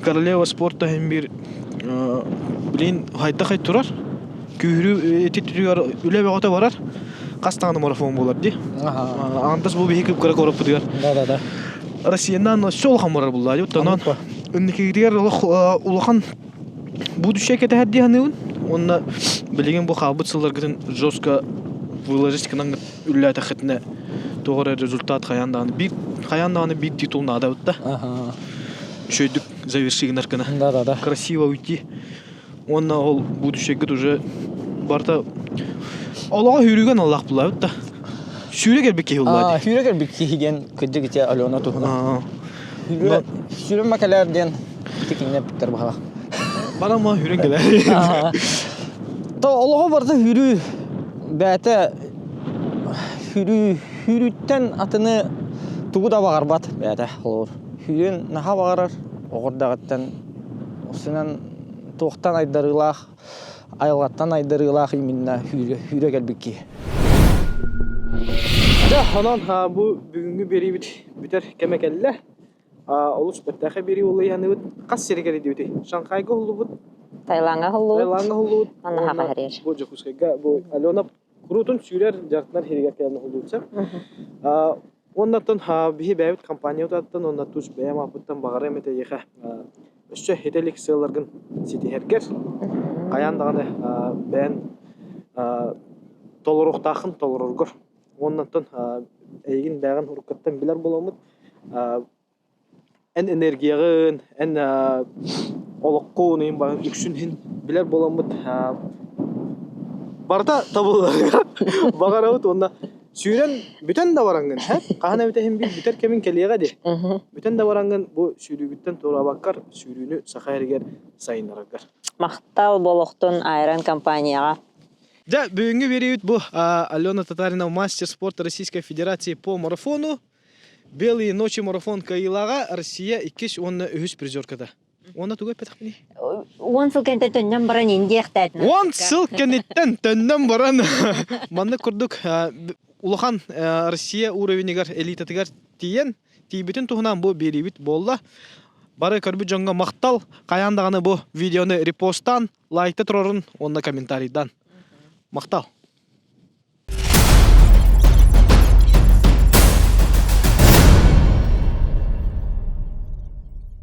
королева спорта hem bir билин хайта турар. Күйрүү этитүрүр үлебе ота барар. Кастаны марафон болар ди. Андас бу бейкип кара көрөп дигер. Да. Россиянан сол хамар булды. Оттан үнникегер улахан бу düşeke тәһәдди ханын. Онна билеген бу хабыт сылларгын жестко выложить кынан үлләтә хитне тогыры результат хаяндан бир титул надо утта. Шөйдүк завершигнар кына. Да. Красиво уйти. Онна ол бу düşeke уже барта Аллаға хүреген Аллах бұлай өтті. Сүйрегер бекке ұллады. Хүрегер бекке хиген күдді кете Алена тұхына. Хүрен мәкәлерден текінне біттер бағала. Бара ма хүрен келер. Та Аллаға барда хүрі бәті хүріттен атыны тұғы да бағар бат бәті. Хүрен наға бағарар оғырдағыттан осынан тоқтан айдарылақ Айлаттан айдырылақ именно хүрі кәлбекке. Анан бу бүгүнгү бери битер кемекелле. Олус беттәхе бери улы яны кас серегер дибити. Шанхайга улубут. Тайланга улубут. Анна хака херер. Бу жокускайга бу Алена крутун сүйрер жартынан херегер келген улубутса. Оннан бихи бәйбит компания утаттан оннан туш бәйм апыттан багара эмете еха. Өшчө хетелик сыйларгын сити хергер. Каяндагы бән толоруктахын толорургор. Оннан эйгин дагын уркаттан билер боламыт. Эн энергиягын, эн олоккун эм үксүнһин билер боламыт. Барда табыларга багараут онна сүйрен бүтән да баранган. Кахана бүтән битер кемин келеге ди. Бүтән да баранган бу сүйрүгүттен тора баккар, сүйрүүнү сахайргер сайынарагар. Мактал болохтун айран компанияга Да, бүгінгі береют бұл Алена Татарина, мастер спорта Российской Федерации по марафону. Белые ночи марафон кайылаға Россия 2-3 призеркада. Оны тугай петақ біне? 10 сыл кенте төннен баран инди ақтайтын. 10 сыл кенеттен төннен баран. Манны күрдік улахан Россия уровенегер элитатыгар тиен. Тибетін туғынан бұл беребет болла. Бары көрбі жоңға мақтал. Қаяндағаны бұл видеоны репосттан, лайкты тұрырын, онына комментарийдан. Мақтал.